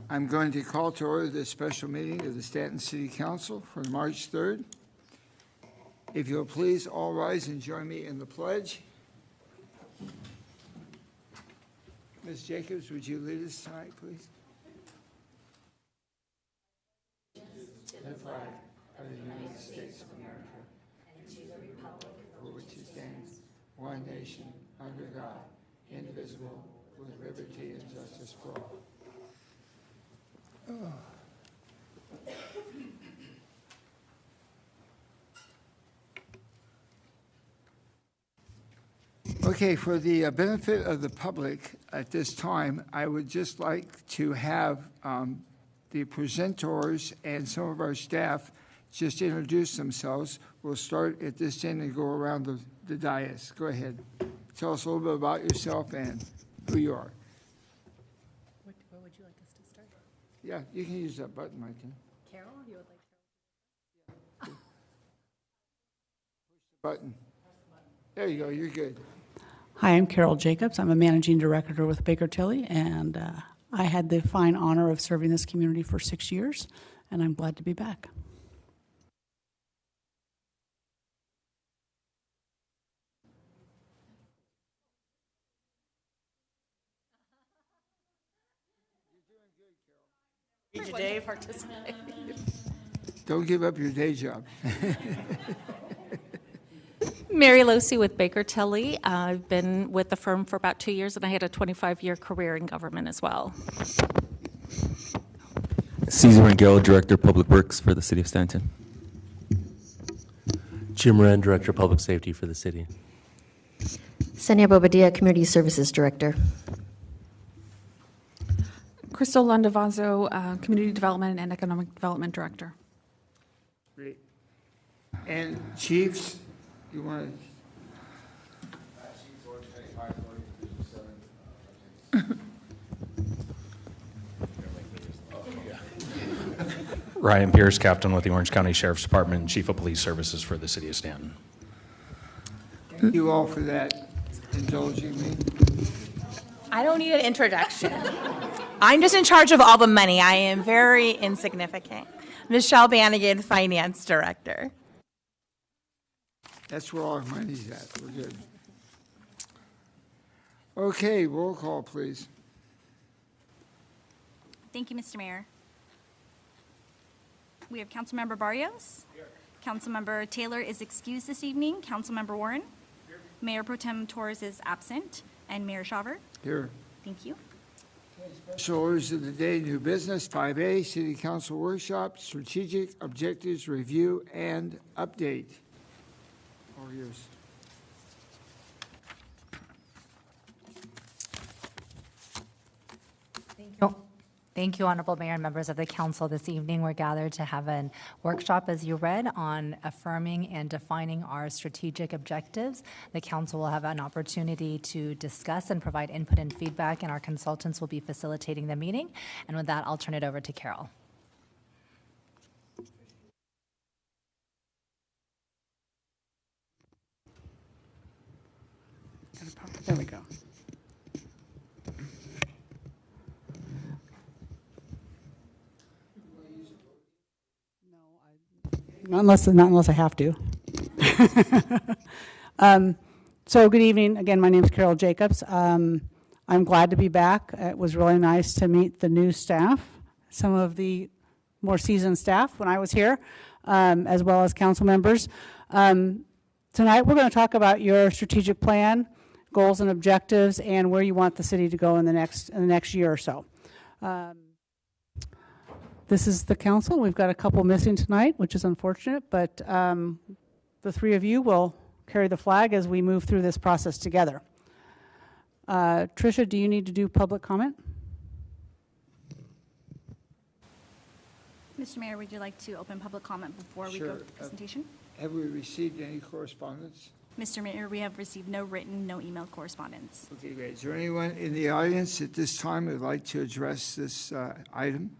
I'm going to call to order this special meeting of the Stanton City Council for March 3rd. If you'll please all rise and join me in the pledge. Ms. Jacobs, would you lead us tonight, please? To the flag of the United States of America and to the republic for which it stands, one nation, under God, indivisible, with liberty and justice for all. Okay, for the benefit of the public at this time, I would just like to have the presenters and some of our staff just introduce themselves. We'll start at this end and go around the dais. Go ahead. Tell us a little bit about yourself and who you are. What would you like us to start? Yeah, you can use that button right there. Carol, you would like Push the button. There you go, you're good. Hi, I'm Carol Jacobs. I'm a managing director with Baker Tilly, and I had the fine honor of serving this community for 6 years, and I'm glad to be back. Each day participate. Don't give up your day job. Mary Losi with Baker Tilly. I've been with the firm for about 2 years, and I had a 25-year career in government as well. Cesar Rangel, Director of Public Works for the City of Stanton. Jim Wren, Director of Public Safety for the city. Senia Bobadilla, Community Services Director. Crystal Landavazo, Community Development and Economic Development Director. Great. And chiefs, you want to? Ryan Pierce, Captain with the Orange County Sheriff's Department and Chief of Police Services for the City of Stanton. Thank you all for that, indulging me. I don't need an introduction. I'm just in charge of all the money. I am very insignificant. Michelle Bannigan, Finance Director. That's where all our money's at. We're good. Okay, roll call, please. Thank you, Mr. Mayor. We have Councilmember Barrios. Here. Councilmember Taylor is excused this evening. Councilmember Warren. Here. Mayor Pro Tem Torres is absent. And Mayor Shaver. Here. Thank you. Special orders of the day, new business, 5A, City Council Workshop, Strategic Objectives Review and Update. All yours. Thank you, Honorable Mayor and members of the Council. This evening, we're gathered to have a workshop, as you read, on affirming and defining our strategic objectives. The Council will have an opportunity to discuss and provide input and feedback, and our consultants will be facilitating the meeting. And with that, I'll turn it over to Carol. There we go. Not unless I have to. So good evening. Again, my name is Carol Jacobs. I'm glad to be back. It was really nice to meet the new staff, some of the more seasoned staff when I was here, as well as council members. Tonight we're going to talk about your strategic plan, goals and objectives, and where you want the city to go in the next year or so. This is the council. We've got a couple missing tonight, which is unfortunate, but the three of you will carry the flag as we move through this process together. Tricia, do you need to do public comment? Mr. Mayor, would you like to open public comment before we go to the presentation? Have we received any correspondence? Mr. Mayor, we have received no written, no email correspondence. Okay, great. Is there anyone in the audience at this time who would like to address this item?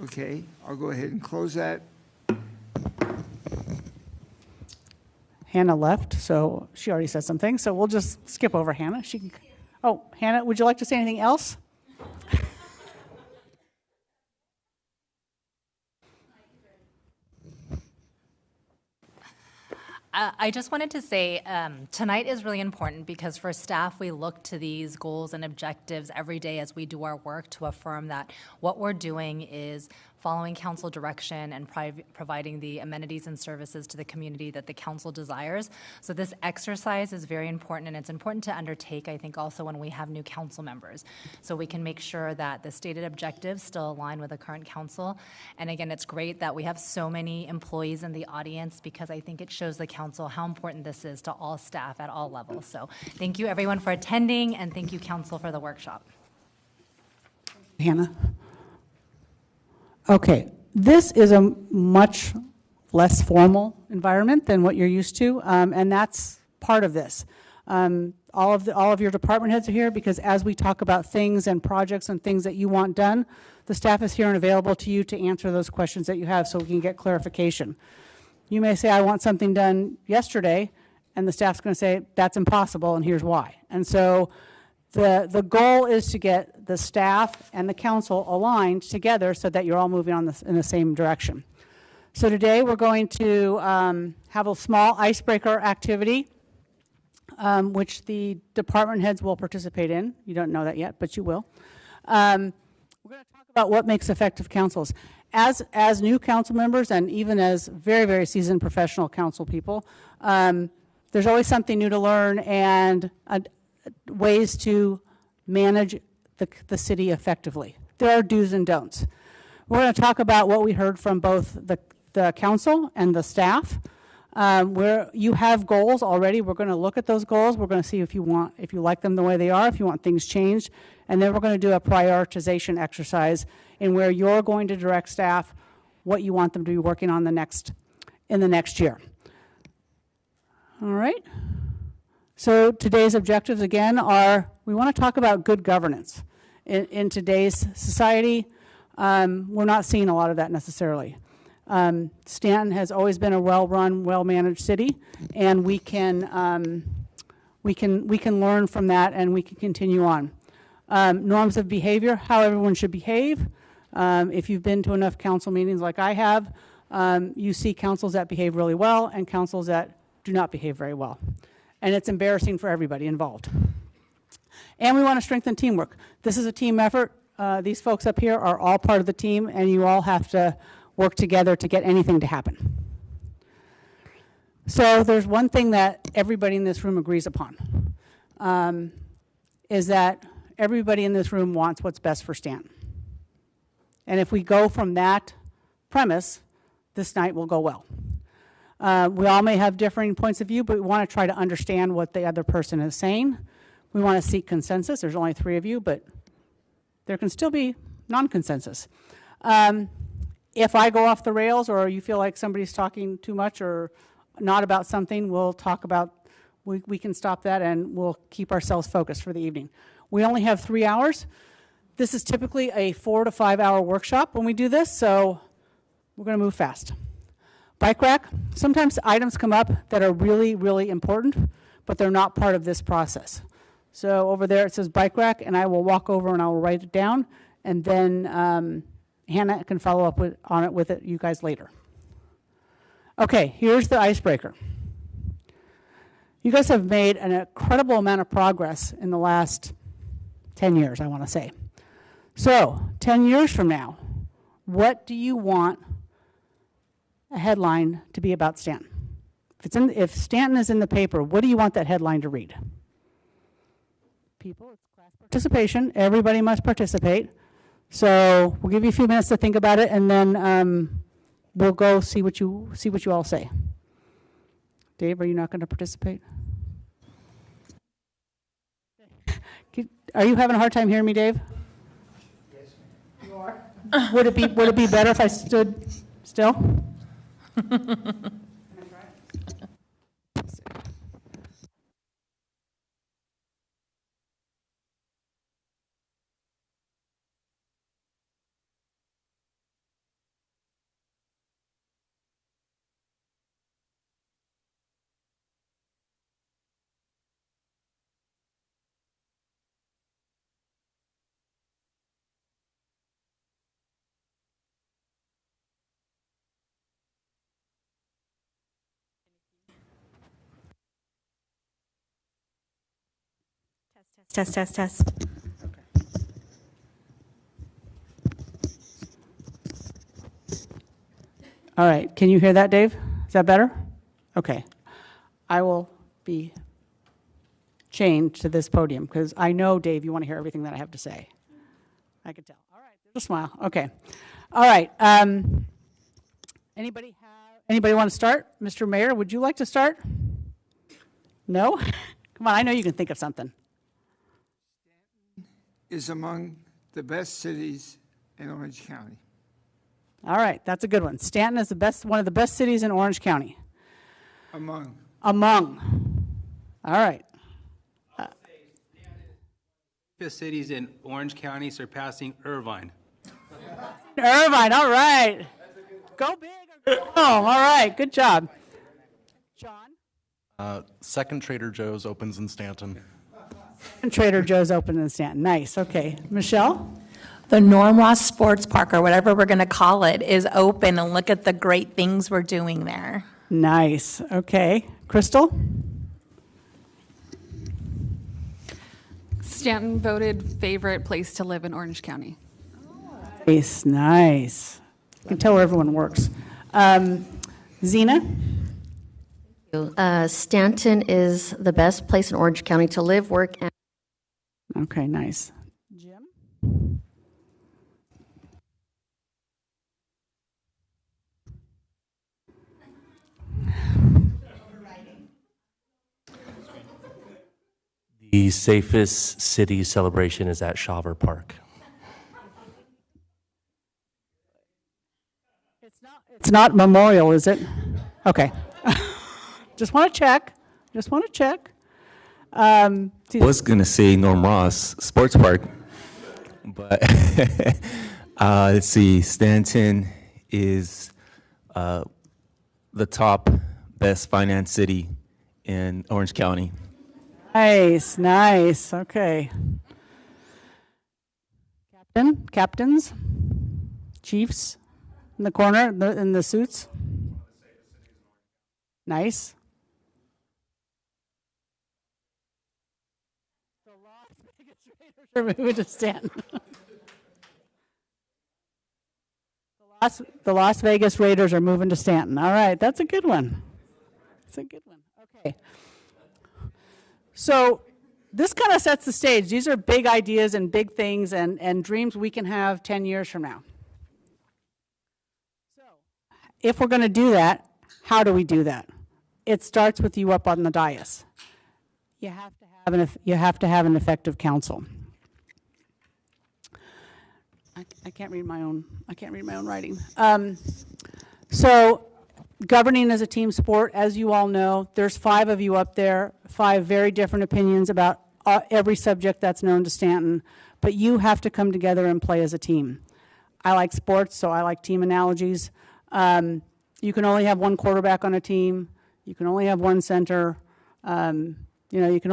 Okay, I'll go ahead and close that. Hannah left, so she already said something, so we'll just skip over Hannah. She can, oh, Hannah, would you like to say anything else? I just wanted to say, tonight is really important because for staff, we look to these goals and objectives every day as we do our work to affirm that what we're doing is following council direction and providing the amenities and services to the community that the council desires. So this exercise is very important, and it's important to undertake, I think, also when we have new council members. So we can make sure that the stated objectives still align with the current council. And again, it's great that we have so many employees in the audience because I think it shows the council how important this is to all staff at all levels. So thank you everyone for attending, and thank you council for the workshop. Hannah? Okay, this is a much less formal environment than what you're used to, and that's part of this. All of your department heads are here because as we talk about things and projects and things that you want done, the staff is here and available to you to answer those questions that you have so we can get clarification. You may say, I want something done yesterday, and the staff's going to say, that's impossible, and here's why. And so the goal is to get the staff and the council aligned together so that you're all moving in the same direction. So today we're going to have a small icebreaker activity, which the department heads will participate in. You don't know that yet, but you will. We're going to talk about what makes effective councils. As new council members and even as very, very seasoned professional council people, there's always something new to learn and ways to manage the city effectively. There are do's and don'ts. We're going to talk about what we heard from both the council and the staff. Where you have goals already, we're going to look at those goals. We're going to see if you like them the way they are, if you want things changed, and then we're going to do a prioritization exercise in where you're going to direct staff what you want them to be working on in the next year. All right. So today's objectives again are we want to talk about good governance in today's society. We're not seeing a lot of that necessarily. Stanton has always been a well-run, well-managed city, and we can learn from that, and we can continue on. Norms of behavior, how everyone should behave. If you've been to enough council meetings like I have, you see councils that behave really well and councils that do not behave very well, and it's embarrassing for everybody involved. And we want to strengthen teamwork. This is a team effort. These folks up here are all part of the team, and you all have to work together to get anything to happen. So there's one thing that everybody in this room agrees upon, is that everybody in this room wants what's best for Stanton. And if we go from that premise, this night will go well. We all may have differing points of view, but we want to try to understand what the other person is saying. We want to seek consensus. There's only 3 of you, but there can still be non-consensus. If I go off the rails or you feel like somebody's talking too much or not about something, we'll talk about, we can stop that and we'll keep ourselves focused for the evening. We only have 3 hours. This is typically a 4 to 5 hour workshop when we do this, so we're going to move fast. Bike rack, sometimes items come up that are really, really important, but they're not part of this process. So over there it says bike rack, and I will walk over and I will write it down, and then Hannah can follow up on it with you guys later. Okay, here's the icebreaker. You guys have made an incredible amount of progress in the last 10 years, I want to say. So, 10 years from now, what do you want a headline to be about Stanton? If Stanton is in the paper, what do you want that headline to read? People, it's class participation. Everybody must participate. So we'll give you a few minutes to think about it, and then we'll go see what you all say. Dave, are you not going to participate? Are you having a hard time hearing me, Dave? Yes, you are. Would it be better if I stood still? Test, test, test. All right, can you hear that, Dave? Is that better? Okay. I will be chained to this podium because I know, Dave, you want to hear everything that I have to say. I can tell. All right, there's a smile. Okay. All right. Anybody want to start? Mr. Mayor, would you like to start? No? Come on, I know you can think of something. Is among the best cities in Orange County. All right, that's a good one. Stanton is one of the best cities in Orange County. Among. All right. Fifth cities in Orange County, surpassing Irvine. Irvine, all right. Go big or go home. All right, good job. John? Second Trader Joe's opens in Stanton. And Trader Joe's open in Stanton. Nice, okay. Michelle? The Norm Ross Sports Park, or whatever we're going to call it, is open, and look at the great things we're doing there. Nice, okay. Crystal? Stanton voted favorite place to live in Orange County. Nice, nice. You can tell where everyone works. Zena? Stanton is the best place in Orange County to live, work, and... Okay, nice. Jim? The safest city celebration is at Shaver Park. It's not Memorial, is it? Okay. Just want to check. I was going to say Norm Ross Sports Park, but let's see. Stanton is the top best finance city in Orange County. Nice, okay. Captains, chiefs in the corner, in the suits. Nice. The Las Vegas Raiders are moving to Stanton. The Las Vegas Raiders are moving to Stanton. All right, that's a good one. Okay. So this kind of sets the stage. These are big ideas and big things and dreams we can have 10 years from now. So if we're going to do that, how do we do that? It starts with you up on the dais. You have to have an effective council. I can't read my own writing. So governing is a team sport, as you all know. There's 5 of you up there, 5 very different opinions about every subject that's known to Stanton, but you have to come together and play as a team. I like sports, so I like team analogies. You can only have one quarterback on a team. You can only have one center. You can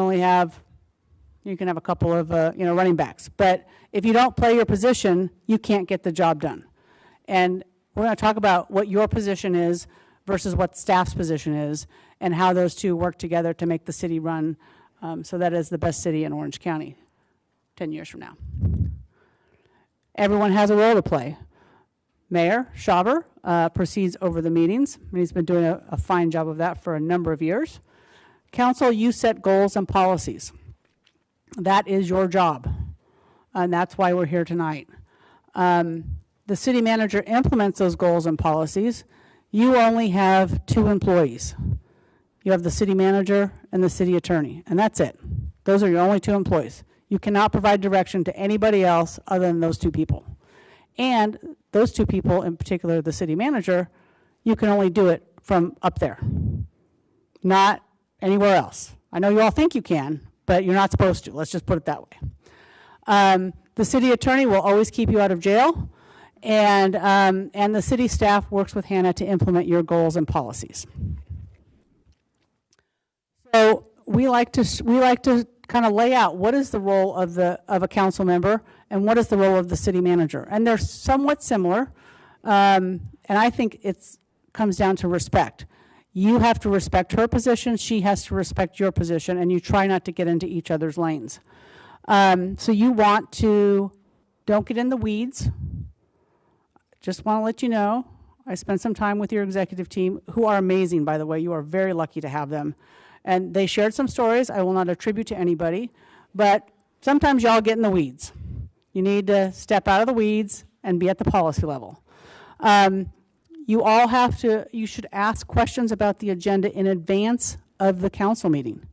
have a couple of running backs. But if you don't play your position, you can't get the job done. And we're going to talk about what your position is versus what staff's position is, and how those two work together to make the city run so that is the best city in Orange County 10 years from now. Everyone has a role to play. Mayor Shaver proceeds over the meetings, and he's been doing a fine job of that for a number of years. Council, you set goals and policies. That is your job, and that's why we're here tonight. The city manager implements those goals and policies. You only have 2 employees. You have the city manager and the city attorney, and that's it. Those are your only 2 employees. You cannot provide direction to anybody else other than those 2 people. And those 2 people, in particular the city manager, you can only do it from up there, not anywhere else. I know you all think you can, but you're not supposed to. Let's just put it that way. The city attorney will always keep you out of jail, and the city staff works with Hannah to implement your goals and policies. So we like to kind of lay out what is the role of a council member and what is the role of the city manager, and they're somewhat similar, and I think it comes down to respect. You have to respect her position, she has to respect your position, and you try not to get into each other's lanes. So you want to, don't get in the weeds. Just want to let you know, I spent some time with your executive team, who are amazing, by the way. You are very lucky to have them. And they shared some stories I will not attribute to anybody, but sometimes y'all get in the weeds. You need to step out of the weeds and be at the policy level. You should ask questions about the agenda in advance of the council meeting.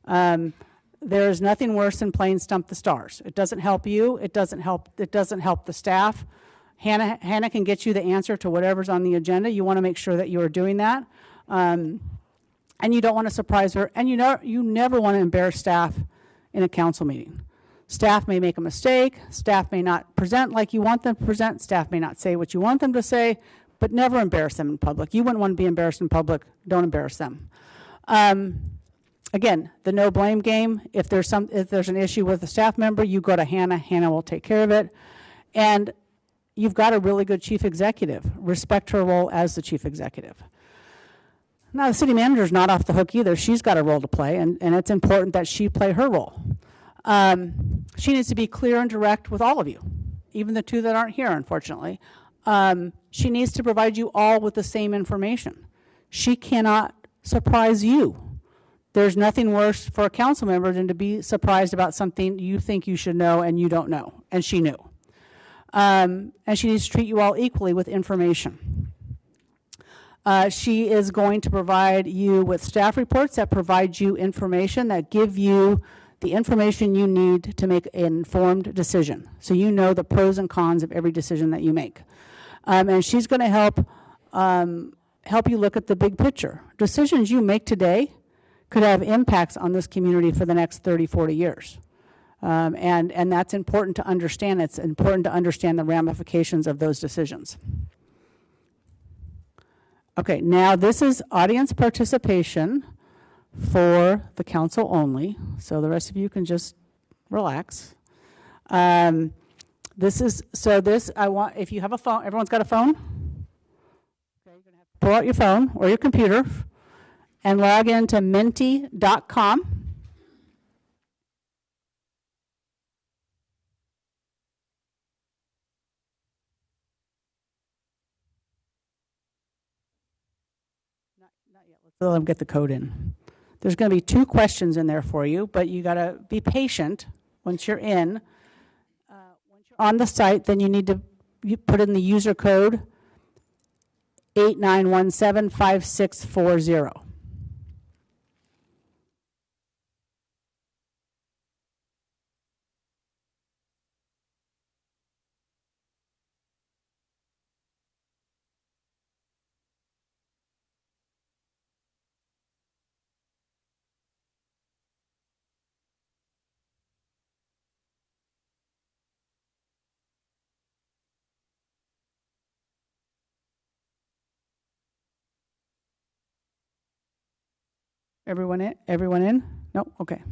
There is nothing worse than playing Stump the Stars. It doesn't help you, it doesn't help the staff. Hannah can get you the answer to whatever's on the agenda. You want to make sure that you are doing that. And you don't want to surprise her, and you never want to embarrass staff in a council meeting. Staff may make a mistake, staff may not present like you want them to present, staff may not say what you want them to say, but never embarrass them in public. You wouldn't want to be embarrassed in public, don't embarrass them. Again, the no blame game, if there's an issue with a staff member, you go to Hannah, Hannah will take care of it. And you've got a really good chief executive. Respect her role as the chief executive. Now, the city manager's not off the hook either. She's got a role to play, and it's important that she play her role. She needs to be clear and direct with all of you, even the two that aren't here, unfortunately. She needs to provide you all with the same information. She cannot surprise you. There's nothing worse for a council member than to be surprised about something you think you should know and you don't know, and she knew. And she needs to treat you all equally with information. She is going to provide you with staff reports that provide you information, that give you the information you need to make an informed decision. So you know the pros and cons of every decision that you make. And she's going to help you look at the big picture. Decisions you make today could have impacts on this community for the next 30, 40 years. And that's important to understand. It's important to understand the ramifications of those decisions. Okay, now this is audience participation for the council only, so the rest of you can just relax. I want, if you have a phone, everyone's got a phone? Okay, you're gonna have to pull out your phone or your computer and log into menti.com. Not yet. Let's let them get the code in. There's going to be 2 questions in there for you, but you got to be patient once you're in. Once you're on the site, then you put in the user code 89175640. Everyone in? Everyone in? No? Okay.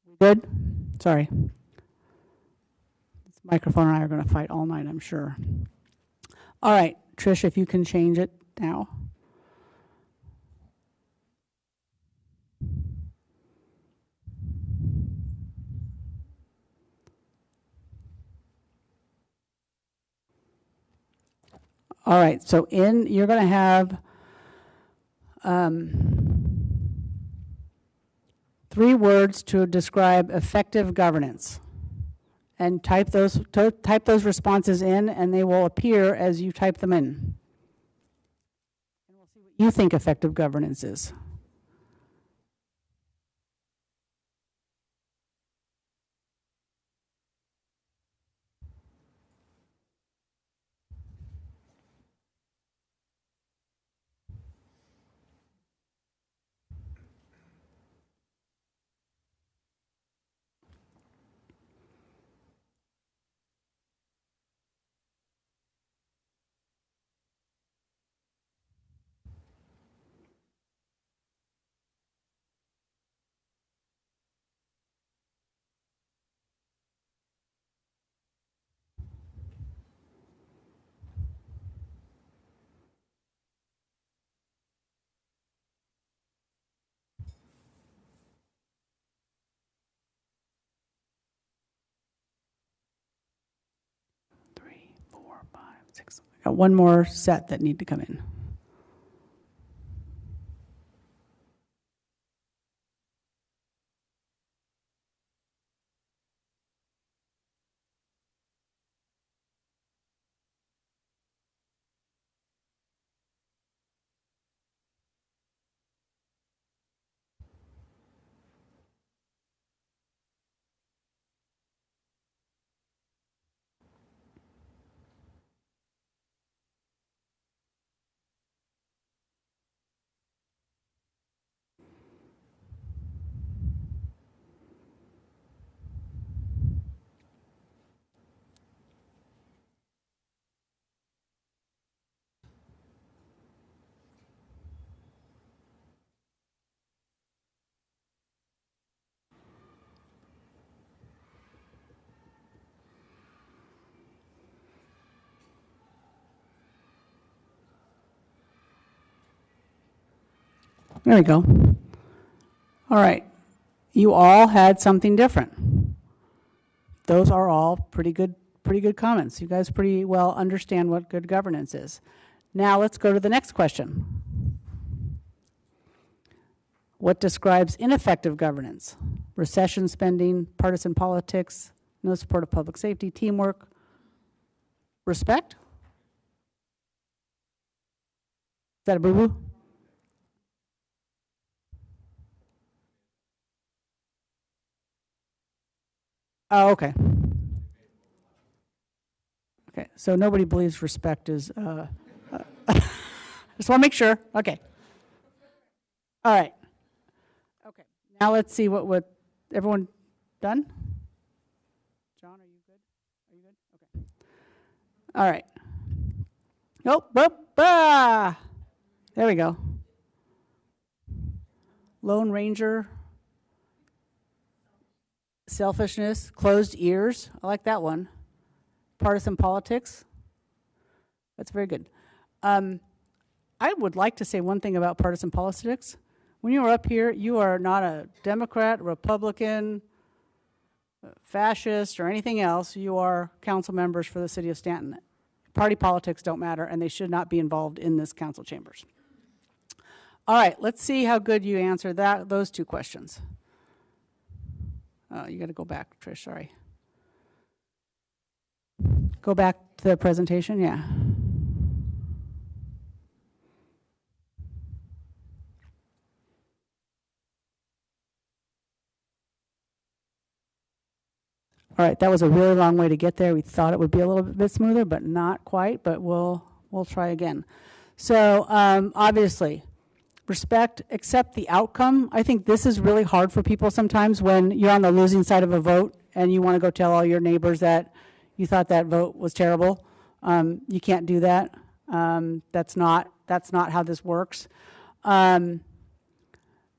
We good? Sorry. This microphone and I are going to fight all night, I'm sure. All right, Trish, if you can change it now. All right, so you're going to have 3 words to describe effective governance. And type those responses in, and they will appear as you type them in. And we'll see what you think effective governance is. Got one more set that need to come in. There we go. All right. You all had something different. Those are all pretty good comments. You guys pretty well understand what good governance is. Now let's go to the next question. What describes ineffective governance? Recession spending, partisan politics, no support of public safety, teamwork, respect? Is that a boo-boo? Oh, okay. Okay, so nobody believes respect is, just want to make sure. Okay. All right. Okay, now let's see what everyone done? John, are you good? Are you good? Okay. All right. Nope, there we go. Lone Ranger. Selfishness, closed ears. I like that one. Partisan politics. That's very good. I would like to say one thing about partisan politics. When you are up here, you are not a Democrat, Republican, fascist, or anything else. You are council members for the city of Stanton. Party politics don't matter, and they should not be involved in this council chambers. All right, let's see how good you answer those 2 questions. You got to go back, Trish, sorry. Go back to the presentation, yeah. All right, that was a really long way to get there. We thought it would be a little bit smoother, but not quite, but we'll try again. So obviously, respect, accept the outcome. I think this is really hard for people sometimes when you're on the losing side of a vote and you want to go tell all your neighbors that you thought that vote was terrible. You can't do that. That's not how this works. The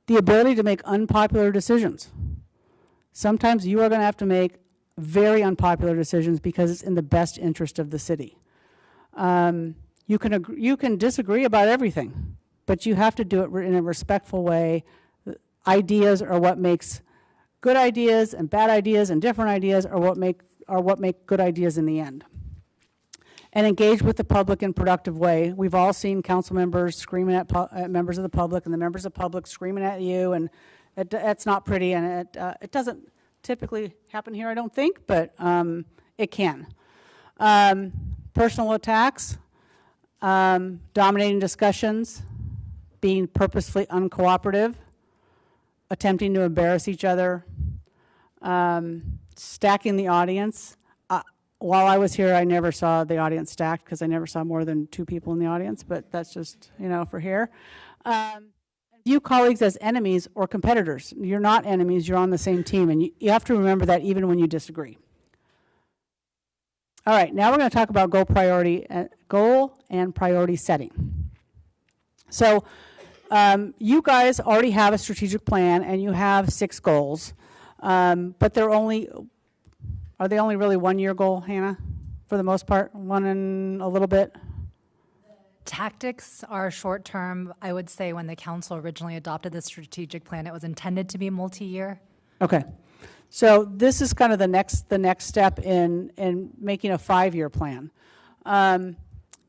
ability to make unpopular decisions. Sometimes you are going to have to make very unpopular decisions because it's in the best interest of the city. You can disagree about everything, but you have to do it in a respectful way. Ideas are what makes good ideas, and bad ideas and different ideas are what make good ideas in the end. And engage with the public in a productive way. We've all seen council members screaming at members of the public, and the members of the public screaming at you, and That's not pretty, and it doesn't typically happen here, I don't think, but it can. Personal attacks, dominating discussions, being purposefully uncooperative, attempting to embarrass each other, stacking the audience. While I was here, I never saw the audience stacked because I never saw more than 2 people in the audience, but that's just, for here. View colleagues as enemies or competitors. You're not enemies, you're on the same team, and you have to remember that even when you disagree. All right, now we're going to talk about goal and priority setting. So you guys already have a strategic plan and you have 6 goals, but are they only really 1-year goal, Hannah, for the most part? 1 and a little bit? Tactics are short-term. I would say when the council originally adopted the strategic plan, it was intended to be multi-year. Okay. So this is kind of the next step in making a 5-year plan.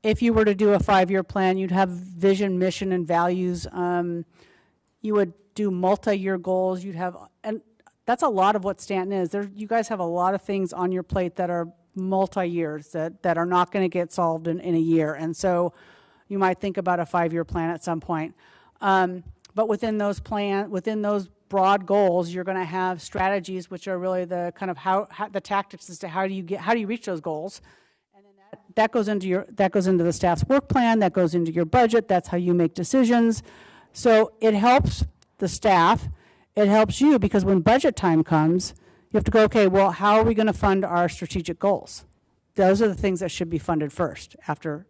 If you were to do a 5-year plan, you'd have vision, mission, and values. You would do multi-year goals. You'd have, and that's a lot of what Stanton is. You guys have a lot of things on your plate that are multi-years that are not going to get solved in a year. And so you might think about a 5-year plan at some point. But within those broad goals, you're going to have strategies, which are really the kind of how the tactics as to how do you reach those goals. And then that goes into the staff's work plan, that goes into your budget, that's how you make decisions. So it helps the staff, it helps you, because when budget time comes, you have to go, okay, well, how are we going to fund our strategic goals? Those are the things that should be funded first after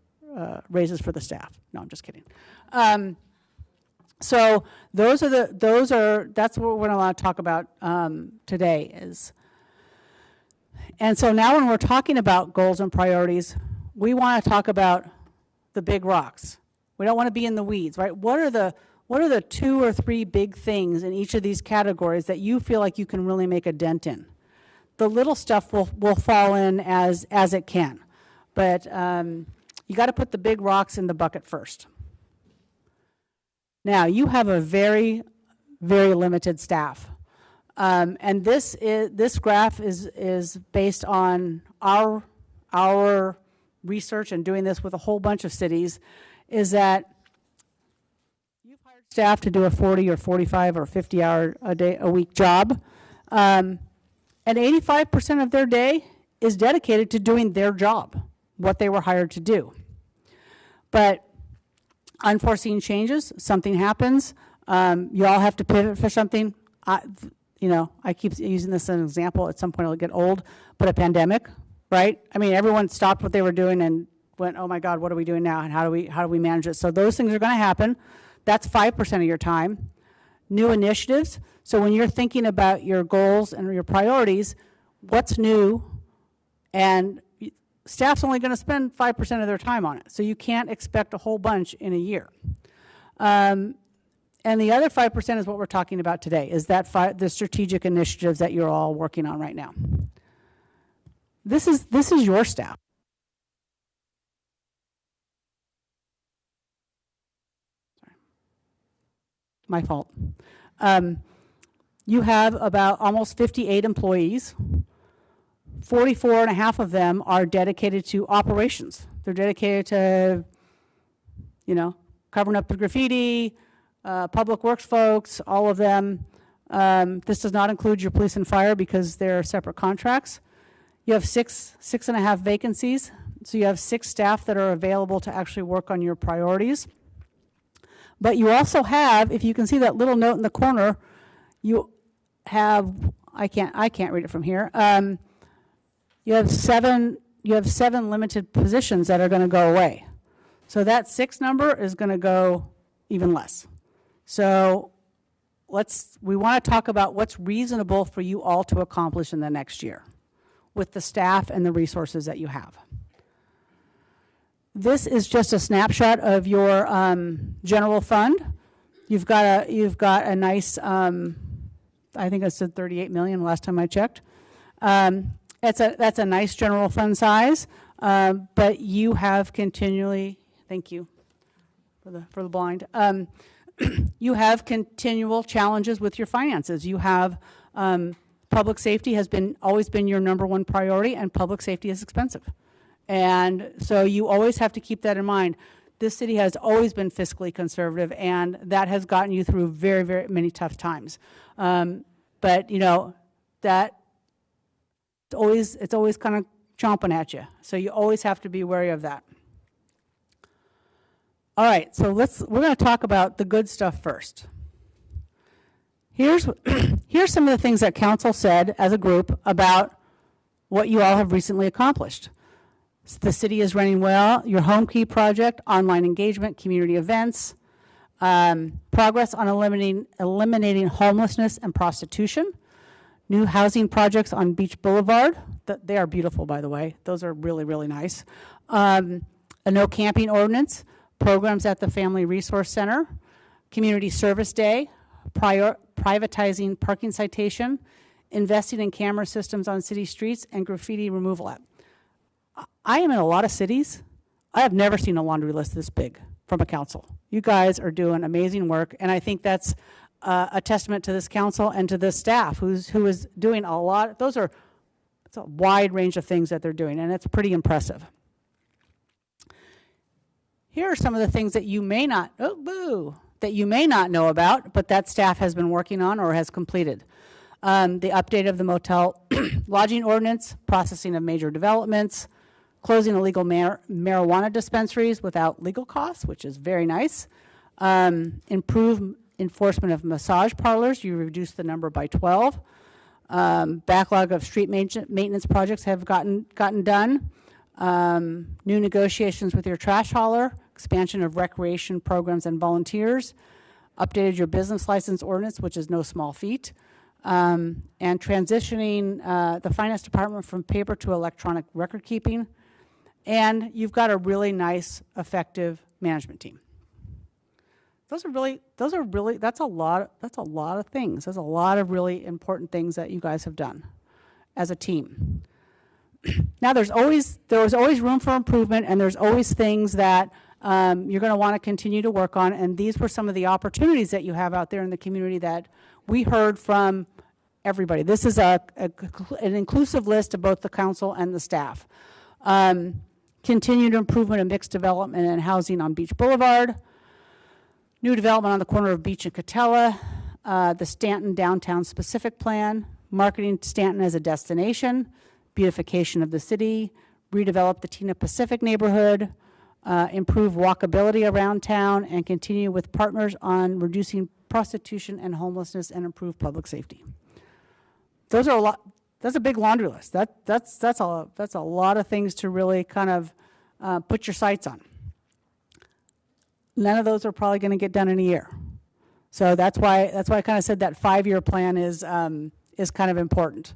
raises for the staff. No, I'm just kidding. So that's what we're going to want to talk about today is. And so now when we're talking about goals and priorities, we want to talk about the big rocks. We don't want to be in the weeds, right? What are the 2 or 3 big things in each of these categories that you feel like you can really make a dent in? The little stuff will fall in as it can, but you got to put the big rocks in the bucket first. Now, you have a very, very limited staff. And this graph is based on our research and doing this with a whole bunch of cities, is that you've hired staff to do a 40 or 45 or 50-hour a week job, and 85% of their day is dedicated to doing their job, what they were hired to do. But unforeseen changes, something happens, you all have to pivot for something. I keep using this as an example. At some point it'll get old, but a pandemic, right? I mean, everyone stopped what they were doing and went, oh my God, what are we doing now? And how do we manage it? So those things are going to happen. That's 5% of your time. New initiatives. So when you're thinking about your goals and your priorities, what's new? And staff's only going to spend 5% of their time on it. So you can't expect a whole bunch in a year. And the other 5% is what we're talking about today, is that the strategic initiatives that you're all working on right now. This is your staff. Sorry. My fault. You have about almost 58 employees. 44 and a half of them are dedicated to operations. They're dedicated to, covering up the graffiti, public works folks, all of them. This does not include your police and fire because they're separate contracts. You have six and a half vacancies. So you have 6 staff that are available to actually work on your priorities. But you also have, if you can see that little note in the corner, you have, I can't read it from here. You have 7 limited positions that are going to go away. So that 6 number is going to go even less. So we want to talk about what's reasonable for you all to accomplish in the next year with the staff and the resources that you have. This is just a snapshot of your general fund. You've got a nice, I think I said 38 million last time I checked. That's a nice general fund size, but you have continually, thank you for the blind. You have continual challenges with your finances. You have public safety has always been your number one priority, and public safety is expensive. And so you always have to keep that in mind. This city has always been fiscally conservative, and that has gotten you through very, very many tough times. But you know, that it's always kind of chomping at you. So you always have to be wary of that. All right, so we're going to talk about the good stuff first. Here's some of the things that council said as a group about what you all have recently accomplished. The city is running well. Your home key project, online engagement, community events, progress on eliminating homelessness and prostitution, new housing projects on Beach Boulevard. They are beautiful, by the way. Those are really, really nice. A no camping ordinance, programs at the Family Resource Center, Community Service Day, privatizing parking citation, investing in camera systems on city streets, and graffiti removal app. I am in a lot of cities. I have never seen a laundry list this big from a council. You guys are doing amazing work, and I think that's a testament to this council and to this staff who is doing a lot. It's a wide range of things that they're doing, and it's pretty impressive. Here are some of the things that you may not, that you may not know about, but that staff has been working on or has completed. The update of the motel lodging ordinance, processing of major developments, closing illegal marijuana dispensaries without legal costs, which is very nice. Improved enforcement of massage parlors, you reduced the number by 12. Backlog of street maintenance projects have gotten done. New negotiations with your trash hauler, expansion of recreation programs and volunteers, updated your business license ordinance, which is no small feat, and transitioning the finance department from paper to electronic record keeping, and you've got a really nice, effective management team. That's a lot of things. There's a lot of really important things that you guys have done as a team. Now, there was always room for improvement, and there's always things that you're going to want to continue to work on, and these were some of the opportunities that you have out there in the community that we heard from everybody. This is an inclusive list of both the council and the staff. Continued improvement of mixed development and housing on Beach Boulevard, new development on the corner of Beach and Catella, the Stanton Downtown Specific Plan, marketing Stanton as a destination, beautification of the city, redevelop the Tina Pacific neighborhood, improve walkability around town, and continue with partners on reducing prostitution and homelessness and improve public safety. Those are a lot. That's a big laundry list. That's a lot of things to really kind of put your sights on. None of those are probably going to get done in a year. So that's why I kind of said that 5-year plan is kind of important.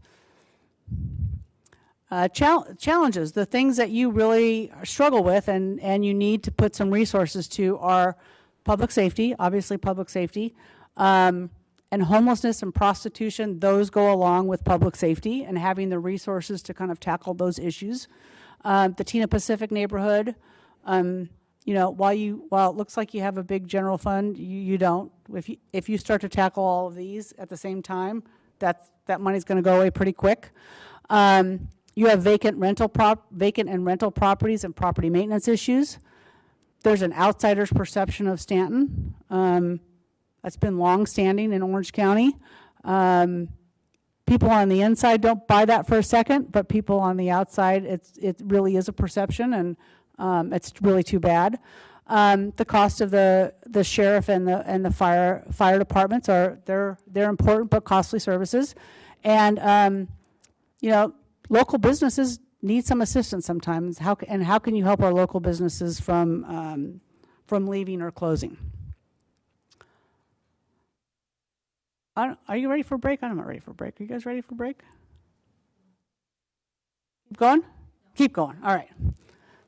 Challenges, the things that you really struggle with and you need to put some resources to are public safety, obviously public safety, and homelessness and prostitution. Those go along with public safety and having the resources to kind of tackle those issues. The Tina Pacific neighborhood, you know, while it looks like you have a big general fund, you don't. If you start to tackle all of these at the same time, that money's going to go away pretty quick. You have vacant and rental properties and property maintenance issues. There's an outsider's perception of Stanton. That's been long-standing in Orange County. People on the inside don't buy that for a second, but people on the outside, it really is a perception, and it's really too bad. The cost of the sheriff and the fire departments they're important but costly services, and you know, local businesses need some assistance sometimes. How can you help our local businesses from leaving or closing? Are you ready for a break? I'm not ready for a break. Are you guys ready for a break? Keep going? Keep going. All right.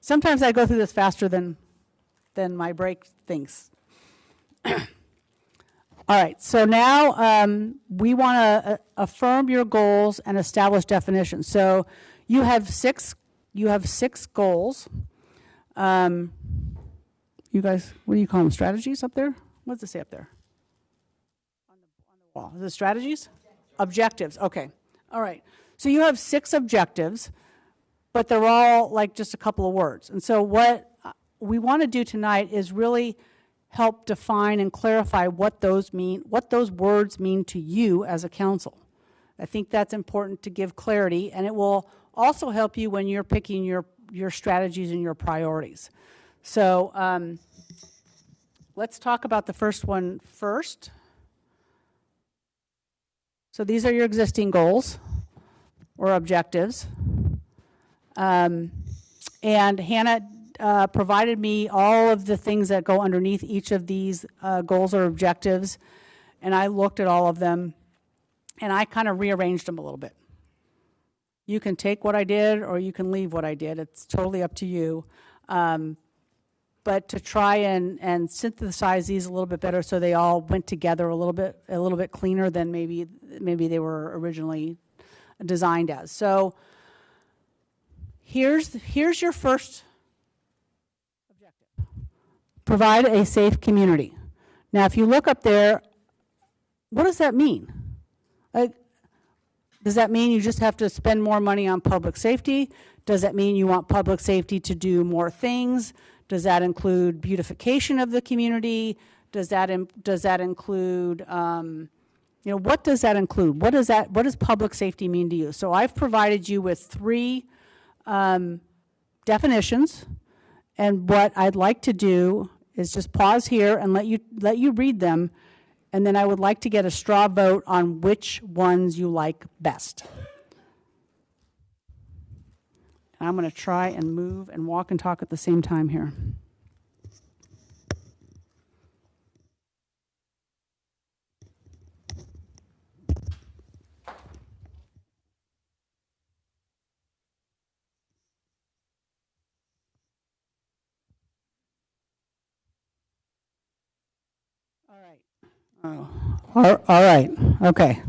Sometimes I go through this faster than my break thinks. All right. So now we want to affirm your goals and establish definitions. So you have six goals. You guys, what do you call them? Strategies up there? What does it say up there? On the wall. Is it strategies? Objectives. Okay. All right. So you have 6 objectives, but they're all like just a couple of words. And so what we want to do tonight is really help define and clarify what those mean, what those words mean to you as a council. I think that's important to give clarity, and it will also help you when you're picking your strategies and your priorities. So let's talk about the first one first. So these are your existing goals or objectives. And Hannah provided me all of the things that go underneath each of these goals or objectives, and I looked at all of them, and I kind of rearranged them a little bit. You can take what I did, or you can leave what I did. It's totally up to you. But to try and synthesize these a little bit better, so they all went together a little bit cleaner than maybe they were originally designed as. So here's your first objective. Provide a safe community. Now, if you look up there, what does that mean? Does that mean you just have to spend more money on public safety? Does that mean you want public safety to do more things? Does that include beautification of the community? Does that include, what does that include? What does public safety mean to you? So I've provided you with 3 definitions, and what I'd like to do is just pause here and let you read them, and then I would like to get a straw vote on which ones you like best. I'm going to try and move and walk and talk at the same time here. All right. Okay.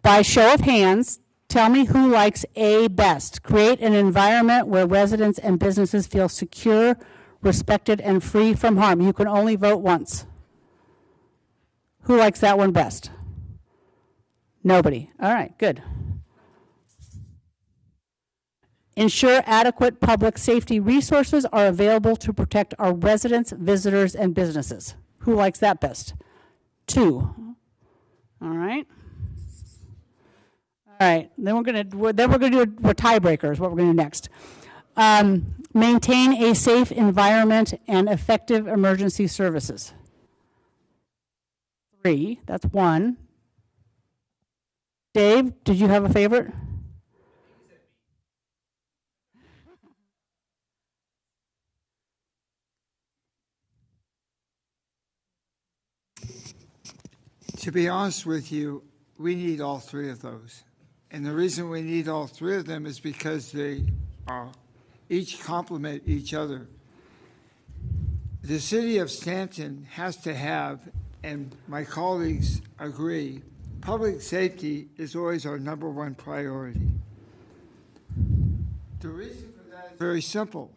By show of hands, tell me who likes A best. Create an environment where residents and businesses feel secure, respected, and free from harm. You can only vote once. Who likes that one best? Nobody. All right, good. Ensure adequate public safety resources are available to protect our residents, visitors, and businesses. Who likes that best? 2. All right. All right. Then we're going to do a tiebreaker is what we're going to do next. Maintain a safe environment and effective emergency services. 3. That's 1. Dave, did you have a favorite? To be honest with you, we need all 3 of those. And the reason we need all 3 of them is because they each complement each other. The city of Stanton has to have, and my colleagues agree, public safety is always our #1 priority. The reason for that is very simple.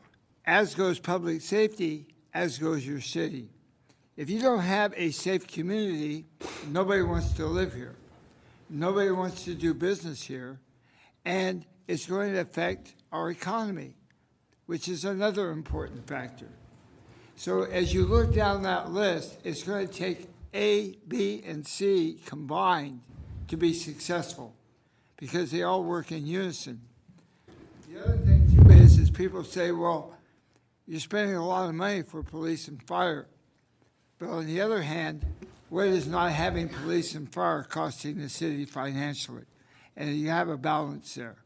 As goes public safety, as goes your city. If you don't have a safe community, nobody wants to live here. Nobody wants to do business here. And it's going to affect our economy, which is another important factor. So as you look down that list, it's going to take A, B, and C combined to be successful because they all work in unison. The other thing, too, is people say, well, you're spending a lot of money for police and fire. But on the other hand, what is not having police and fire costing the city financially? And you have a balance there.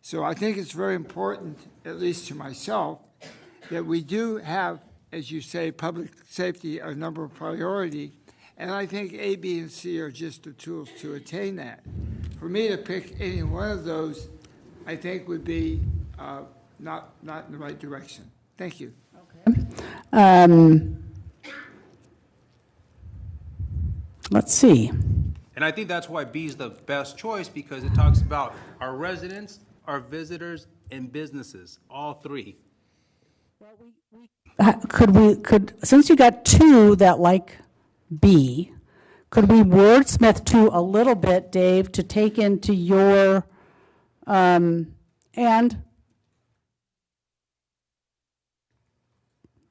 So I think it's very important, at least to myself, that we do have, as you say, public safety a number of priority. And I think A, B, and C are just the tools to attain that. For me to pick any one of those, I think would be not in the right direction. Thank you. Okay. Let's see. And I think that's why B is the best choice, because it talks about our residents, our visitors, and businesses, all 3. Since you got two that like B, could we wordsmith two a little bit, Dave, to take into your, and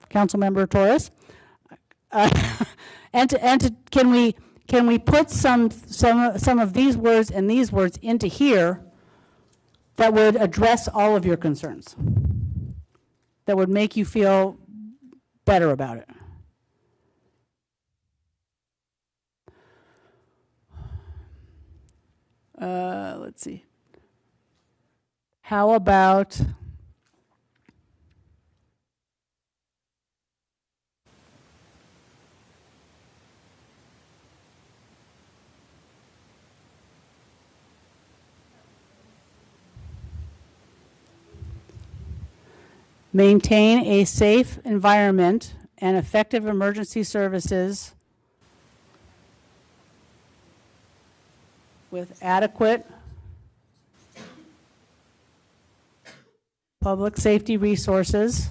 Councilmember Torres? Can we put some of these words and these words into here that would address all of your concerns, that would make you feel better about it? Let's see. How about maintain a safe environment and effective emergency services with adequate public safety resources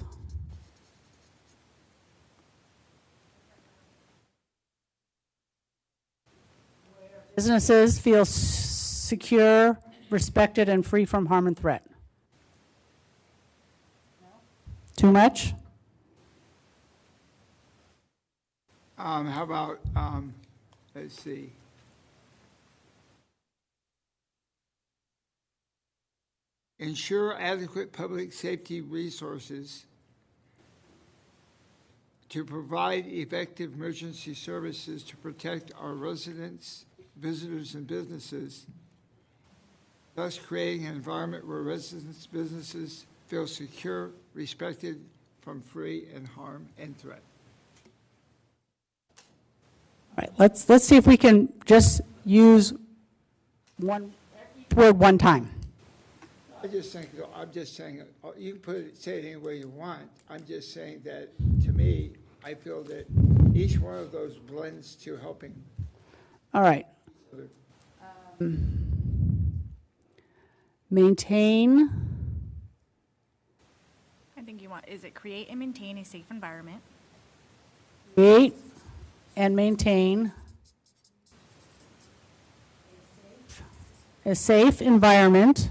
businesses feel secure, respected, and free from harm and threat. Too much? How about, let's see. Ensure adequate public safety resources to provide effective emergency services to protect our residents, visitors, and businesses, thus creating an environment where residents, businesses feel secure, respected, from free and harm and threat. All right, let's see if we can just use one word one time. I'm just saying, you can say it any way you want. I'm just saying that, to me, I feel that each one of those blends to helping. All right. Maintain. I think you want, is it create and maintain a safe environment? Create and maintain a safe environment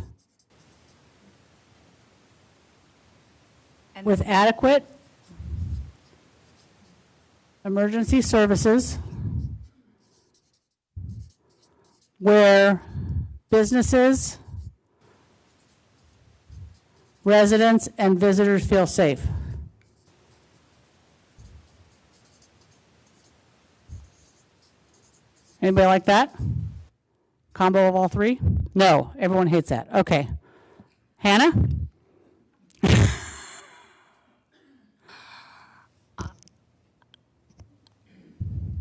with adequate emergency services where businesses, residents, and visitors feel safe. Anybody like that? Combo of all three? No, everyone hates that. Okay. Hannah?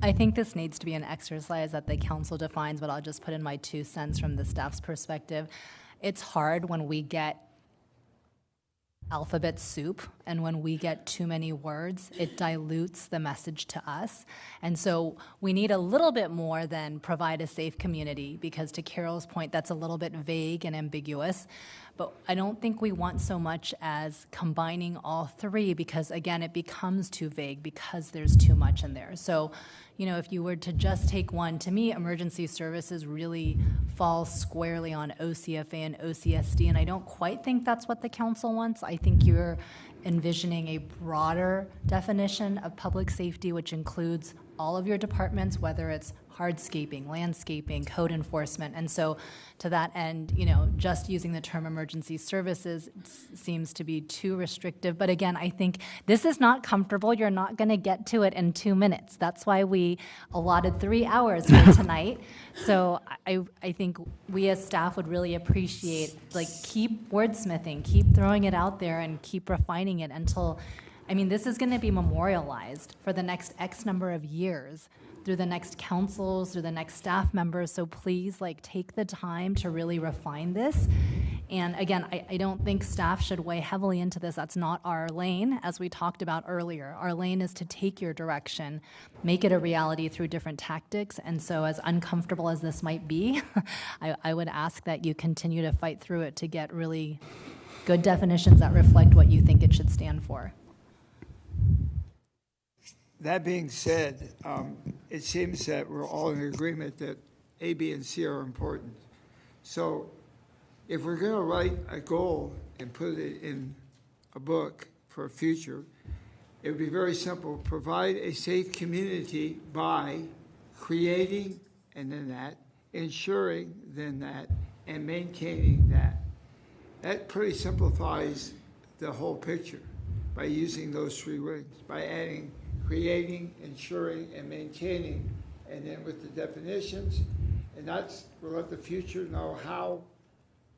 I think this needs to be an exercise that the council defines, but I'll just put in my 2 cents from the staff's perspective. It's hard when we get alphabet soup, and when we get too many words, it dilutes the message to us. And so we need a little bit more than provide a safe community, because to Carol's point, that's a little bit vague and ambiguous. But I don't think we want so much as combining all three, because again, it becomes too vague because there's too much in there. So, you know, if you were to just take one, to me, emergency services really falls squarely on OCFA and OCSD, and I don't quite think that's what the council wants. I think you're envisioning a broader definition of public safety, which includes all of your departments, whether it's hardscaping, landscaping, code enforcement. And so to that end, you know, just using the term emergency services seems to be too restrictive. But again, I think this is not comfortable. You're not going to get to it in 2 minutes. That's why we allotted 3 hours for tonight. So I think we as staff would really appreciate, like, keep wordsmithing, keep throwing it out there, and keep refining it until, I mean, this is going to be memorialized for the next X number of years through the next councils, through the next staff members. So please, like, take the time to really refine this. And again, I don't think staff should weigh heavily into this. That's not our lane, as we talked about earlier. Our lane is to take your direction, make it a reality through different tactics. And so as uncomfortable as this might be, I would ask that you continue to fight through it to get really good definitions that reflect what you think it should stand for. that being said, it seems that we're all in agreement that A, B, and C are important. So if we're going to write a goal and put it in a book for a future, it would be very simple. Provide a safe community by creating, and then that, ensuring, then that, and maintaining that. That pretty simplifies the whole picture by using those three words, by adding creating, ensuring, and maintaining, and then with the definitions, and we'll let the future know how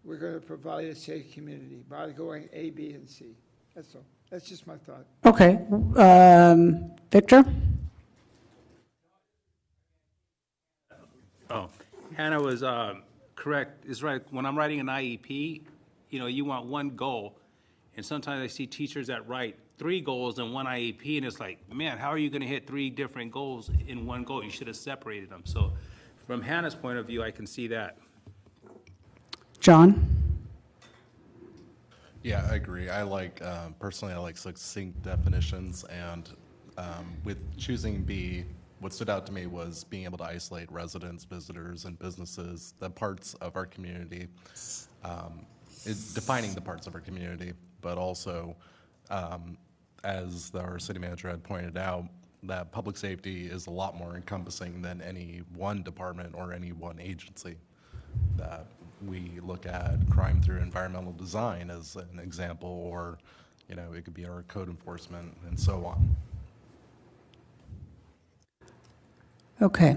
we're going to provide a safe community by going A, B, and C. That's all. That's just my thought. Okay. Victor? Oh, Hannah was correct. Is right. When I'm writing an IEP, you want one goal, and sometimes I see teachers that write 3 goals in one IEP, and it's like, man, how are you going to hit 3 different goals in one goal? You should have separated them. So, from Hannah's point of view, I can see that. John? Yeah, I agree. Personally, I like succinct definitions, and with choosing B, what stood out to me was being able to isolate residents, visitors, and businesses, the parts of our community, defining the parts of our community, but also, as our city manager had pointed out, that public safety is a lot more encompassing than any one department or any one agency. That we look at crime through environmental design as an example, or, it could be our code enforcement and so on. Okay.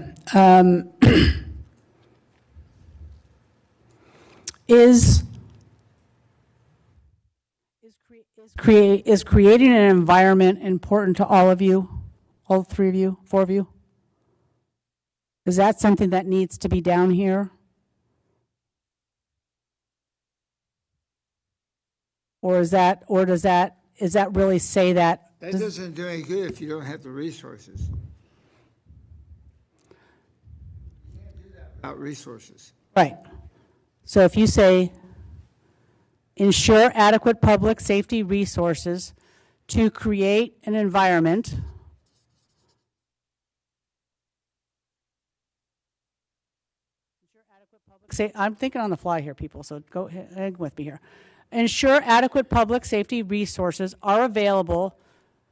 Is creating an environment important to all of you, all 3 of you, 4 of you? Is that something that needs to be down here? Or does that really say that? That doesn't do any good if you don't have the resources. You can't do that without resources. Right. So if you say, ensure adequate public safety resources to create an environment I'm thinking on the fly here, people, so go ahead with me here. Ensure adequate public safety resources are available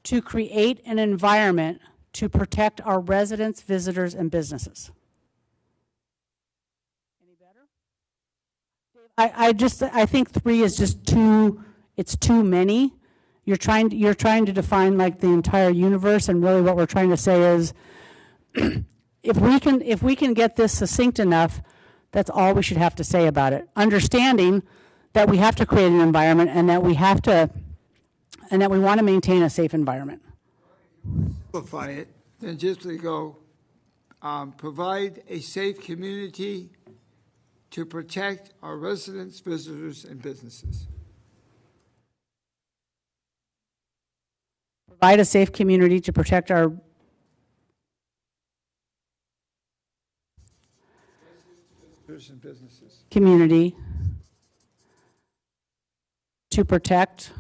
to create an environment to protect our residents, visitors, and businesses. Any better? I think 3 is just it's too many. You're trying to define like the entire universe, and really what we're trying to say is if we can get this succinct enough, that's all we should have to say about it. Understanding that we have to create an environment and that we want to maintain a safe environment. Simplify it, then just go, provide a safe community to protect our residents, visitors, and businesses. Provide a safe community to protect our visitors and businesses. Community to protect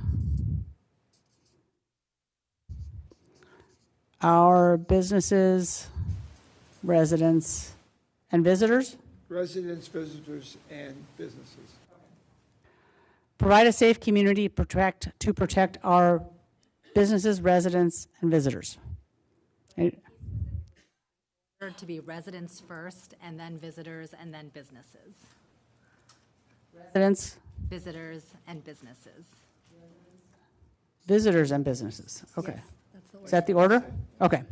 our businesses, residents, and visitors? Residents, visitors, and businesses. Provide a safe community to protect our businesses, residents, and visitors. To be residents first, and then visitors, and then businesses. Residents, Visitors, and businesses. visitors, and businesses. Okay. Yes, that's the Is that the order? Okay.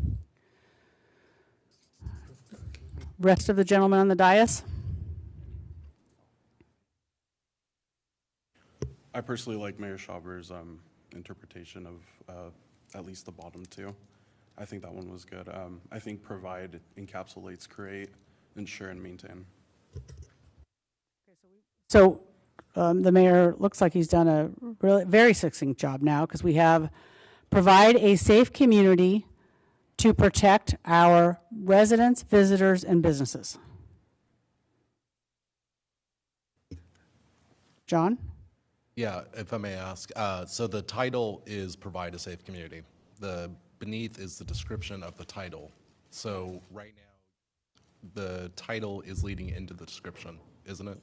Rest of the gentlemen on the dais? I personally like Mayor Schauber's interpretation of at least the bottom 2. I think that one was good. I think provide encapsulates create, ensure, and maintain. So the mayor looks like he's done a really very succinct job now, because we have provide a safe community to protect our residents, visitors, and businesses. John? Yeah, if I may ask, so the title is provide a safe community. The beneath is the description of the title. So right now, the title is leading into the description, isn't it?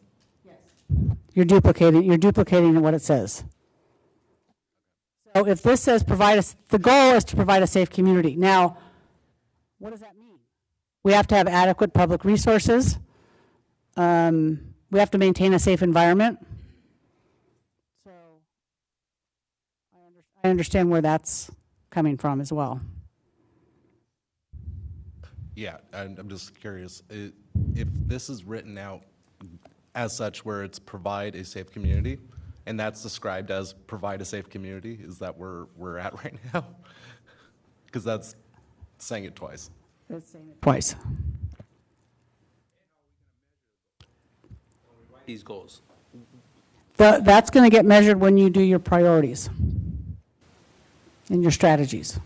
You're duplicating what it says. So if this says the goal is to provide a safe community. Now, what does that mean? We have to have adequate public resources. We have to maintain a safe environment. So I understand where that's coming from as well. Yeah, I'm just curious, if this is written out as such where it's provide a safe community, and that's described as provide a safe community, is that where we're at right now? Because that's saying it twice. Twice. These goals. That's going to get measured when you do your priorities and your strategies.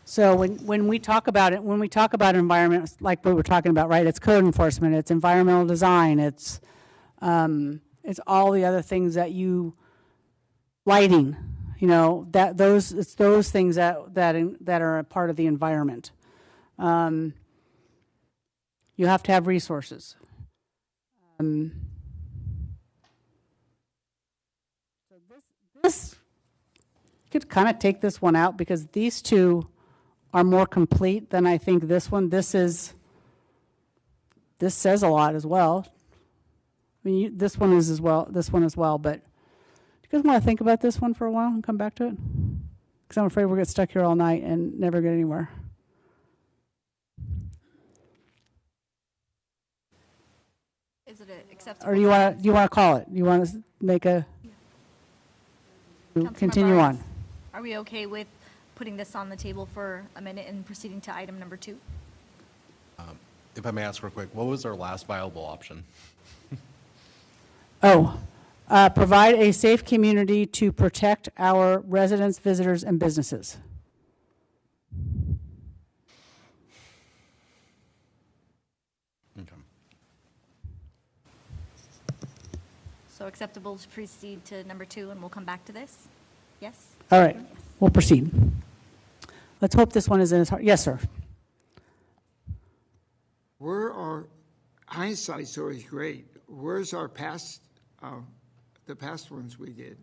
So when we talk about it, when we talk about environment, like we were talking about, right? It's code enforcement, it's environmental design, it's all the other things that lighting, it's those things that are a part of the environment. You have to have resources. So this you could kind of take this one out because these two are more complete than I think this one. This says a lot as well. I mean, this one as well, but do you guys want to think about this one for a while and come back to it? Because I'm afraid we'll get stuck here all night and never get anywhere. Is it acceptable? Or do you want to call it? Do you want to make continue on? Are we okay with putting this on the table for a minute and proceeding to item number 2? If I may ask real quick, what was our last viable option? Provide a safe community to protect our residents, visitors, and businesses. Okay. So acceptable to proceed to number 2, and we'll come back to this? Yes? All right, we'll proceed. Let's hope this one isn't as hard. Yes, sir. Where are, hindsight's always great. Where's our past, the past ones we did?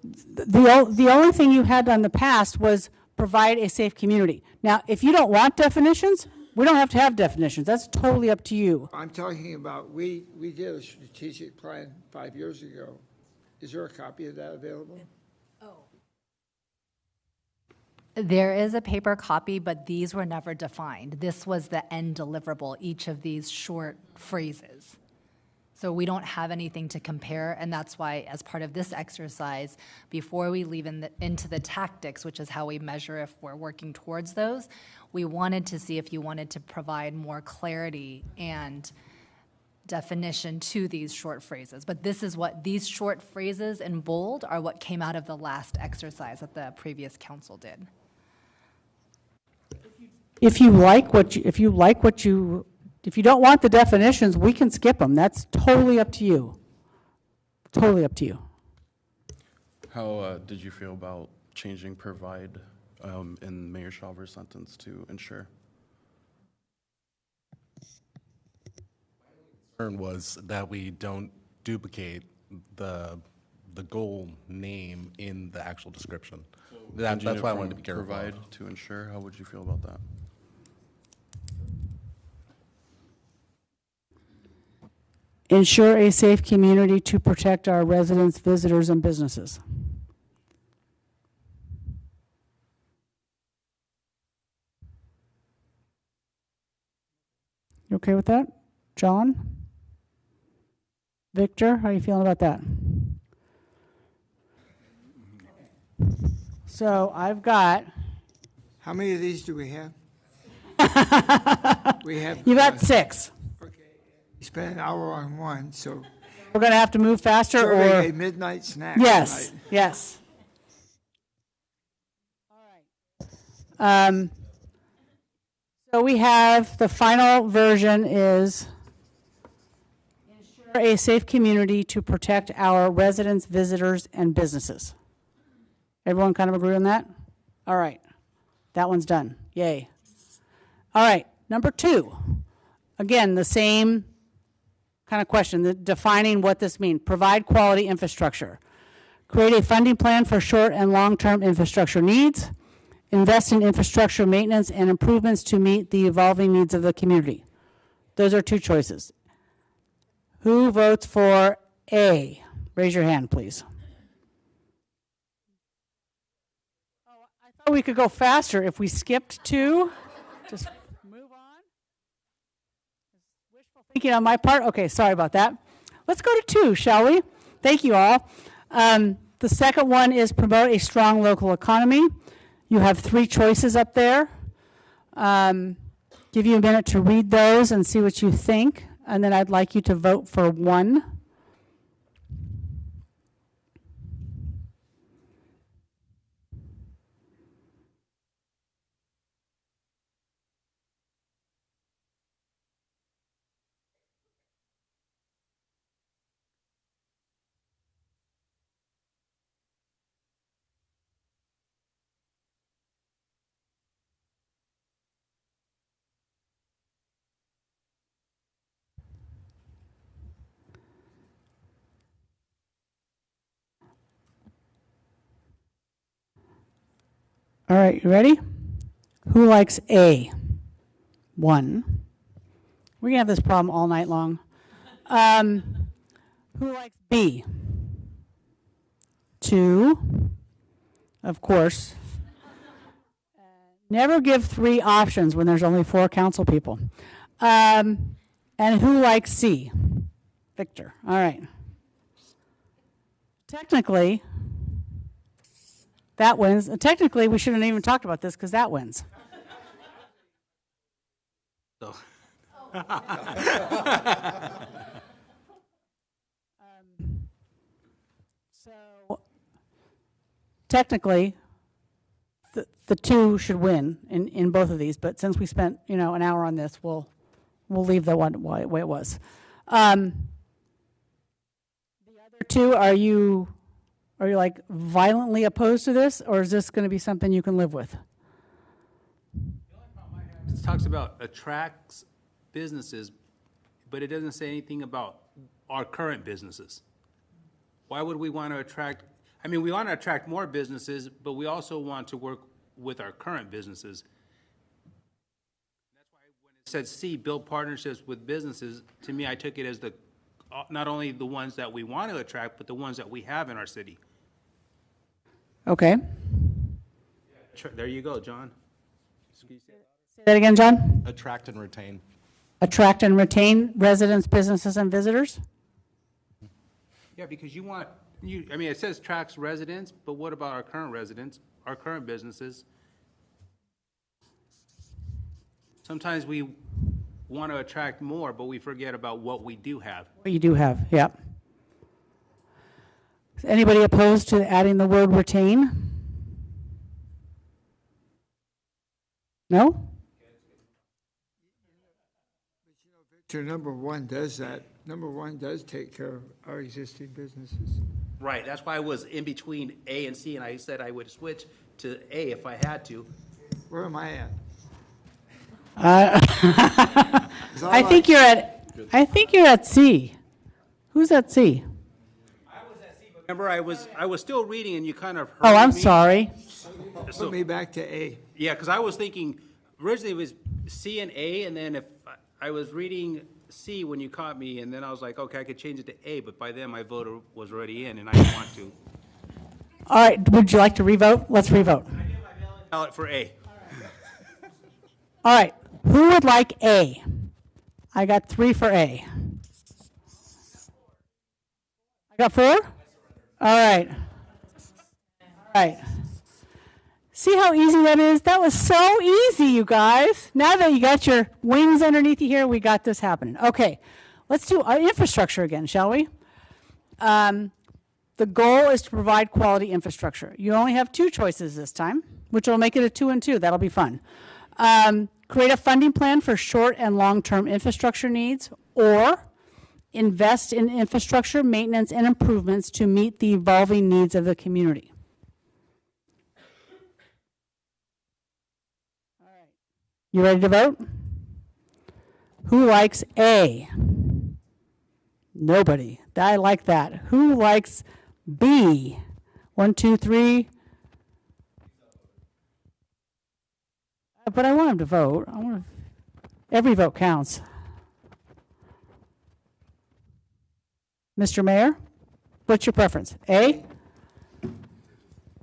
The only thing you had on the past was provide a safe community. Now, if you don't want definitions, we don't have to have definitions. That's totally up to you. I'm talking about, we did a strategic plan 5 years ago. Is there a copy of that available? There is a paper copy, but these were never defined. This was the end deliverable, each of these short phrases. So we don't have anything to compare, and that's why, as part of this exercise, before we leave into the tactics, which is how we measure if we're working towards those, we wanted to see if you wanted to provide more clarity and definition to these short phrases. But this is what these short phrases in bold are what came out of the last exercise that the previous council did. If you don't want the definitions, we can skip them. That's totally up to you. Totally up to you. How did you feel about changing provide in Mayor Shawver's sentence to ensure? My concern was that we don't duplicate the goal name in the actual description. That's why I wanted to be careful. Provide to ensure, how would you feel about that? Ensure a safe community to protect our residents, visitors, and businesses. You okay with that? John? Victor, how are you feeling about that? So I've got... How many of these do we have? We have. You got 6. We spent an hour on one, so. We're going to have to move faster Serving or. a midnight snack. Yes, tonight. yes. All right. So we have, the final version is ensure a safe community to protect our residents, visitors, and businesses. Everyone kind of agree on that? All right, that one's done. Yay. All right, number 2. Again, the same kind of question, defining what this means. Provide quality infrastructure. Create a funding plan for short and long-term infrastructure needs. Invest in infrastructure maintenance and improvements to meet the evolving needs of the community. Those are 2 choices. Who votes for A? Raise your hand, please. Oh, I thought we could go faster if we skipped 2. Just move on. Wishful thinking on my part. Okay, sorry about that. Let's go to 2, shall we? Thank you all. The second one is promote a strong local economy. You have 3 choices up there. Give you a minute to read those and see what you think, and then I'd like you to vote for 1. All right, you ready? Who likes A? 1. We're going to have this problem all night long. Who likes B? 2. Of course. Never give 3 options when there's only 4 council people. And who likes C? Victor. All right. Technically, that wins. Technically, we shouldn't even talked about this because that wins. So. So technically, the 2 should win in both of these. But since we spent an hour on this, we'll leave the one way it was. The other 2, are you like violently opposed to this, or is this going to be something you can live with? It talks about attracts businesses, but it doesn't say anything about our current businesses. Why would we want to attract? I mean, we want to attract more businesses, but we also want to work with our current businesses. That's why when it said C, build partnerships with businesses, to me, I took it as not only the ones that we want to attract, but the ones that we have in our city. Okay. There you go, John. Say that again, John. Attract and retain. Attract and retain residents, businesses, and visitors? Yeah, because I mean, it says attracts residents, but what about our current residents, our current businesses? Sometimes we want to attract more, but we forget about what we do have. What you do have, yeah. Is anybody opposed to adding the word retain? No? Victor, number 1 does that. Number 1 does take care of our existing businesses. Right, that's why I was in between A and C, and I said I would switch to A if I had to. Where am I at? I think you're at C. Who's at C? Remember, I was still reading, and you kind of heard Oh, I'm me. sorry. Put me back to A. Yeah, because I was thinking, originally it was C and A, and then if I was reading C when you caught me, and then I was like, okay, I could change it to A, but by then my vote was already in, and I didn't want to. All right, would you like to revote? Let's revote. I did my ballot for A. All right, who would like A? I got 3 for A. I got 4? All right. All right. See how easy that is? That was so easy, you guys. Now that you got your wings underneath you here, we got this happening. Okay, let's do our infrastructure again, shall we? The goal is to provide quality infrastructure. You only have 2 choices this time, which will make it a 2 and 2. That'll be fun. Create a funding plan for short and long-term infrastructure needs, or invest in infrastructure maintenance and improvements to meet the evolving needs of the community. You ready to vote? Who likes A? Nobody. I like that. Who likes B? 1, 2, 3. But I want them to vote. Every vote counts. Mr. Mayor, what's your preference? A?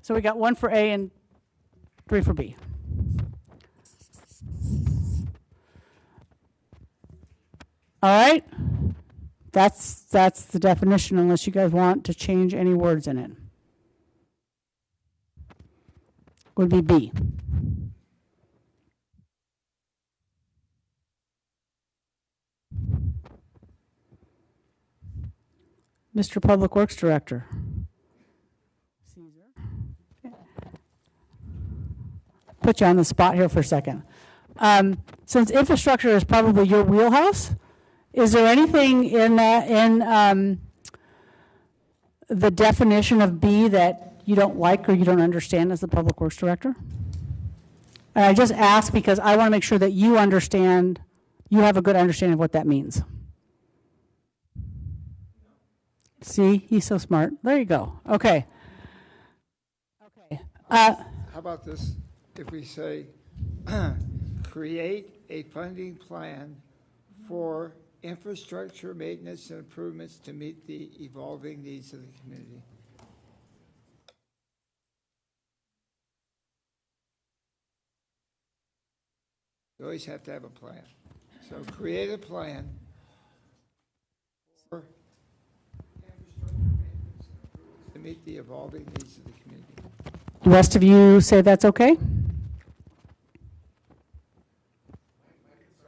So we got 1 for A and 3 for B. All right. That's the definition, unless you guys want to change any words in it. Would be B. Mr. Public Works Director. Put you on the spot here for a second. Since infrastructure is probably your wheelhouse, is there anything in the definition of B that you don't like or you don't understand as the Public Works Director? And I just ask because I want to make sure that you understand, you have a good understanding of what that means. See, he's so smart. There you go. Okay. Okay. How about this? If we say, create a funding plan for infrastructure maintenance and improvements to meet the evolving needs of the community. You always have to have a plan. So create a plan for infrastructure maintenance and improvements to meet the evolving needs of the community. The rest of you say that's okay?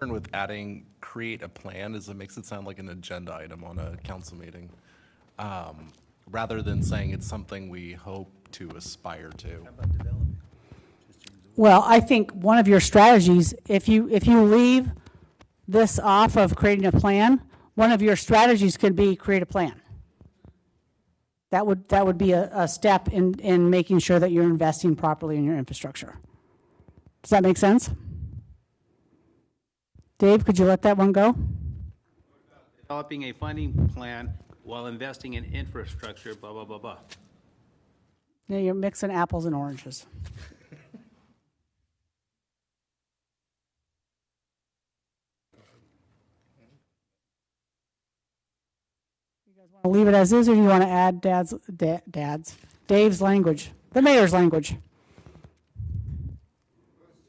With adding create a plan is it makes it sound like an agenda item on a council meeting, rather than saying it's something we hope to aspire to. Well, I think one of your strategies, if you leave this off of creating a plan, one of your strategies could be create a plan. That would be a step in making sure that you're investing properly in your infrastructure. Does that make sense? Dave, could you let that one go? Developing a funding plan while investing in infrastructure, blah, blah, blah, blah. Yeah, you're mixing apples and oranges. You guys want to leave it as is, or do you want to add Dave's language, the mayor's language?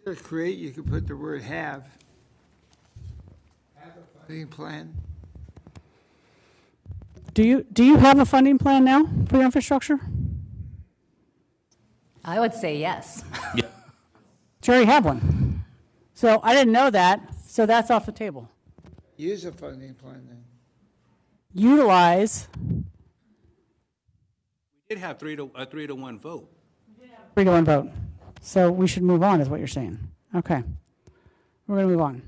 To create, you could put the word have a funding plan. Do you have a funding plan now for your infrastructure? I would say yes. You already have one. So I didn't know that, so that's off the table. Use a funding plan then. Utilize. We did have a 3-to-1 vote. 3-to-1 vote. So we should move on, is what you're saying. Okay. We're going to move on.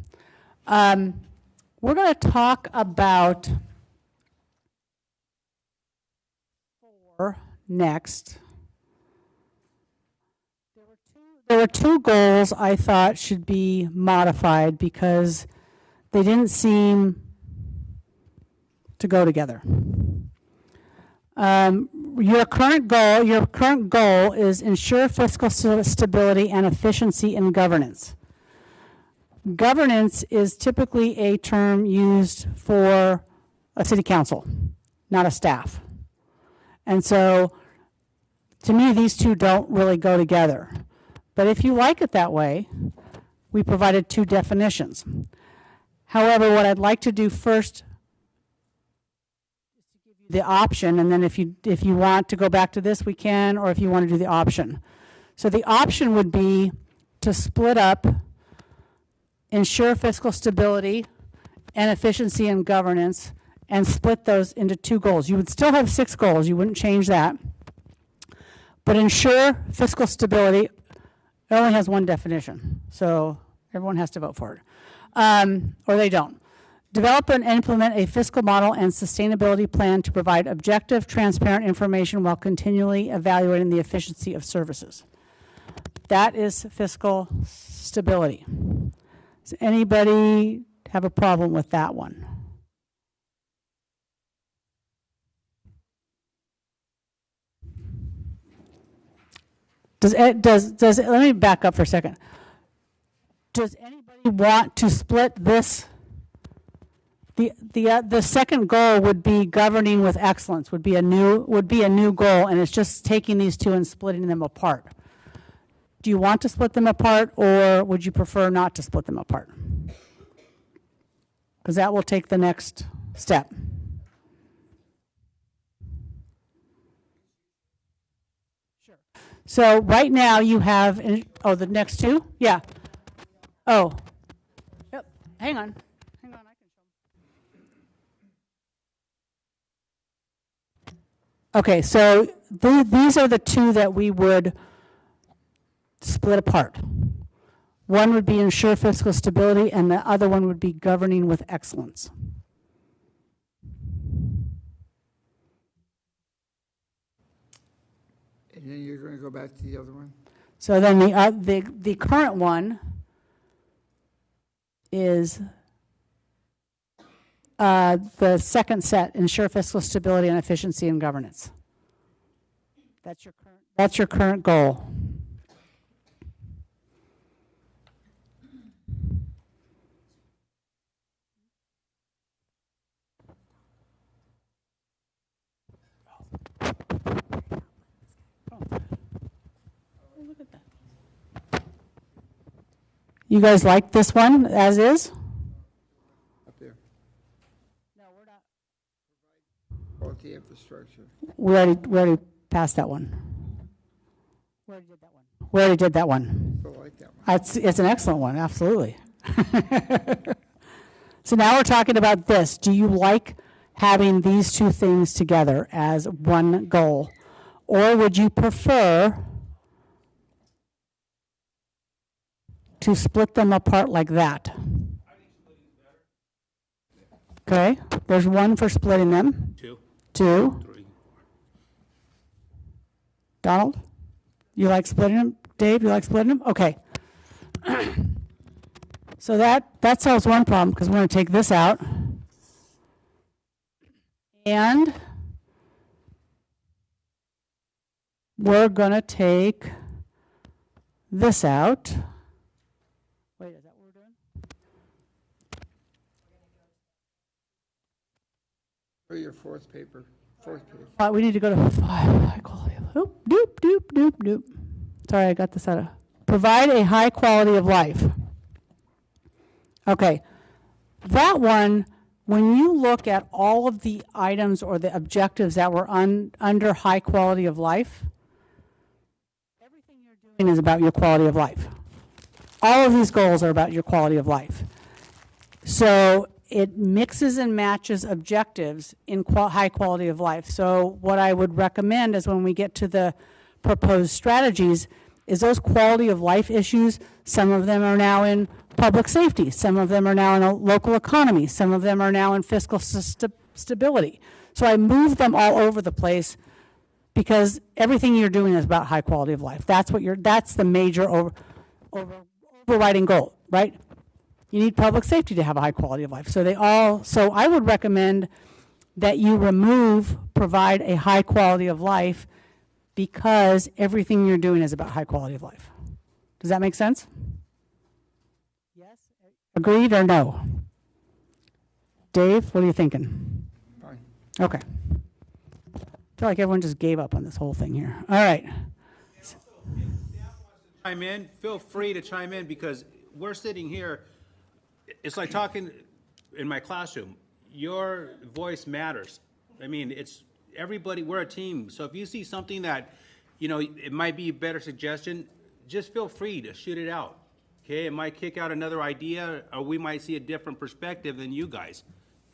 We're going to talk about next. There were two goals I thought should be modified because they didn't seem to go together. Your current goal is ensure fiscal stability and efficiency in governance. Governance is typically a term used for a city council, not a staff. And so, to me, these two don't really go together. But if you like it that way, we provided two definitions. However, what I'd like to do first is to give you the option, and then if you want to go back to this, we can, or if you want to do the option. So the option would be to split up ensure fiscal stability and efficiency in governance, and split those into two goals. You would still have 6 goals. You wouldn't change that. But ensure fiscal stability, it only has one definition. So everyone has to vote for it. Or they don't. Develop and implement a fiscal model and sustainability plan to provide objective, transparent information while continually evaluating the efficiency of services. That is fiscal stability. Does anybody have a problem with that one? Let me back up for a second. Does anybody want to split this? The second goal would be governing with excellence, would be a new goal, and it's just taking these two and splitting them apart. Do you want to split them apart, or would you prefer not to split them apart? Because that will take the next step. Sure. So right now you have, the next two? Yeah. Oh. Yep. Hang on. I can show them. Okay, so these are the two that we would split apart. One would be ensure fiscal stability, and the other one would be governing with excellence. And then you're going to go back to the other one? So then the current one is the second set, ensure fiscal stability and efficiency in governance. That's your current goal. You guys like this one as is? Up there. No, we're not. Quality infrastructure. We already passed that one. We already did that one. We already did that one. I like that one. It's an excellent one, absolutely. So now we're talking about this. Do you like having these two things together as one goal? Or would you prefer to split them apart like that? Okay, there's one for splitting them. Two. Three. Donald, you like splitting them? Dave, you like splitting them? Okay. So that solves one problem, because we're going to take this out. And we're going to take this out. Wait, is that what we're doing? For your fourth page. We need to go to 5. High quality of life. Doop. Sorry, I got this out of. Provide a high quality of life. Okay, that one, when you look at all of the items or the objectives that were under high quality of life, everything you're doing is about your quality of life. All of these goals are about your quality of life. So it mixes and matches objectives in high quality of life. So what I would recommend is when we get to the proposed strategies is those quality of life issues, some of them are now in public safety, some of them are now in a local economy, some of them are now in fiscal stability. So I move them all over the place because everything you're doing is about high quality of life. That's the major overriding goal, right? You need public safety to have a high quality of life. So I would recommend that you provide a high quality of life, because everything you're doing is about high quality of life. Does that make sense? Yes? Agreed or no? Dave, what are you thinking? Fine. Okay. I feel like everyone just gave up on this whole thing here. All right. Chime in, feel free to chime in, because we're sitting here, it's like talking in my classroom. Your voice matters. I mean, it's everybody, we're a team. So if you see something that, it might be a better suggestion, just feel free to shoot it out. Okay, it might kick out another idea, or we might see a different perspective than you guys.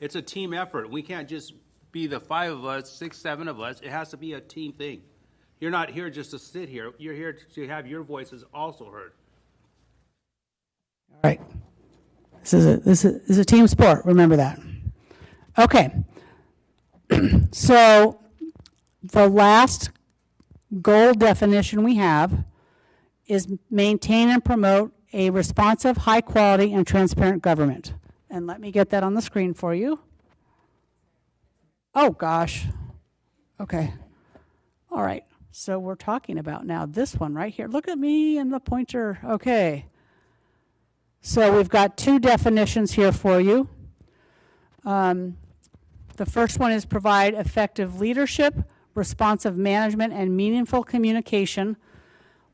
It's a team effort. We can't just be the 5 of us, 6, 7 of us. It has to be a team thing. You're not here just to sit here. You're here to have your voices also heard. All right. This is a team sport. Remember that. Okay. So the last goal definition we have is maintain and promote a responsive, high quality, and transparent government. And let me get that on the screen for you. Oh, gosh. Okay. All right. So we're talking about now this one right here. Look at me and the pointer. Okay. So we've got two definitions here for you. The first one is provide effective leadership, responsive management, and meaningful communication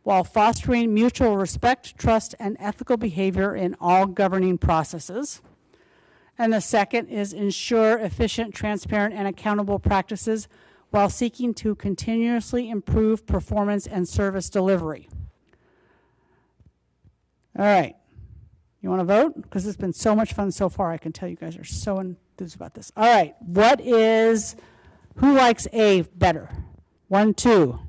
while fostering mutual respect, trust, and ethical behavior in all governing processes. And the second is ensure efficient, transparent, and accountable practices while seeking to continuously improve performance and service delivery. All right. You want to vote? Because it's been so much fun so far. I can tell you guys are so enthused about this. All right. Who likes A better? 1, 2.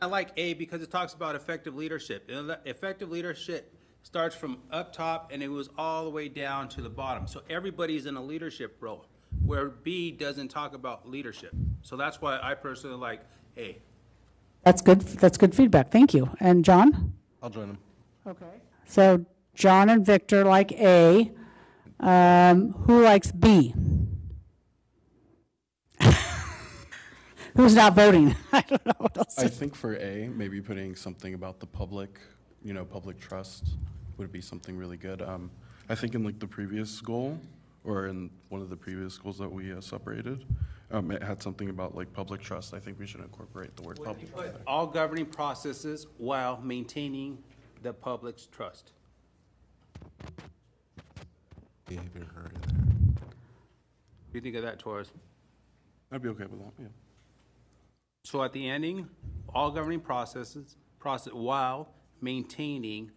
I like A because it talks about effective leadership. Effective leadership starts from up top and it goes all the way down to the bottom. So everybody's in a leadership role, where B doesn't talk about leadership. So that's why I personally like A. That's good. That's good feedback. Thank you. And John? I'll join them. Okay. So John and Victor like A. Who likes B? Who's not voting? I don't know what else. I think for A, maybe putting something about the public, public trust would be something really good. I think in like the previous goal, or in one of the previous goals that we separated, it had something about like public trust. I think we should incorporate the word public. All governing processes while maintaining the public's trust. What do you think of that, Torres? I'd be okay with that, yeah. So at the ending, all governing processes while maintaining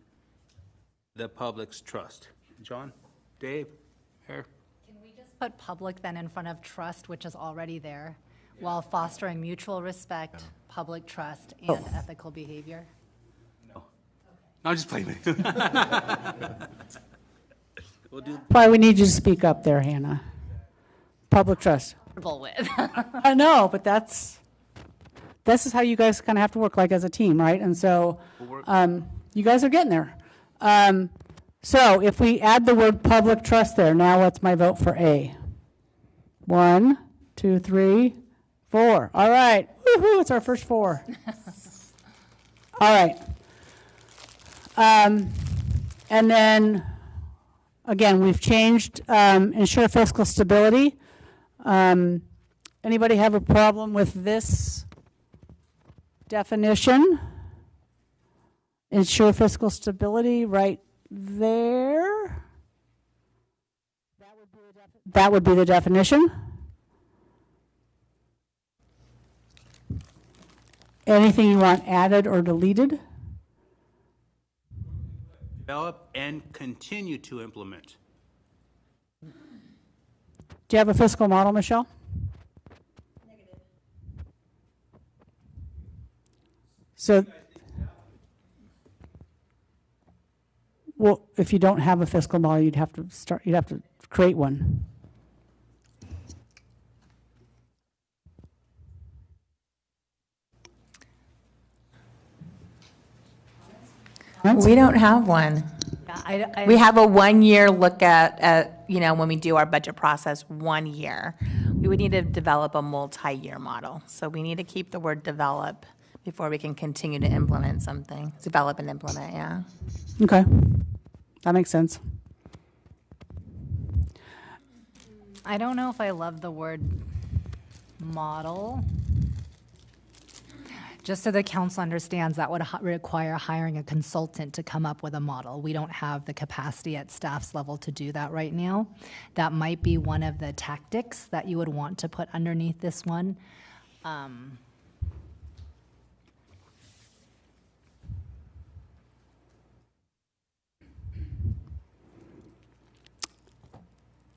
the public's trust. John, Dave, here. Can we just put public then in front of trust, which is already there, while fostering mutual respect, public trust, and ethical behavior? No. I'm just playing with you. We'll do. Why we need you to speak up there, Hannah. Public trust. With. I know, but this is how you guys kind of have to work like as a team, right? And so you guys are getting there. So if we add the word public trust there, now what's my vote for A? 1, 2, 3, 4. All right. Woohoo, it's our first 4. All right. And then, again, we've changed ensure fiscal stability. Anybody have a problem with this definition? Ensure fiscal stability right there. That would be the definition. Anything you want added or deleted? Develop and continue to implement. Do you have a fiscal model, Michelle? Negative. So, well, if you don't have a fiscal model, you'd have to create one. We don't have one. Yeah, We have a 1-year look at, when we do our budget process, 1 year. We would need to develop a multi-year model. So we need to keep the word develop before we can continue to implement something. Develop and implement, yeah. Okay, that makes sense. I don't know if I love the word model. Just so the council understands, that would require hiring a consultant to come up with a model. We don't have the capacity at staff's level to do that right now. That might be one of the tactics that you would want to put underneath this one.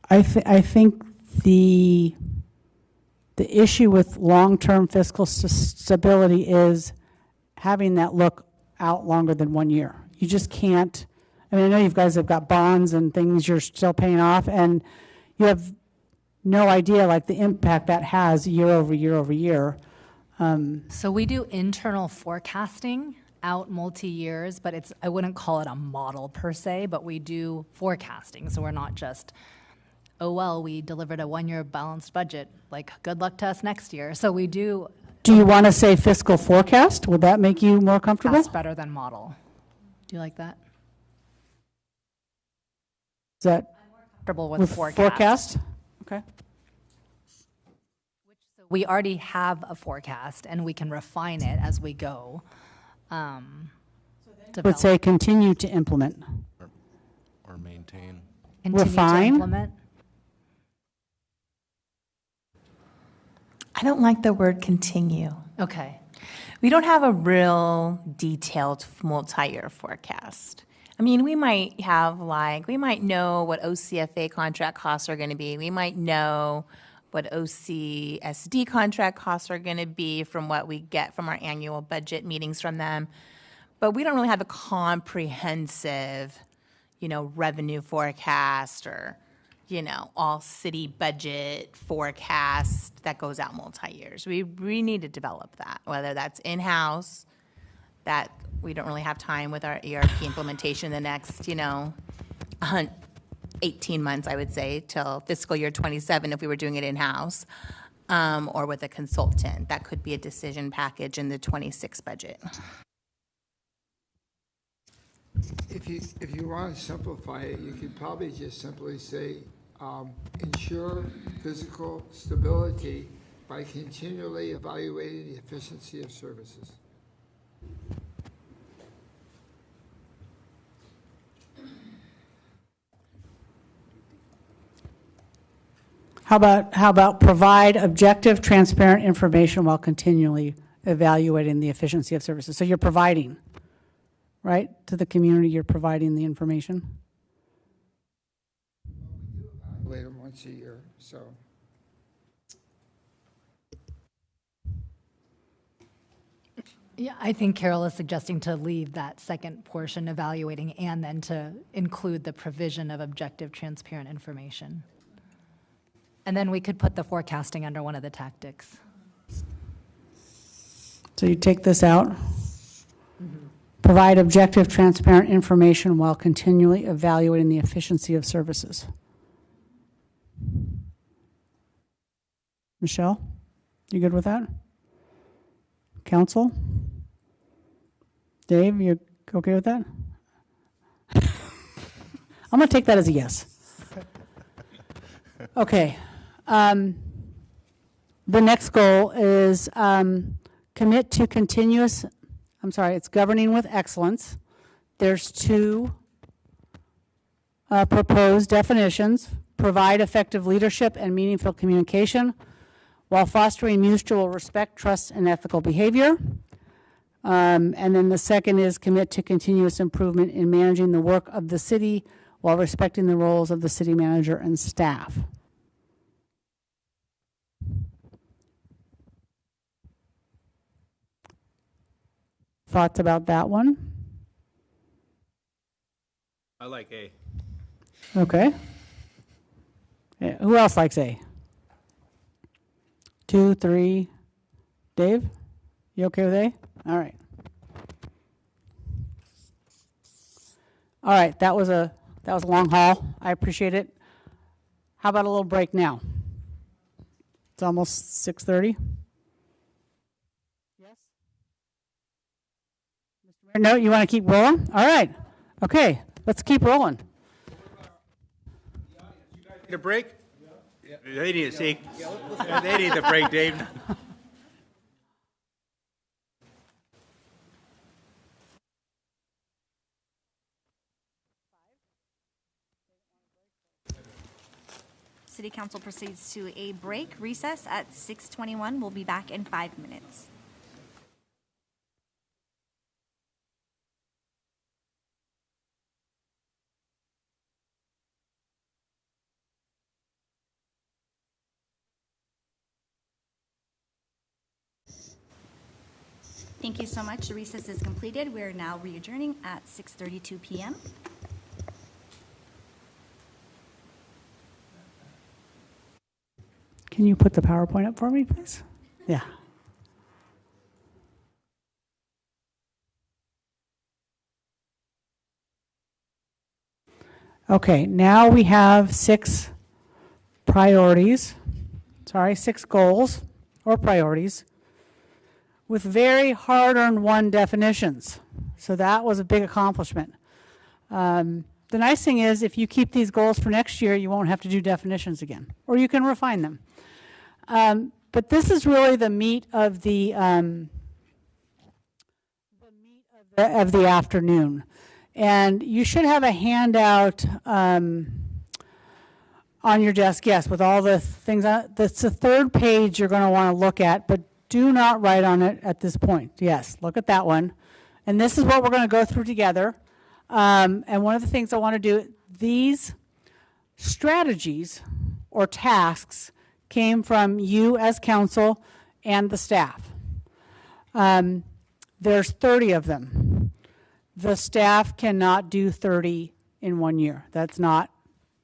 I think the issue with long-term fiscal stability is having that look out longer than 1 year. You just can't. I mean, I know you guys have got bonds and things you're still paying off, and you have no idea like the impact that has year over year over year. So we do internal forecasting out multi-years, but I wouldn't call it a model per se, but we do forecasting. So we're not just, oh, well, we delivered a one-year balanced budget, like, good luck to us next year. So we do. Do you want to say fiscal forecast? Would that make you more comfortable? That's better than model. Do you like that? Is that Comfortable with forecast? Okay. We already have a forecast, and we can refine it as we go. Would say continue to implement. Or maintain. Continue to refine? implement. I don't like the word continue. Okay. We don't have a real detailed multi-year forecast. I mean, we might know what OCFA contract costs are going to be. We might know what OCSD contract costs are going to be from what we get from our annual budget meetings from them. But we don't really have a comprehensive, revenue forecast or, all city budget forecast that goes out multi-years. We need to develop that, whether that's in-house, that we don't really have time with our ERP implementation the next, 18 months, I would say, till fiscal year 27 if we were doing it in-house, or with a consultant. That could be a decision package in the 26 budget. If you want to simplify it, you could probably just simply say, ensure physical stability by continually evaluating the efficiency of services. How about provide objective, transparent information while continually evaluating the efficiency of services? So you're providing, right, to the community, you're providing the information? We do evaluate them once a year, so. Yeah, I think Carol is suggesting to leave that second portion, evaluating, and then to include the provision of objective, transparent information. And then we could put the forecasting under one of the tactics. So you take this out? Provide objective, transparent information while continually evaluating the efficiency of services. Michelle, you good with that? Council? Dave, you okay with that? I'm going to take that as a yes. Okay. The next goal is commit to continuous, it's governing with excellence. There's two proposed definitions. Provide effective leadership and meaningful communication while fostering mutual respect, trust, and ethical behavior. And then the second is commit to continuous improvement in managing the work of the city while respecting the roles of the city manager and staff. Thoughts about that one? I like A. Okay. Yeah, who else likes A? 2, 3. Dave, you okay with A? All right. All right, that was a long haul. I appreciate it. How about a little break now? It's almost 6:30. Yes? Mr. Mayor, no, you want to keep rolling? All right. Okay, let's keep rolling. Need a break? Yeah. They need to see. They need the break, Dave. City Council proceeds to a break recess at 6:21. We'll be back in 5 minutes. Thank you so much. The recess is completed. We are now re-adjourning at 6:32 p.m. Can you put the PowerPoint up for me, please? Yeah. Okay, now we have 6 goals or priorities with very hard-earned won definitions. So that was a big accomplishment. The nice thing is if you keep these goals for next year, you won't have to do definitions again, or you can refine them. But this is really the meat of the afternoon. And you should have a handout on your desk, yes, with all the things. That's the 3rd page you're going to want to look at, but do not write on it at this point. Yes, look at that one. And this is what we're going to go through together. And one of the things I want to do, these strategies or tasks came from you as council and the staff. There's 30 of them. The staff cannot do 30 in 1 year. That's not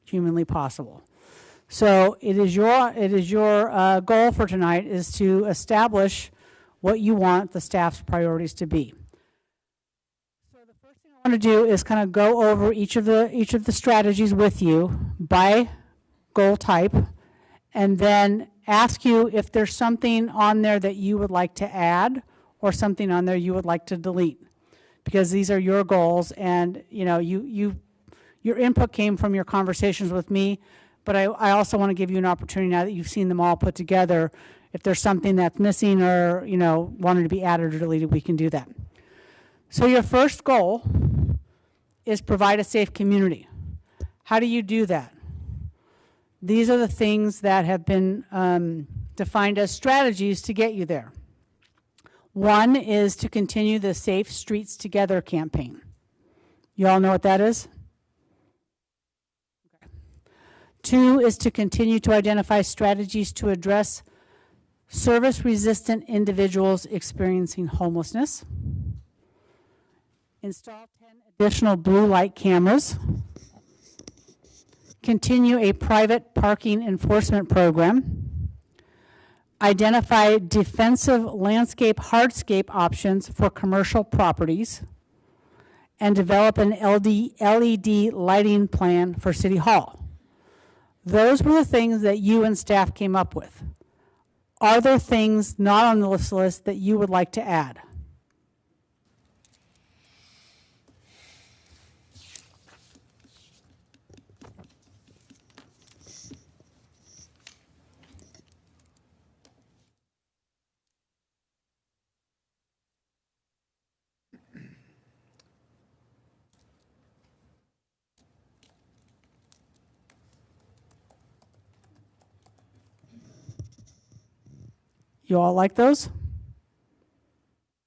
humanly possible. So it is your goal for tonight is to establish what you want the staff's priorities to be. So the first thing I want to do is kind of go over each of the strategies with you by goal type, and then ask you if there's something on there that you would like to add or something on there you would like to delete, because these are your goals, and you know your input came from your conversations with me, but I also want to give you an opportunity now that you've seen them all put together. If there's something that's missing or wanted to be added or deleted, we can do that. So your first goal is provide a safe community. How do you do that? These are the things that have been defined as strategies to get you there. 1 is to continue the Safe Streets Together campaign. You all know what that is? Okay. 2 is to continue to identify strategies to address service-resistant individuals experiencing homelessness. Install 10 additional blue light cameras. Continue a private parking enforcement program. Identify defensive landscape hardscape options for commercial properties. And develop an LED lighting plan for City Hall. Those were the things that you and staff came up with. Are there things not on the list that you would like to add? You all like those?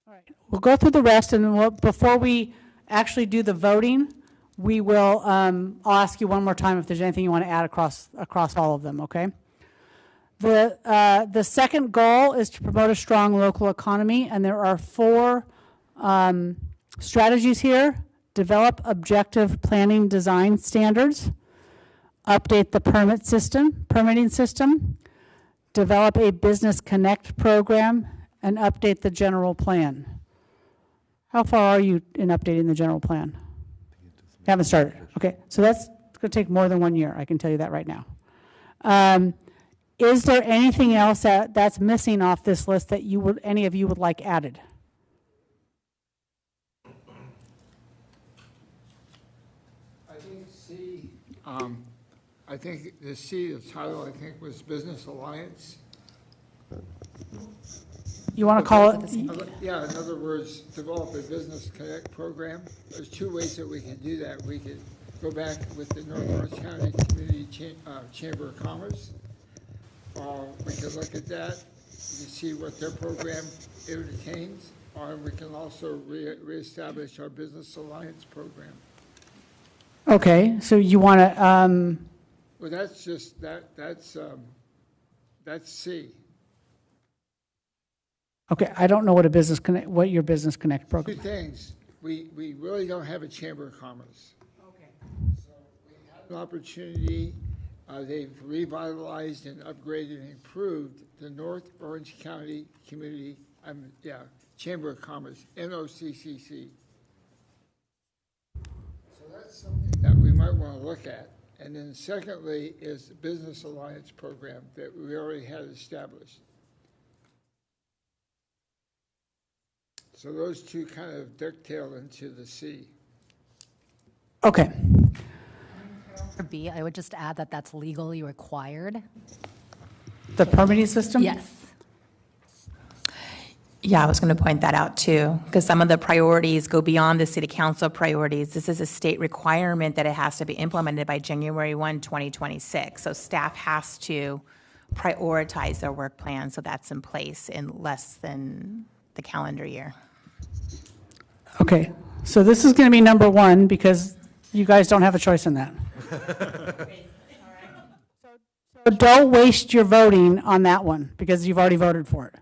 All right, we'll go through the rest, and then before we actually do the voting, we will, I'll ask you one more time if there's anything you want to add across all of them, okay? The second goal is to promote a strong local economy, and there are 4 strategies here. Develop objective planning design standards, update the permitting system, develop a business connect program, and update the general plan. How far are you in updating the general plan? You haven't started. Okay, so that's going to take more than 1 year. I can tell you that right now. Is there anything else that's missing off this list that any of you would like added? I think C. I think the C, the title, I think, was Business Alliance. You want to call it? Yeah, in other words, develop a business connect program. There's 2 ways that we can do that. We could go back with the North Orange County Community Chamber of Commerce. We could look at that. You can see what their program entertains. Or we can also reestablish our Business Alliance program. Okay, so you want to, Well, that's just, that's C. okay, I don't know what your Business Connect program 2 things. We really don't have a Chamber of Commerce. Okay. So we have an opportunity. They've revitalized and upgraded and improved the North Orange County Community, Chamber of Commerce, NOCCC. So that's something that we might want to look at. And then secondly is the Business Alliance program that we already had established. So those two kind of dovetail into the C. Okay. For B, I would just add that that's legally required. The permitting system? Yes. Yeah, I was going to point that out too, because some of the priorities go beyond the city council priorities. This is a state requirement that it has to be implemented by January 1, 2026. So staff has to prioritize their work plan, so that's in place in less than the calendar year. Okay, so this is going to be number one because you guys don't have a choice in that. So don't waste your voting on that one because you've already voted for it.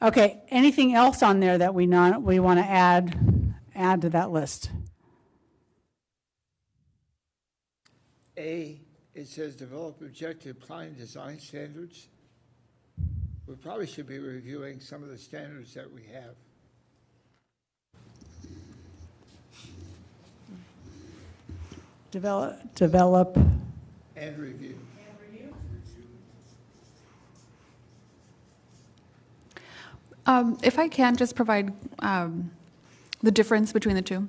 Okay, anything else on there that we want to add to that list? A, it says develop objective plan design standards. We probably should be reviewing some of the standards that we have. Develop. And review. If I can just provide the difference between the two.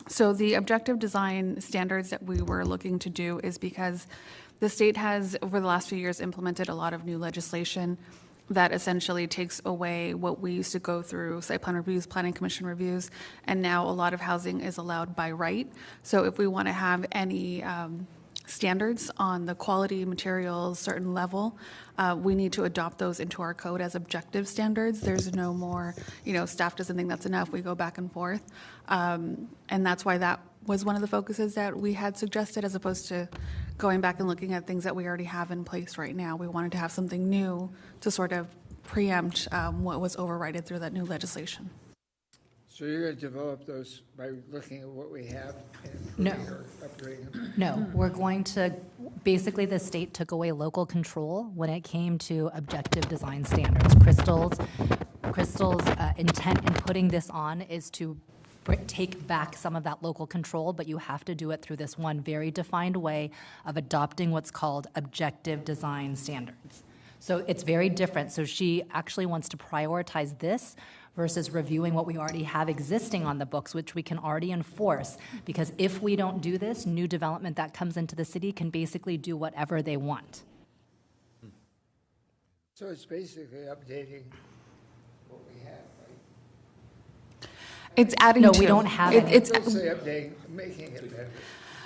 So the objective design standards that we were looking to do is because the state has, over the last few years, implemented a lot of new legislation that essentially takes away what we used to go through, site plan reviews, planning commission reviews, and now a lot of housing is allowed by right. So if we want to have any standards on the quality materials, certain level, we need to adopt those into our code as objective standards. There's no more, staff doesn't think that's enough, we go back and forth. And that's why that was one of the focuses that we had suggested, as opposed to going back and looking at things that we already have in place right now. We wanted to have something new to sort of preempt what was overridden through that new legislation. So you're going to develop those by looking at what we have and No. or upgrading them? No, we're going to, basically the state took away local control when it came to objective design standards. Crystal's intent in putting this on is to take back some of that local control, but you have to do it through this one very defined way of adopting what's called objective design standards. So it's very different. So she actually wants to prioritize this versus reviewing what we already have existing on the books, which we can already enforce. Because if we don't do this, new development that comes into the city can basically do whatever they want. So it's basically updating what we have, right? It's adding No, to. we don't have it. any. It's Let's say updating, making it better.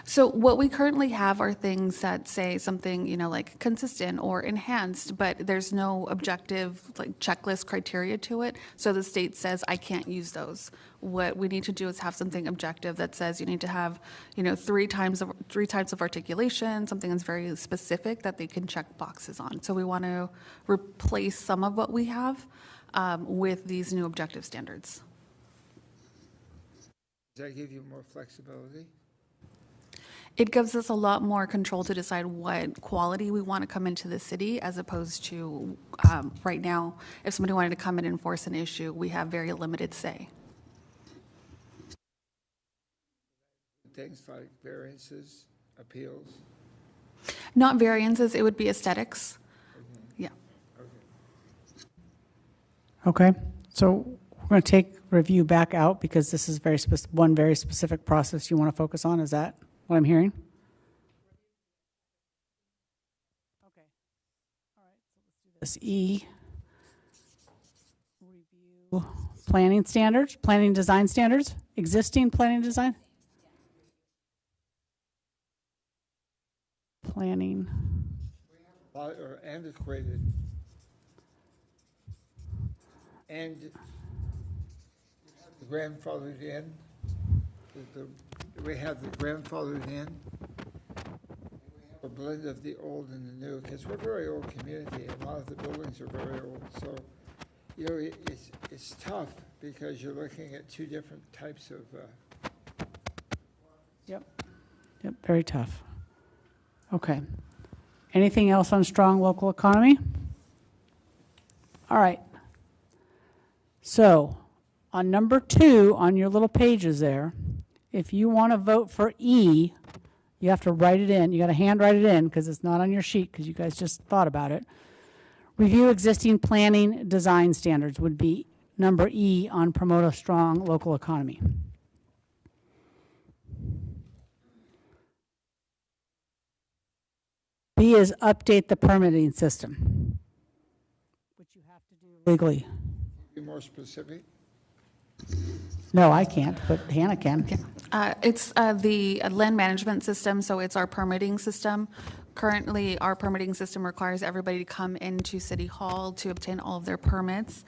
So what we currently have are things that say something, like consistent or enhanced, but there's no objective, like checklist criteria to it. So the state says, I can't use those. What we need to do is have something objective that says you need to have, 3 types of articulation, something that's very specific that they can check boxes on. So we want to replace some of what we have with these new objective standards. Does that give you more flexibility? It gives us a lot more control to decide what quality we want to come into the city, as opposed to right now, if somebody wanted to come in and enforce an issue, we have very limited say. Things like variances, appeals. Not variances, it would be aesthetics. Yeah. Okay, so we're going to take review back out because this is one very specific process you want to focus on. Is that what I'm hearing? Okay. All right, so let's do this. E, review planning standards, planning design standards, existing planning design? Planning. Or antiquated. And grandfathered in. We have the grandfathered in. We have a blend of the old and the new, because we're a very old community. A lot of the buildings are very old. So, it's tough because you're looking at 2 different types of. Yep, very tough. Okay. Anything else on strong local economy? All right. So, on number 2 on your little pages there, If you want to vote for E, you have to write it in. You got to handwrite it in because it's not on your sheet because you guys just thought about it. Review existing planning design standards would be number E on promote a strong local economy. B is update the permitting system, which you have to do legally. Be more specific. No, I can't, but Hannah can. It's the land management system, so it's our permitting system. Currently, our permitting system requires everybody to come into City Hall to obtain all of their permits.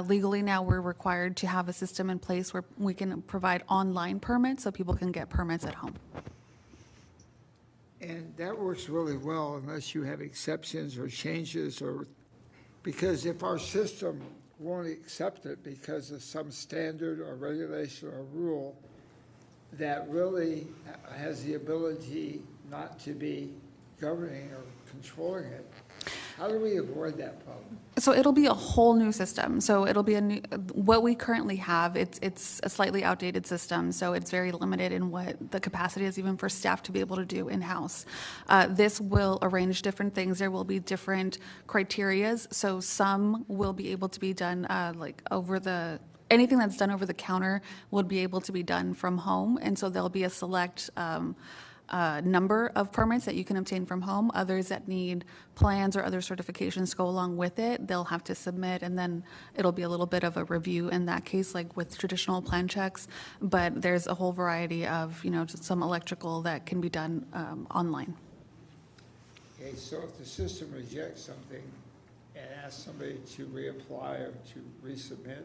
Legally now, we're required to have a system in place where we can provide online permits so people can get permits at home. And that works really well unless you have exceptions or changes, or because if our system won't accept it because of some standard or regulation or rule that really has the ability not to be governing or controlling it, how do we avoid that problem? So it'll be a whole new system. So it'll be a new, what we currently have, it's a slightly outdated system, so it's very limited in what the capacity is even for staff to be able to do in-house. This will arrange different things. There will be different criterias, so some will be able to be done like over the, anything that's done over the counter would be able to be done from home, and so there'll be a select number of permits that you can obtain from home. Others that need plans or other certifications go along with it, they'll have to submit, and then it'll be a little bit of a review in that case, like with traditional plan checks. But there's a whole variety of, you know, just some electrical that can be done online. Okay, so if the system rejects something and asks somebody to reapply or to resubmit,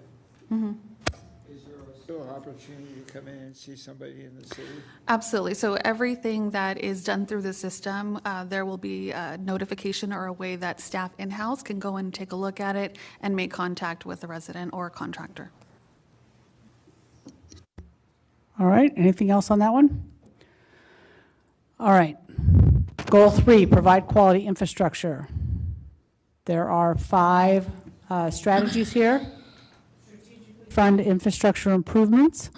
is there still an opportunity to come in and see somebody in the city? Absolutely. So everything that is done through the system, there will be a notification or a way that staff in-house can go and take a look at it and make contact with the resident or contractor. All right, anything else on that one? All right. Goal 3, provide quality infrastructure. There are 5 strategies here. Fund infrastructure improvements,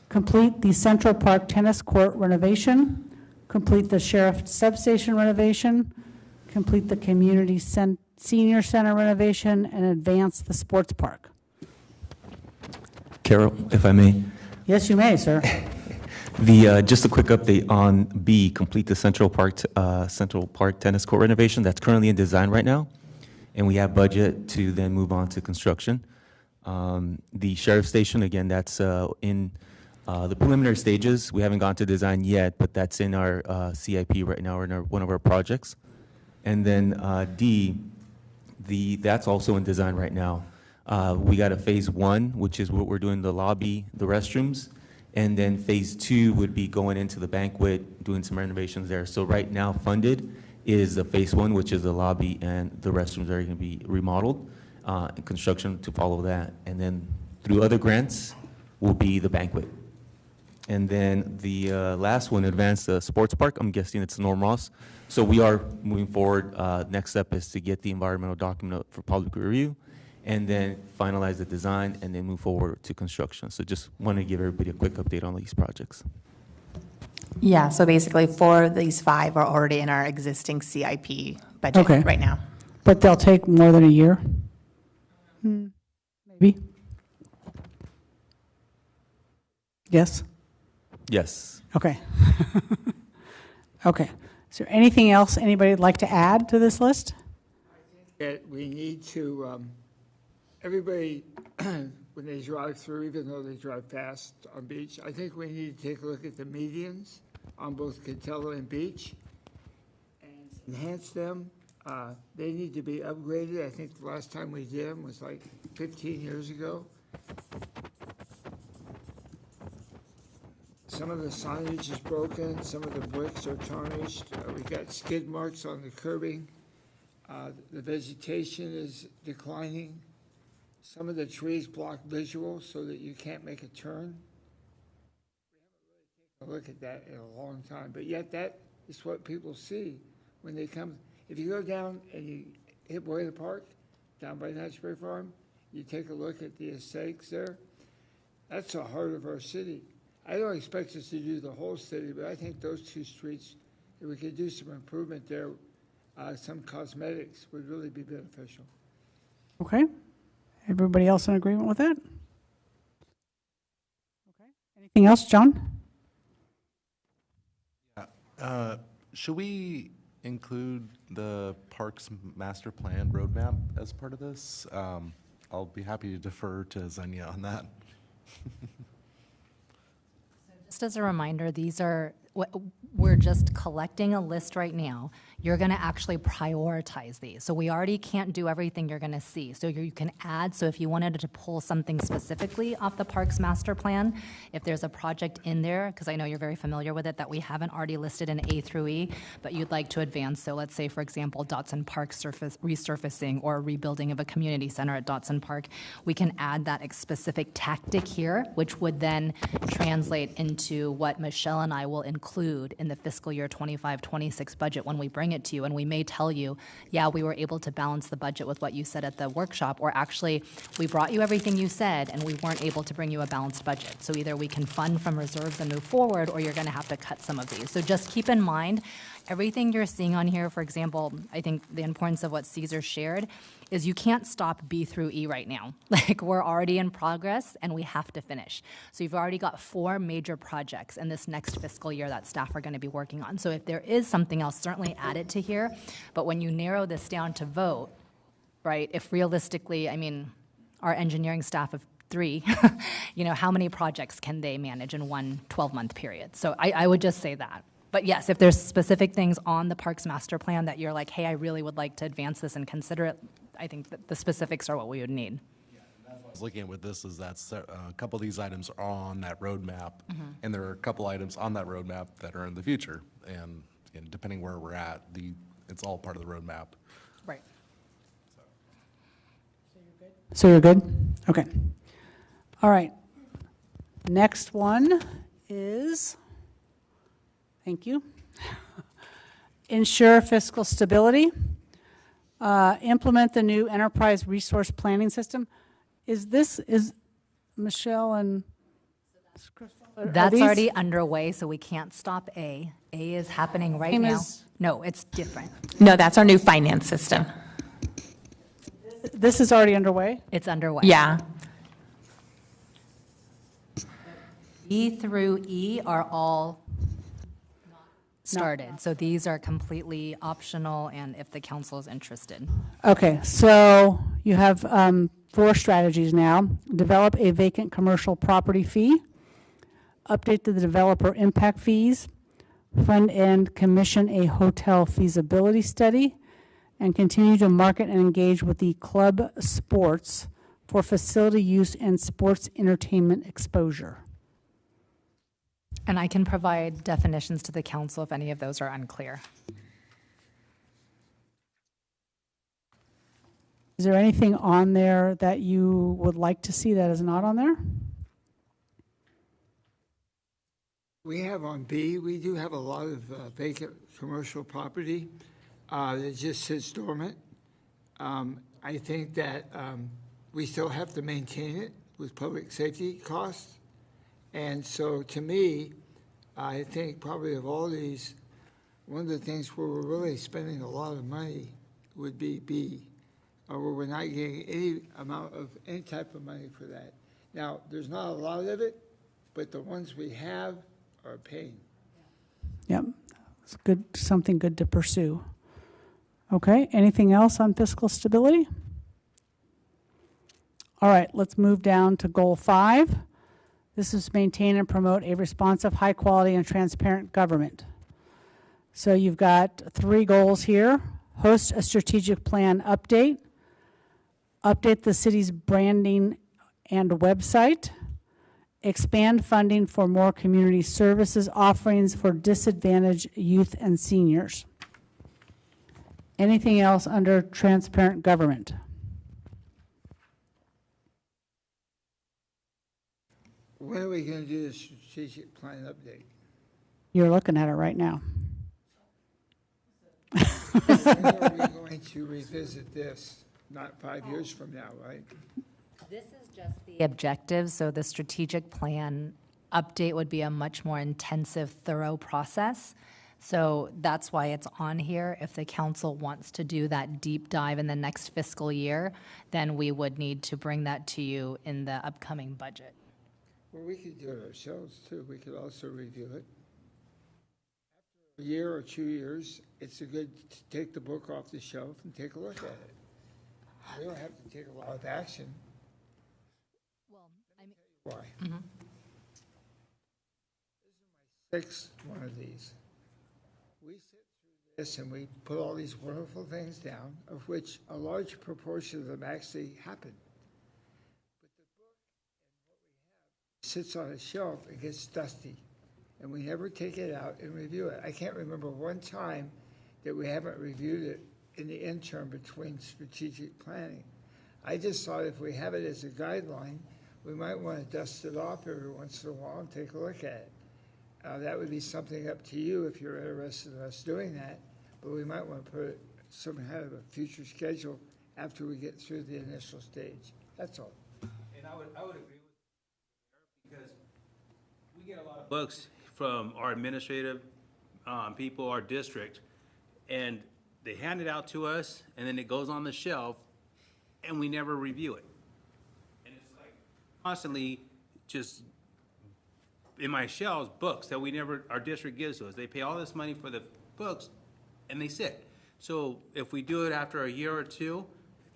complete the Central Park Tennis Court renovation, complete the Sheriff Substation renovation, complete the Community Senior Center renovation, and advance the sports park. Carol, if I may. Yes, you may, sir. Just a quick update on B, complete the Central Park Tennis Court renovation. That's currently in design right now, and we have budget to then move on to construction. The Sheriff Station, again, that's in the preliminary stages. We haven't gone to design yet, but that's in our CIP right now, or in one of our projects. And then D, that's also in design right now. We got a phase 1, which is what we're doing, the lobby, the restrooms, and then phase 2 would be going into the banquet, doing some renovations there. So right now funded is the phase 1, which is the lobby and the restrooms are going to be remodeled. And construction to follow that. And then through other grants will be the banquet. And then the last one, advance the sports park, I'm guessing it's Norm Ross. So we are moving forward. Next step is to get the environmental document for public review and then finalize the design and then move forward to construction. So just want to give everybody a quick update on these projects. Yeah, so basically 4 of these 5 are already in our existing CIP budget right now. But they'll take more than a year? Maybe. Yes? Yes. Okay. Okay. Is there anything else anybody would like to add to this list? That we need to, everybody, when they drive through, even though they drive fast on Beach, I think we need to take a look at the medians on both Catella and Beach and enhance them. They need to be upgraded. I think the last time we did them was like 15 years ago. Some of the signage is broken, some of the bricks are tarnished. We got skid marks on the curbing. The vegetation is declining. Some of the trees block visual so that you can't make a turn. We haven't really taken a look at that in a long time, but yet that is what people see when they come. If you go down and you hit Boylan Park, down by Natchbury Farm, you take a look at the aesthetics there. That's the heart of our city. I don't expect us to do the whole city, but I think those two streets, if we could do some improvement there, some cosmetics would really be beneficial. Okay. Everybody else in agreement with that? Okay. Anything else, John? Should we include the Parks Master Plan roadmap as part of this? I'll be happy to defer to Xenia on that. Just as a reminder, we're just collecting a list right now. You're going to actually prioritize these. So we already can't do everything you're going to see. So you can add, so if you wanted to pull something specifically off the Parks Master Plan, if there's a project in there, because I know you're very familiar with it, that we haven't already listed in A through E, but you'd like to advance. So let's say, for example, Dotson Park resurfacing or rebuilding of a community center at Dotson Park, we can add that specific tactic here, which would then translate into what Michelle and I will include in the fiscal year 25-26 budget when we bring it to you. And we may tell you, yeah, we were able to balance the budget with what you said at the workshop, or actually, we brought you everything you said and we weren't able to bring you a balanced budget. So either we can fund from reserves and move forward, or you're going to have to cut some of these. So just keep in mind, everything you're seeing on here, for example, I think the importance of what Caesar shared is you can't stop B through E right now. Like, we're already in progress and we have to finish. So you've already got 4 major projects in this next fiscal year that staff are going to be working on. So if there is something else, certainly add it to here. But when you narrow this down to vote, right, if realistically, I mean, our engineering staff of 3, how many projects can they manage in one 12-month period? So I would just say that. But yes, if there's specific things on the Parks Master Plan that you're like, hey, I really would like to advance this and consider it, I think that the specifics are what we would need. I was looking at with this is that a couple of these items are on that roadmap, and there are a couple items on that roadmap that are in the future. And depending where we're at, it's all part of the roadmap. Right. So you're good? Okay. All right. Next one is, thank you. Ensure fiscal stability. Implement the new enterprise resource planning system. Is Michelle and Crystal? That's already underway, so we can't stop A. A is happening right now. No, it's different. No, that's our new finance system. This is already underway? It's underway. Yeah. B through E are all started. So these are completely optional, and if the council is interested. Okay, so you have 4 strategies now. Develop a vacant commercial property fee, update the developer impact fees, fund and commission a hotel feasibility study, and continue to market and engage with the club sports for facility use and sports entertainment exposure. And I can provide definitions to the council if any of those are unclear. Is there anything on there that you would like to see that is not on there? We have on B, we do have a lot of vacant commercial property that just sits dormant. I think that we still have to maintain it with public safety costs. And so to me, I think probably of all these, one of the things where we're really spending a lot of money would be B, where we're not getting any type of money for that. Now, there's not a lot of it, but the ones we have are paying. Yep, it's good, something good to pursue. Okay, anything else on fiscal stability? All right, let's move down to goal 5. This is maintain and promote a responsive, high quality, and transparent government. So you've got 3 goals here. Host a strategic plan update. Update the city's branding and website. Expand funding for more community services offerings for disadvantaged youth and seniors. Anything else under transparent government? When are we going to do the strategic plan update? You're looking at it right now. When are we going to revisit this? Not 5 years from now, right? This is just the objectives, so the strategic plan update would be a much more intensive, thorough process. So that's why it's on here. If the council wants to do that deep dive in the next fiscal year, then we would need to bring that to you in the upcoming budget. Well, we could do it ourselves too. We could also review it. After a year or 2 years, it's a good to take the book off the shelf and take a look at it. We don't have to take a lot of action. Well, I mean, Why? mhm. This is my 6th one of these. We sit through this and we put all these wonderful things down, of which a large proportion of them actually happen. But the book and what we have sits on a shelf and gets dusty, and we never take it out and review it. I can't remember one time that we haven't reviewed it in the interim between strategic planning. I just thought if we have it as a guideline, we might want to dust it off every once in a while and take a look at it. That would be something up to you if you're interested in us doing that, but we might want to put some kind of a future schedule after we get through the initial stage. That's all. And I would agree with because we get a lot of books from our administrative people, our district, and they hand it out to us, and then it goes on the shelf, and we never review it. And it's like constantly just in my shelves, books that our district gives to us. They pay all this money for the books, and they sit. So if we do it after a year or two,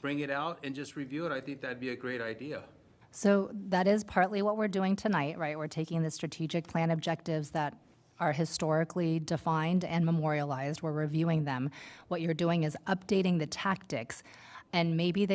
bring it out and just review it, I think that'd be a great idea. So that is partly what we're doing tonight, right? We're taking the strategic plan objectives that are historically defined and memorialized. We're reviewing them. What you're doing is updating the tactics. And maybe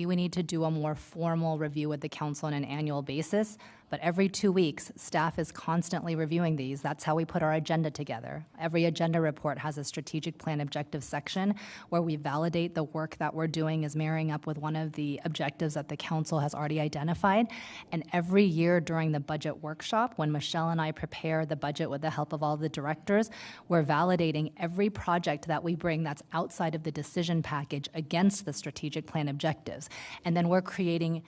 we need to do a more formal review with the council on an annual basis. But every 2 weeks, staff is constantly reviewing these. That's how we put our agenda together. Every agenda report has a strategic plan objective section where we validate the work that we're doing is marrying up with one of the objectives that the council has already identified. And every year during the budget workshop, when Michelle and I prepare the budget with the help of all the directors, we're validating every project that we bring that's outside of the decision package against the strategic plan objectives. And then we're creating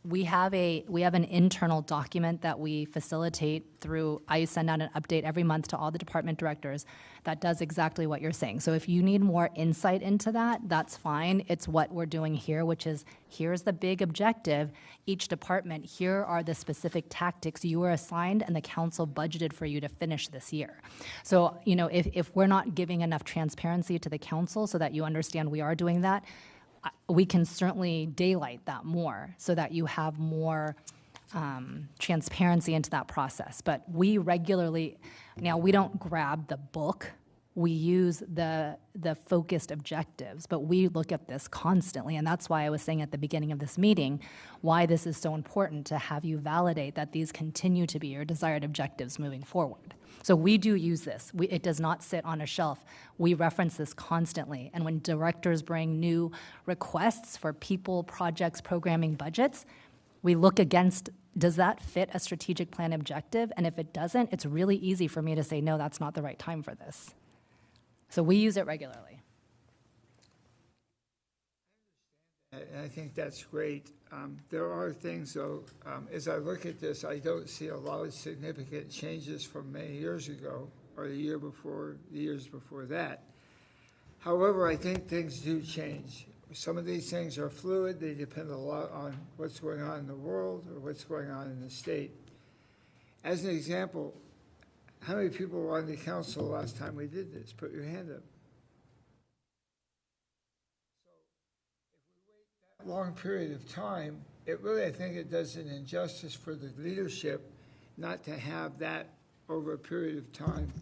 we have an internal document that we facilitate through, I send out an update every month to all the department directors that does exactly what you're saying. So if you need more insight into that, that's fine. It's what we're doing here, which is here's the big objective. Each department, here are the specific tactics you were assigned and the council budgeted for you to finish this year. So, if we're not giving enough transparency to the council so that you understand we are doing that, we can certainly daylight that more so that you have more transparency into that process. But we regularly, now we don't grab the book, we use the focused objectives, but we look at this constantly. And that's why I was saying at the beginning of this meeting, why this is so important to have you validate that these continue to be your desired objectives moving forward. So we do use this. It does not sit on a shelf. We reference this constantly. And when directors bring new requests for people, projects, programming budgets, we look against, does that fit a strategic plan objective? And if it doesn't, it's really easy for me to say, no, that's not the right time for this. So we use it regularly. And I think that's great. There are things, though, as I look at this, I don't see a lot of significant changes from many years ago or the years before that. However, I think things do change. Some of these things are fluid. They depend a lot on what's going on in the world or what's going on in the state. As an example, how many people were on the council last time we did this? Put your hand up. Long period of time, I think it does an injustice for the leadership not to have that over a period of time,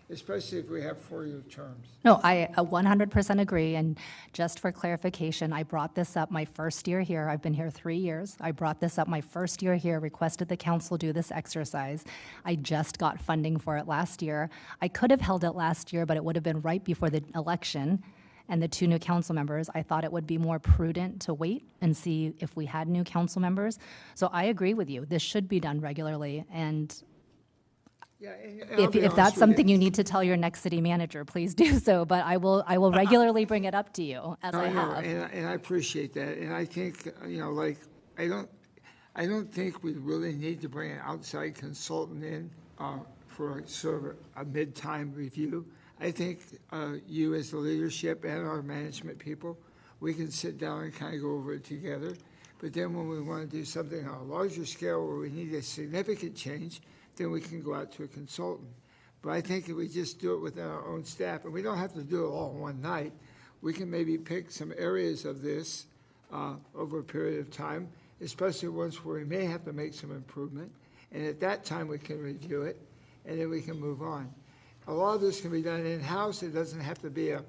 especially if we have 4-year terms. No, I 100% agree. And just for clarification, I brought this up my first year here. I've been here 3 years. I brought this up my first year here, requested the council do this exercise. I just got funding for it last year. I could have held it last year, but it would have been right before the election and the 2 new council members. I thought it would be more prudent to wait and see if we had new council members. So I agree with you. This should be done regularly. And if that's something you need to tell your next city manager, please do so. But I will regularly bring it up to you, as I have. And I appreciate that. And I think, I don't think we really need to bring an outside consultant in for sort of a mid-time review. I think you as the leadership and our management people, we can sit down and kind of go over it together. But then when we want to do something on a larger scale where we need a significant change, then we can go out to a consultant. But I think if we just do it within our own staff, and we don't have to do it all in one night, we can maybe pick some areas of this over a period of time, especially ones where we may have to make some improvement. And at that time, we can review it, and then we can move on. A lot of this can be done in-house. It doesn't have to be a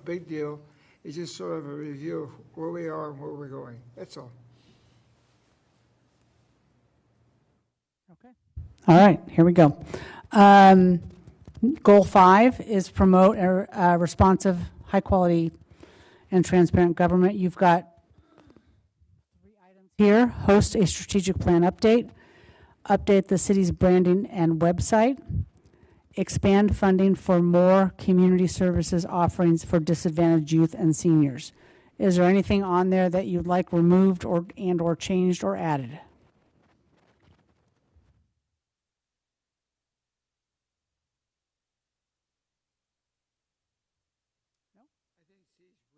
big deal. It's just sort of a review of where we are and where we're going. That's all. Okay. All right, here we go. Goal 5 is promote a responsive, high-quality, and transparent government. You've got 3 items here. Host a strategic plan update. Update the city's branding and website. Expand funding for more community services offerings for disadvantaged youth and seniors. Is there anything on there that you'd like removed or changed or added?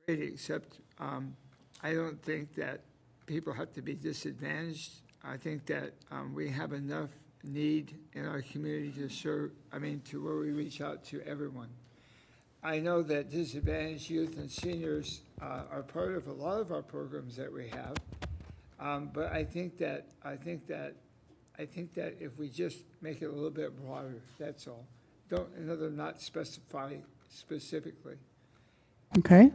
Great, except I don't think that people have to be disadvantaged. I think that we have enough need in our community to serve, to where we reach out to everyone. I know that disadvantaged youth and seniors are part of a lot of our programs that we have, but I think that if we just make it a little bit broader, that's all. Not specify specifically. Okay.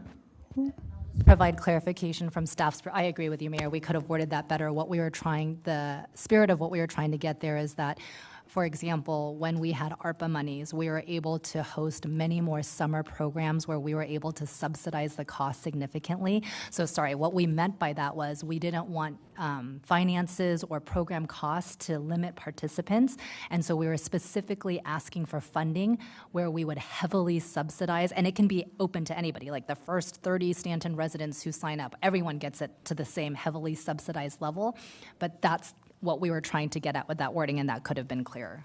Provide clarification from staff's. I agree with you, Mayor. We could have worded that better. The spirit of what we were trying to get there is that, for example, when we had ARPA monies, we were able to host many more summer programs where we were able to subsidize the cost significantly. So sorry, what we meant by that was we didn't want finances or program costs to limit participants. And so we were specifically asking for funding where we would heavily subsidize, and it can be open to anybody, like the first 30 Stanton residents who sign up, everyone gets it to the same heavily subsidized level. But that's what we were trying to get at with that wording, and that could have been clearer.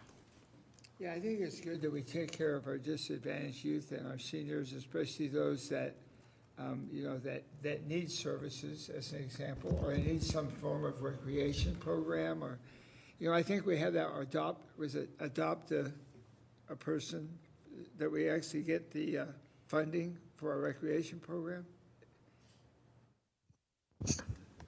Yeah, I think it's good that we take care of our disadvantaged youth and our seniors, especially those that, that need services, as an example, or need some form of recreation program, or, I think we had that adopt a person, that we actually get the funding for our recreation program.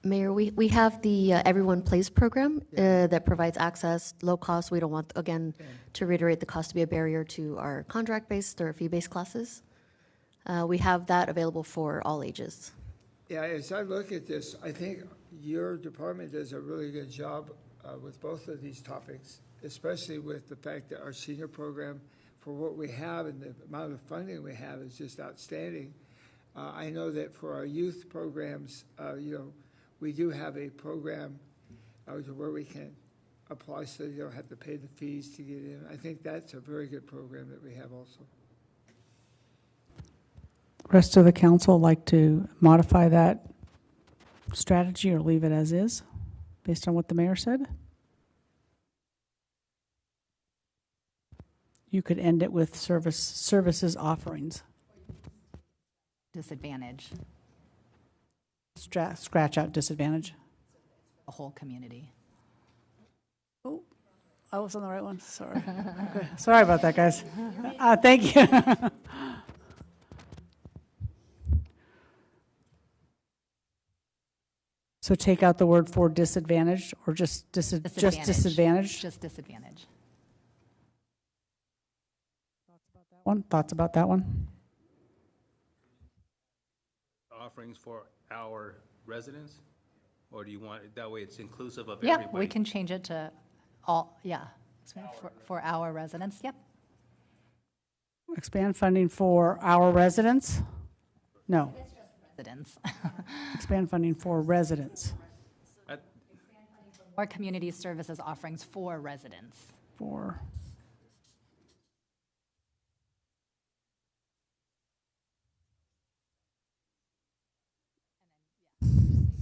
Mayor, we have the Everyone Plays program that provides access, low cost. We don't want, again, to reiterate the cost to be a barrier to our contract-based or fee-based classes. We have that available for all ages. Yeah, as I look at this, I think your department does a really good job with both of these topics, especially with the fact that our senior program, for what we have and the amount of funding we have, is just outstanding. I know that for our youth programs, we do have a program where we can apply so you don't have to pay the fees to get in. I think that's a very good program that we have also. Rest of the council like to modify that strategy or leave it as is, based on what the mayor said? You could end it with services offerings. Disadvantage, Scratch out disadvantage. the whole community. Oh, I was on the right one. Sorry. Okay. Sorry about that, guys. Thank you. So take out the word for disadvantaged, or just disadvantage? Just disadvantage. Thoughts about that one? Offerings for our residents? Or do you want it that way it's inclusive of everybody? Yeah, we can change it to all, for our residents, yep. Expand funding for our residents? No. Residents. Expand funding for residents. More community services offerings for residents. For.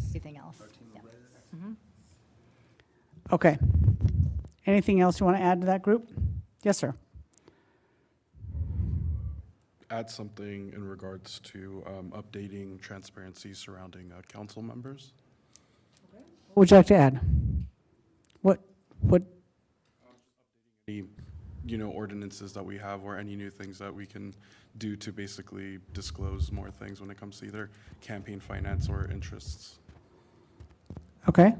Everything else. Yeah. Okay. Anything else you want to add to that group? Yes, sir. Add something in regards to updating transparency surrounding council members. What would you like to add? What, Any, ordinances that we have or any new things that we can do to basically disclose more things when it comes to either campaign finance or interests. okay.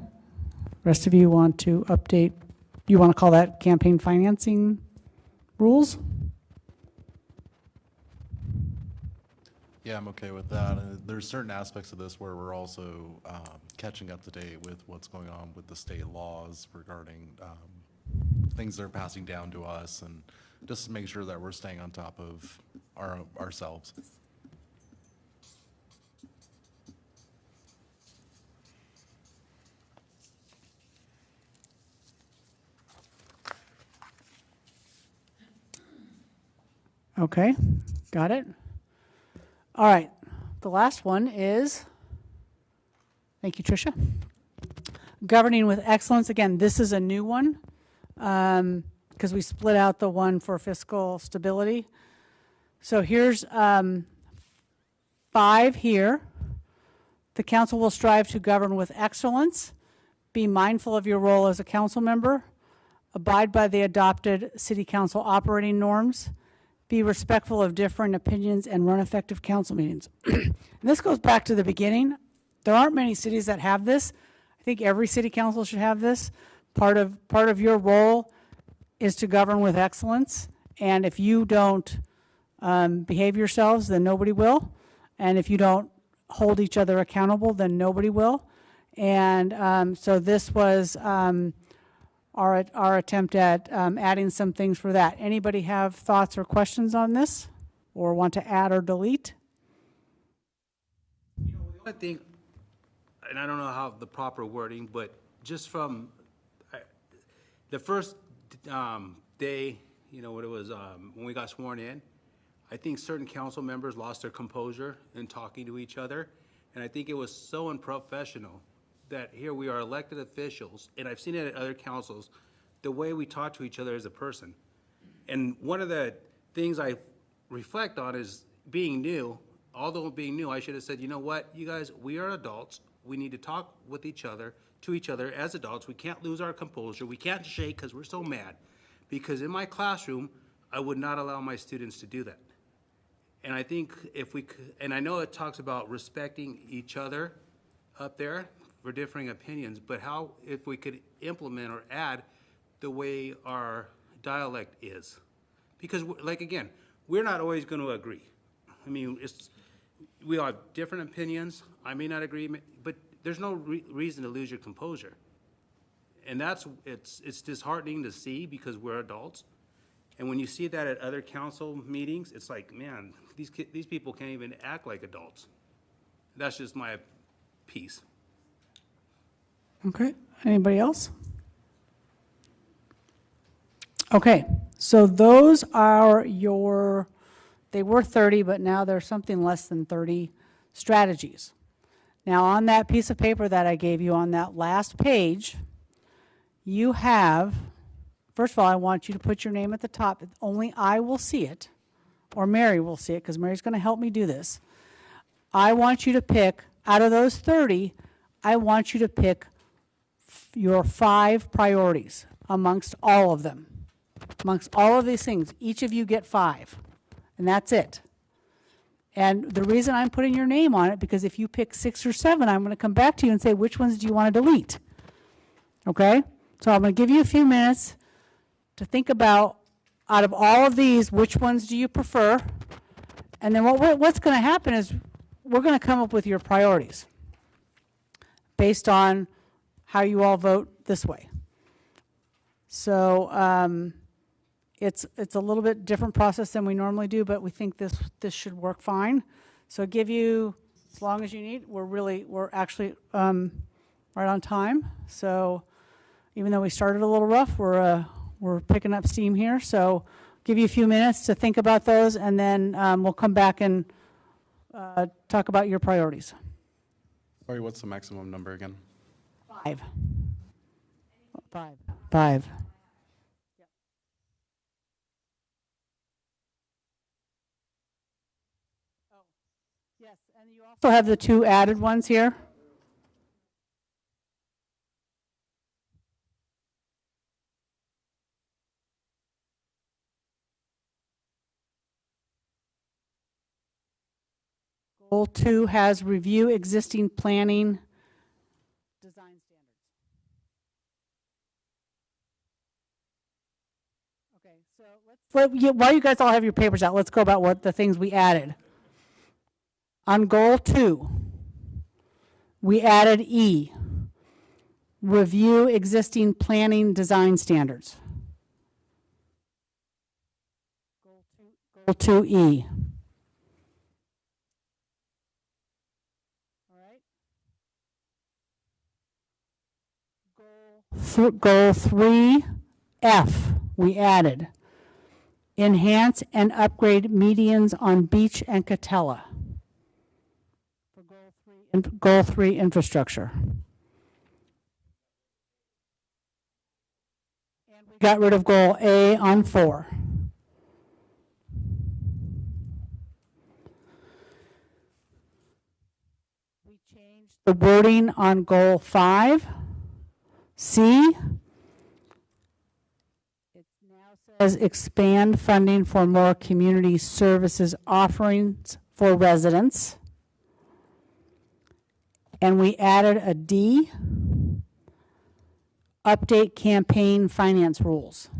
Rest of you want to update, you want to call that campaign financing rules? Yeah, I'm okay with that. There's certain aspects of this where we're also catching up to date with what's going on with the state laws regarding things that are passing down to us, and just to make sure that we're staying on top of ourselves. Okay, got it. All right, the last one is, thank you, Tricia. Governing with excellence. Again, this is a new one because we split out the one for fiscal stability. So here's 5 here. The council will strive to govern with excellence, be mindful of your role as a council member, abide by the adopted city council operating norms, be respectful of differing opinions, and run effective council meetings. And this goes back to the beginning. There aren't many cities that have this. I think every city council should have this. Part of your role is to govern with excellence, and if you don't behave yourselves, then nobody will. And if you don't hold each other accountable, then nobody will. And so this was our attempt at adding some things for that. Anybody have thoughts or questions on this, or want to add or delete? The only thing, and I don't know how the proper wording, but just from the first day, what it was, when we got sworn in, I think certain council members lost their composure in talking to each other, and I think it was so unprofessional that here we are elected officials, and I've seen it at other councils, the way we talk to each other as a person. And one of the things I reflect on is being new. Although being new, I should have said, you know what, you guys, we are adults. We need to talk with each other, to each other as adults. We can't lose our composure. We can't shake because we're so mad. Because in my classroom, I would not allow my students to do that. And I think if we could, and I know it talks about respecting each other up there for differing opinions, but how, if we could implement or add the way our dialect is. Because, like, again, we're not always going to agree. I mean, we all have different opinions. I may not agree, but there's no reason to lose your composure. And it's disheartening to see because we're adults. And when you see that at other council meetings, it's like, man, these people can't even act like adults. That's just my piece. Okay, anybody else? Okay, so those are they were 30, but now they're something less than 30 strategies. Now on that piece of paper that I gave you on that last page, you have, first of all, I want you to put your name at the top. Only I will see it, or Mary will see it, because Mary's going to help me do this. I want you to pick, out of those 30, I want you to pick your 5 priorities amongst all of them. Amongst all of these things, each of you get 5, and that's it. And the reason I'm putting your name on it, because if you pick 6 or 7, I'm going to come back to you and say, which ones do you want to delete? Okay? So I'm going to give you a few minutes to think about, out of all of these, which ones do you prefer? And then what's going to happen is we're going to come up with your priorities based on how you all vote this way. So it's a little bit different process than we normally do, but we think this should work fine. So give you as long as you need. We're actually right on time. So even though we started a little rough, we're picking up steam here. So give you a few minutes to think about those, and then we'll come back and talk about your priorities. Sorry, what's the maximum number again? 5. Five. Yes, and you also have the two added ones here. Goal 2 has review existing planning design standards. Okay, so while you guys all have your papers out, let's go about what the things we added. On goal 2, we added E, review existing planning design standards. Goal 2E. Goal 3F, we added. Enhance and upgrade medians on Beach and Catella. For goal 3 infrastructure. And we got rid of goal A on 4. We changed the wording on goal 5. C, it now says expand funding for more community services offerings for residents. And we added a D, update campaign finance rules.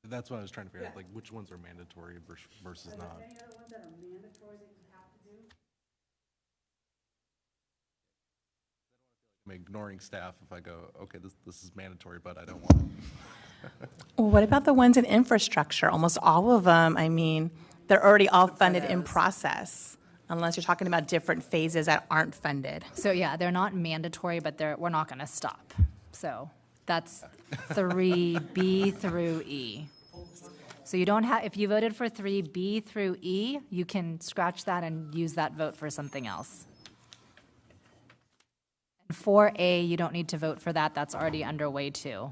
That's what I was trying to figure out, like which ones are mandatory versus not. Any other ones that are mandatory that you have to do? I'm ignoring staff if I go, okay, this is mandatory, but I don't want it. Well, what about the ones in infrastructure? Almost all of them, I mean, they're already all funded in process, unless you're talking about different phases that aren't funded. So yeah, they're not mandatory, but we're not going to stop. So that's 3B through E. So you don't have, if you voted for 3B through E, you can scratch that and use that vote for something else. And 4A, you don't need to vote for that. That's already underway too.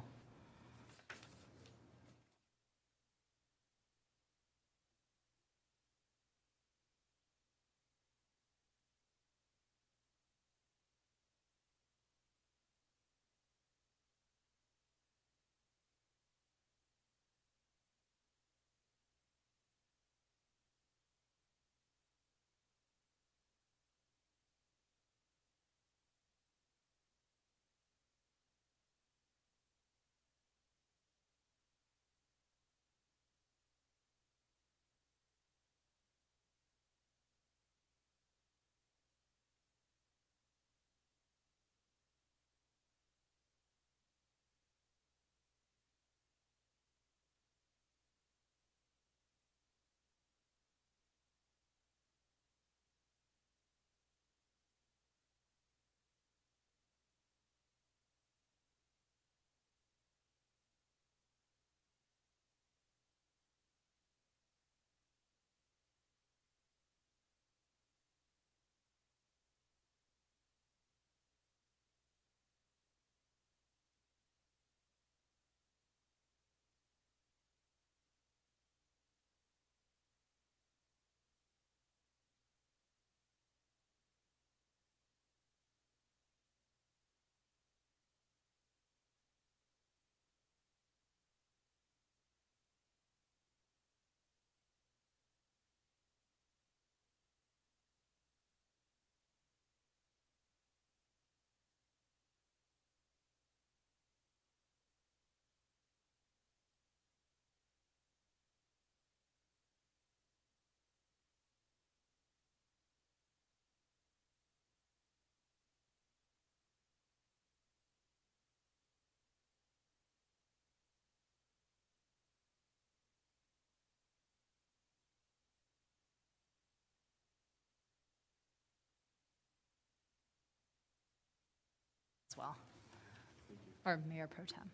as well. Or Mayor Pro Tem.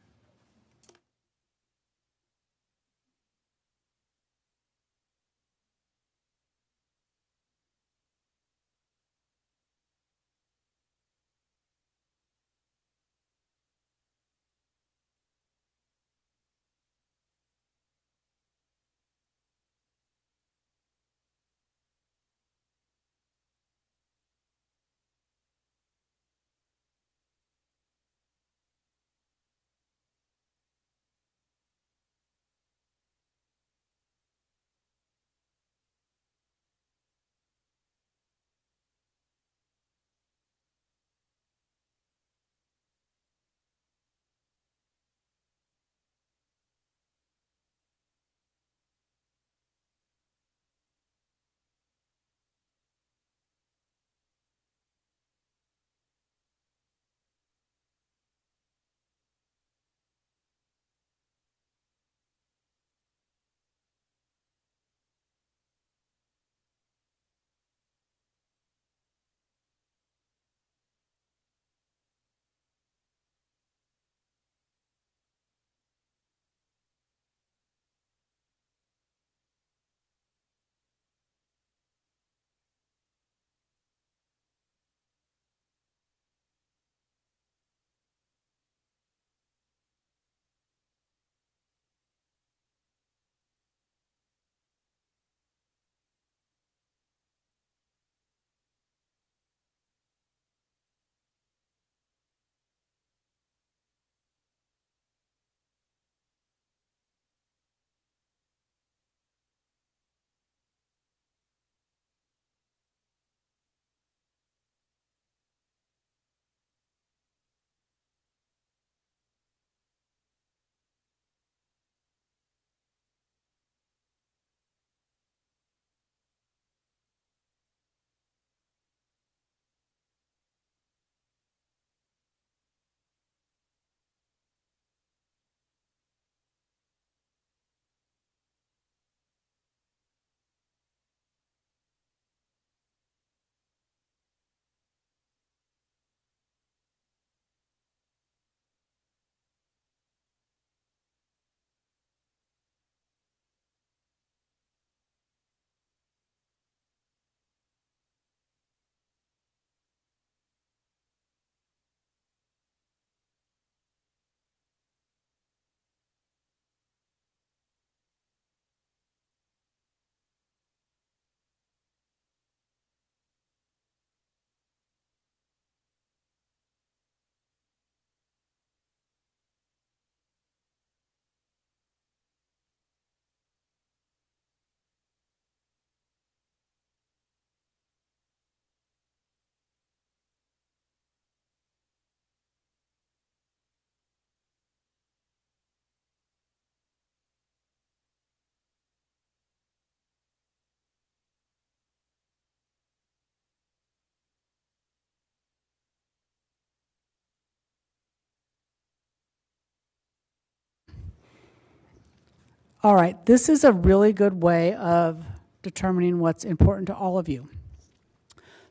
All right, this is a really good way of determining what's important to all of you.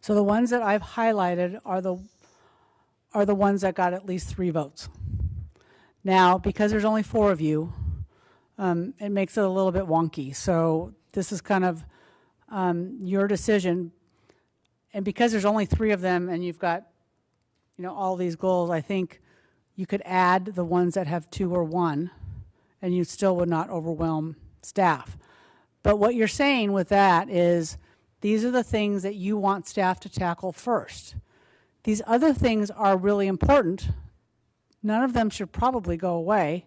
So the ones that I've highlighted are the ones that got at least 3 votes. Now, because there's only 4 of you, it makes it a little bit wonky. So this is kind of your decision. And because there's only 3 of them and you've got, all these goals, I think you could add the ones that have 2 or 1, and you still would not overwhelm staff. But what you're saying with that is these are the things that you want staff to tackle first. These other things are really important. None of them should probably go away.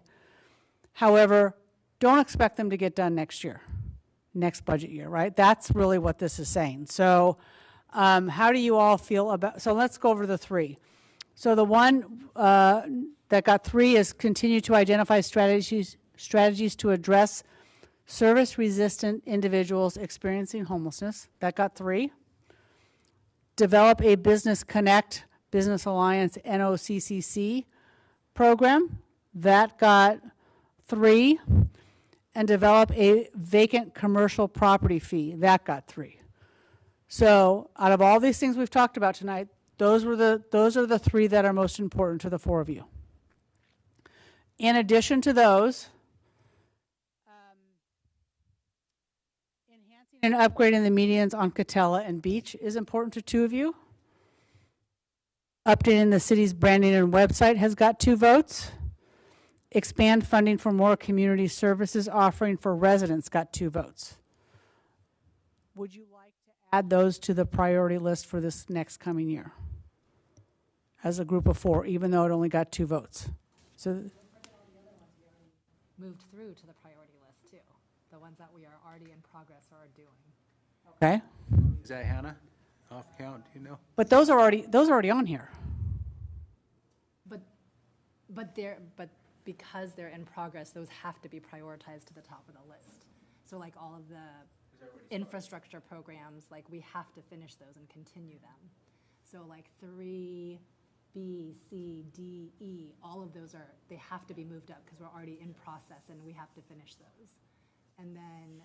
However, don't expect them to get done next year, next budget year, right? That's really what this is saying. So how do you all feel about, so let's go over the 3. So the one that got 3 is continue to identify strategies to address service-resistant individuals experiencing homelessness. That got 3. Develop a Business Connect, Business Alliance, NOCCC program. That got 3. And develop a vacant commercial property fee. That got 3. So out of all these things we've talked about tonight, Those are the three that are most important to the four of you. In addition to those, enhancing and upgrading the medians on Catella and Beach is important to two of you. Updating the city's branding and website has got 2 votes. Expand funding for more community services offering for residents got 2 votes. Would you like to add those to the priority list for this next coming year? As a group of 4, even though it only got 2 votes. So Moved through to the priority list too, the ones that we are already in progress or are doing. okay, Is that Hannah? Off count, do you know? but those are already on here. But because they're in progress, those have to be prioritized to the top of the list. So like all of the infrastructure programs, like we have to finish those and continue them. So like 3, B, C, D, E, all of those they have to be moved up because we're already in process and we have to finish those. And then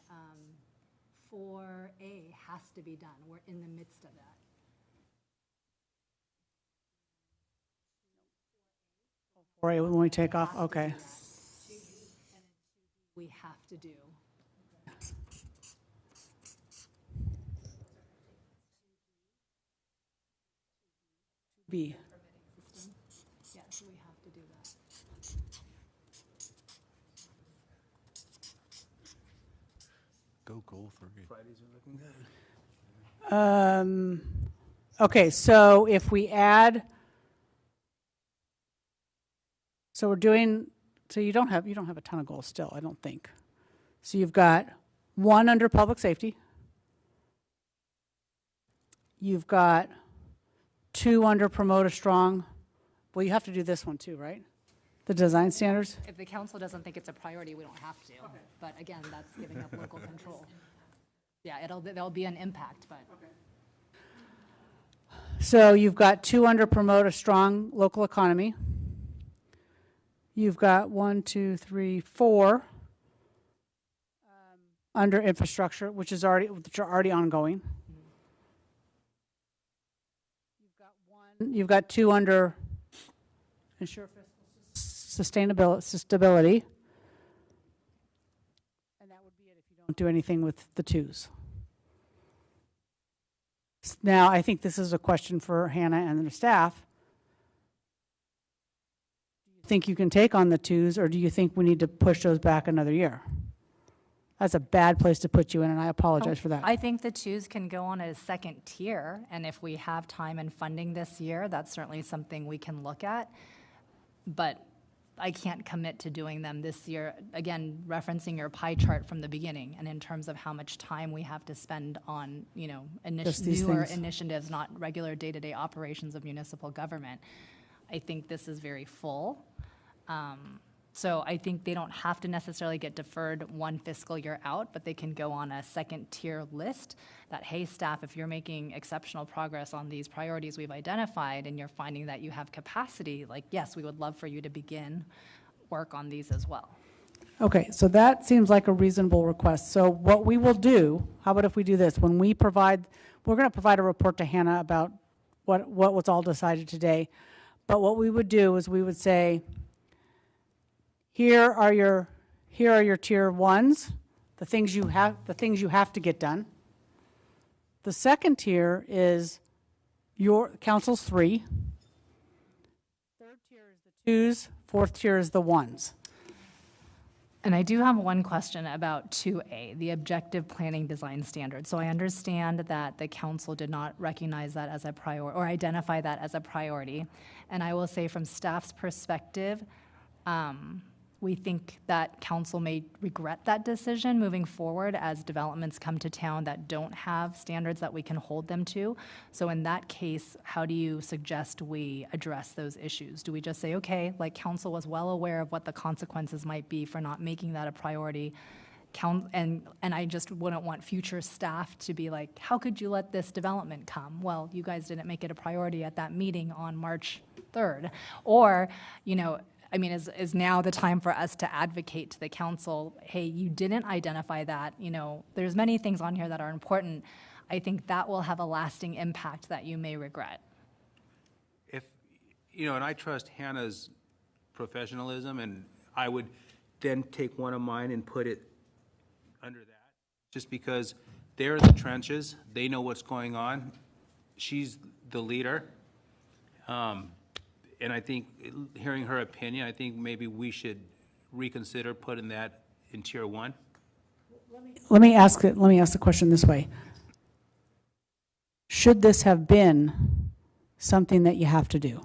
4A has to be done. We're in the midst of that. Or when we take off, okay. We have to do. B. Yeah, so we have to do that. Go goal 3. Fridays are looking good. Okay, so if we add, so we're doing, so you don't have a ton of goals still, I don't think. So you've got 1 under public safety. You've got 2 under promote a strong. Well, you have to do this one too, right? The design standards? If the council doesn't think it's a priority, we don't have to. But again, that's giving up local control. Yeah, there'll be an impact, but. So you've got 2 under promote a strong local economy. You've got 1, 2, 3, 4 under infrastructure, which are already ongoing. You've got 2 under ensure fiscal stability. And that would be it if you don't do anything with the 2s. Now, I think this is a question for Hannah and the staff. Do you think you can take on the 2s, or do you think we need to push those back another year? That's a bad place to put you in, and I apologize for that. I think the 2s can go on a second tier, and if we have time and funding this year, that's certainly something we can look at. But I can't commit to doing them this year. Again, referencing your pie chart from the beginning, and in terms of how much time we have to spend on, newer initiatives, not regular day-to-day operations of municipal government. I think this is very full. So I think they don't have to necessarily get deferred 1 fiscal year out, but they can go on a second tier list that, hey, staff, if you're making exceptional progress on these priorities we've identified and you're finding that you have capacity, like, yes, we would love for you to begin work on these as well. Okay, so that seems like a reasonable request. So what we will do, how about if we do this? When we're going to provide a report to Hannah about what was all decided today. But what we would do is we would say, here are your tier 1s, the things you have to get done. The second tier is your council's 3. Third tier is the 2s. Fourth tier is the 1s. And I do have one question about 2A, the objective planning design standard. So I understand that the council did not recognize that as a priority or identify that as a priority. And I will say from staff's perspective, we think that council may regret that decision moving forward as developments come to town that don't have standards that we can hold them to. So in that case, how do you suggest we address those issues? Do we just say, okay, like council was well aware of what the consequences might be for not making that a priority, and I just wouldn't want future staff to be like, how could you let this development come? Well, you guys didn't make it a priority at that meeting on March 3rd. Or, is now the time for us to advocate to the council, hey, you didn't identify that, there's many things on here that are important. I think that will have a lasting impact that you may regret. and I trust Hannah's professionalism, and I would then take one of mine and put it under that, just because they're in the trenches, they know what's going on. She's the leader. And I think, hearing her opinion, I think maybe we should reconsider putting that in tier 1. Let me ask the question this way. Should this have been something that you have to do?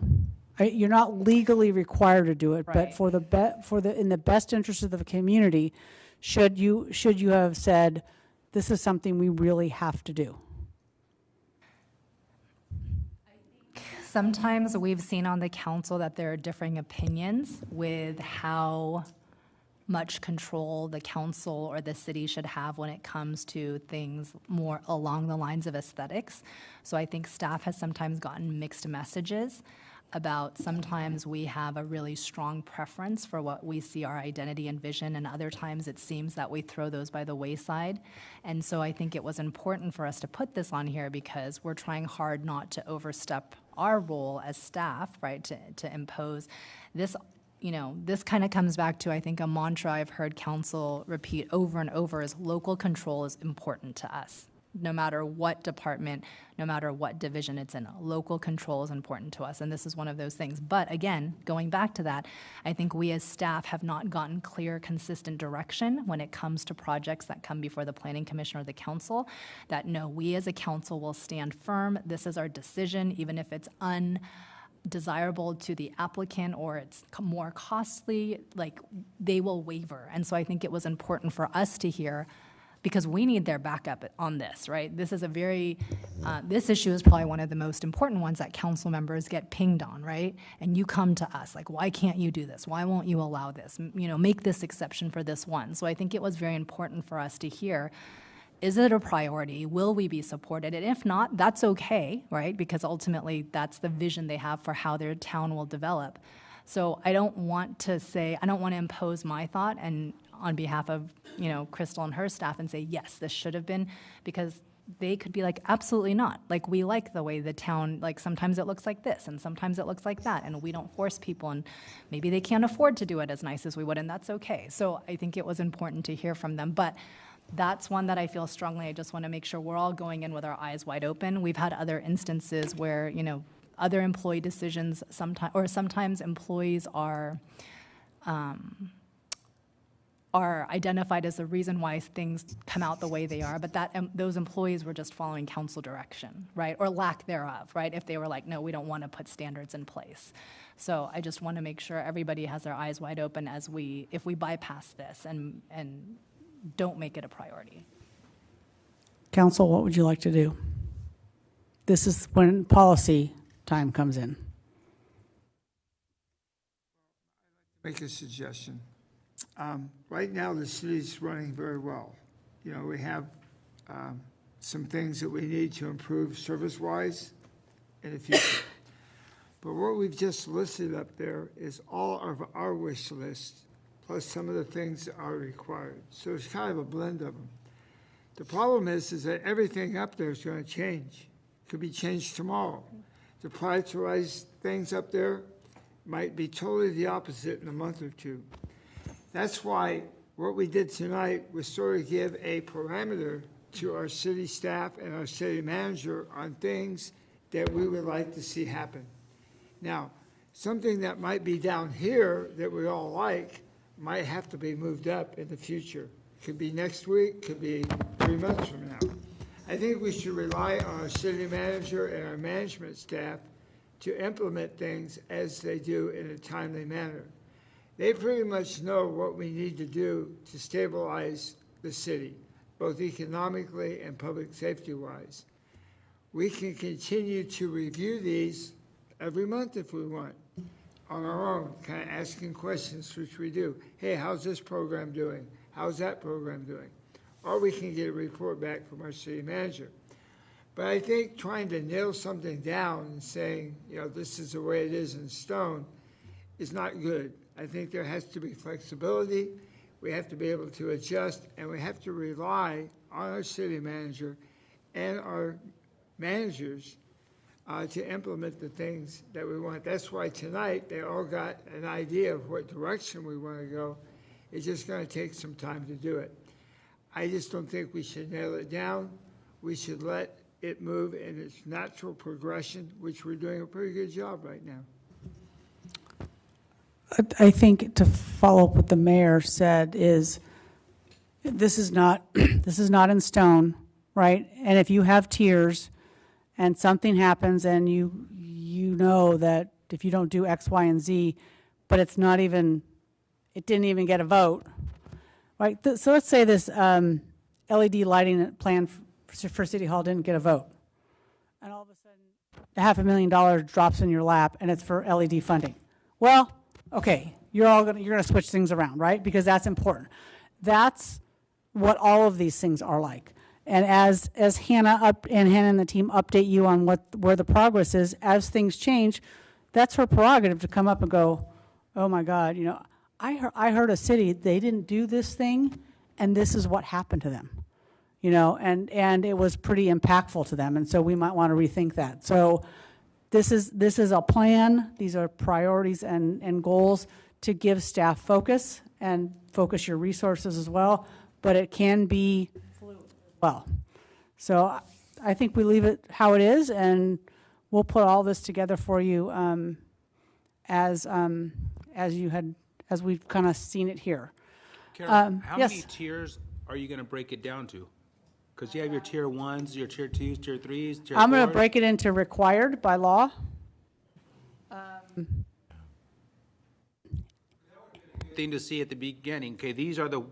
You're not legally required to do it, but Right. for in the best interest of the community, should you have said, this is something we really have to do? Sometimes we've seen on the council that there are differing opinions with how much control the council or the city should have when it comes to things more along the lines of aesthetics. So I think staff has sometimes gotten mixed messages about sometimes we have a really strong preference for what we see our identity and vision, and other times it seems that we throw those by the wayside. And so I think it was important for us to put this on here because we're trying hard not to overstep our role as staff, right, to impose this. This kind of comes back to, I think, a mantra I've heard council repeat over and over is local control is important to us. No matter what department, no matter what division it's in, local control is important to us, and this is one of those things. But again, going back to that, I think we as staff have not gotten clear, consistent direction when it comes to projects that come before the Planning Commission or the council, that no, we as a council will stand firm. This is our decision, even if it's undesirable to the applicant or it's more costly, like they will waver. And so I think it was important for us to hear, because we need their backup on this, right? This is a very, this issue is probably one of the most important ones that council members get pinged on, right? And you come to us, like, why can't you do this? Why won't you allow this? Make this exception for this one. So I think it was very important for us to hear, is it a priority? Will we be supported? And if not, that's okay, right? Because ultimately, that's the vision they have for how their town will develop. So I don't want to impose my thought and on behalf of, Crystal and her staff and say, yes, this should have been, because they could be like, absolutely not. Like, we like the way the town, like, sometimes it looks like this and sometimes it looks like that, and we don't force people, and maybe they can't afford to do it as nice as we would, and that's okay. So I think it was important to hear from them. But that's one that I feel strongly, I just want to make sure we're all going in with our eyes wide open. We've had other instances where, other employee decisions sometimes employees are identified as the reason why things come out the way they are, but those employees were just following council direction, right? Or lack thereof, right? If they were like, no, we don't want to put standards in place. So I just want to make sure everybody has their eyes wide open if we bypass this and don't make it a priority. Council, what would you like to do? This is when policy time comes in. Make a suggestion. Right now, the city's running very well. We have some things that we need to improve service-wise in the future. But what we've just listed up there is all of our wish list, plus some of the things that are required. So it's kind of a blend of them. The problem is that everything up there is going to change. It could be changed tomorrow. The prioritized things up there might be totally the opposite in a month or two. That's why what we did tonight was sort of give a parameter to our city staff and our city manager on things that we would like to see happen. Now, something that might be down here that we all like might have to be moved up in the future. Could be next week, could be 3 months from now. I think we should rely on our city manager and our management staff to implement things as they do in a timely manner. They pretty much know what we need to do to stabilize the city, both economically and public safety-wise. We can continue to review these every month if we want, on our own, kind of asking questions, which we do. Hey, how's this program doing? How's that program doing? Or we can get a report back from our city manager. But I think trying to nail something down and saying, this is the way it is in stone is not good. I think there has to be flexibility. We have to be able to adjust, and we have to rely on our city manager and our managers to implement the things that we want. That's why tonight, they all got an idea of what direction we want to go. It's just going to take some time to do it. I just don't think we should nail it down. We should let it move in its natural progression, which we're doing a pretty good job right now. I think to follow up what the mayor said is, this is not in stone, right? And if you have tiers and something happens and you know that if you don't do X, Y, and Z, but it didn't even get a vote, right? So let's say this LED lighting plan for City Hall didn't get a vote. And all of a sudden, $500,000 drops in your lap and it's for LED funding. Well, okay, you're gonna switch things around, right? Because that's important. That's what all of these things are like. And as Hannah and the team update you on where the progress is, as things change, that's her prerogative to come up and go, oh my God, I heard a city, they didn't do this thing, and this is what happened to them. And it was pretty impactful to them, and so we might want to rethink that. So this is a plan. These are priorities and goals to give staff focus and focus your resources as well, but it can be fluid as well. So I think we leave it how it is, and we'll put all this together for you as we've kind of seen it here. Karen, how yes. many tiers are you going to break it down to? Because you have your tier 1s, your tier 2s, tier 3s, tier 4s. I'm going to break it into required by law. Thing to see at the beginning, okay, these are the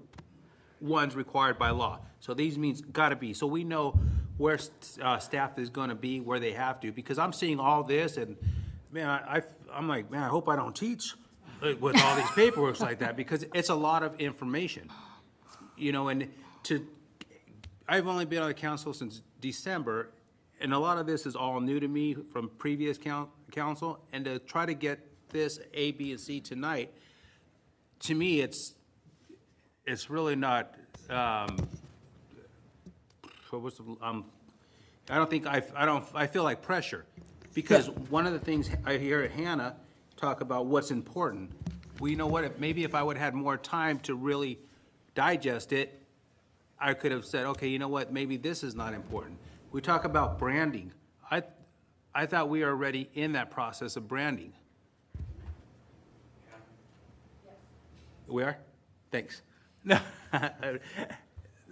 ones required by law. So these means gotta be. So we know where staff is gonna be, where they have to, because I'm seeing all this and man, I'm like, man, I hope I don't teach with all these paperworks like that, because it's a lot of information, and I've only been on the council since December, and a lot of this is all new to me from previous council, and to try to get this A, B, and C tonight, to me, it's really not, I feel like pressure, because one of the things I hear Hannah talk about what's important. Well, you know what, maybe if I would have had more time to really digest it, I could have said, okay, you know what, maybe this is not important. We talk about branding. I thought we are already in that process of branding. We are? Thanks.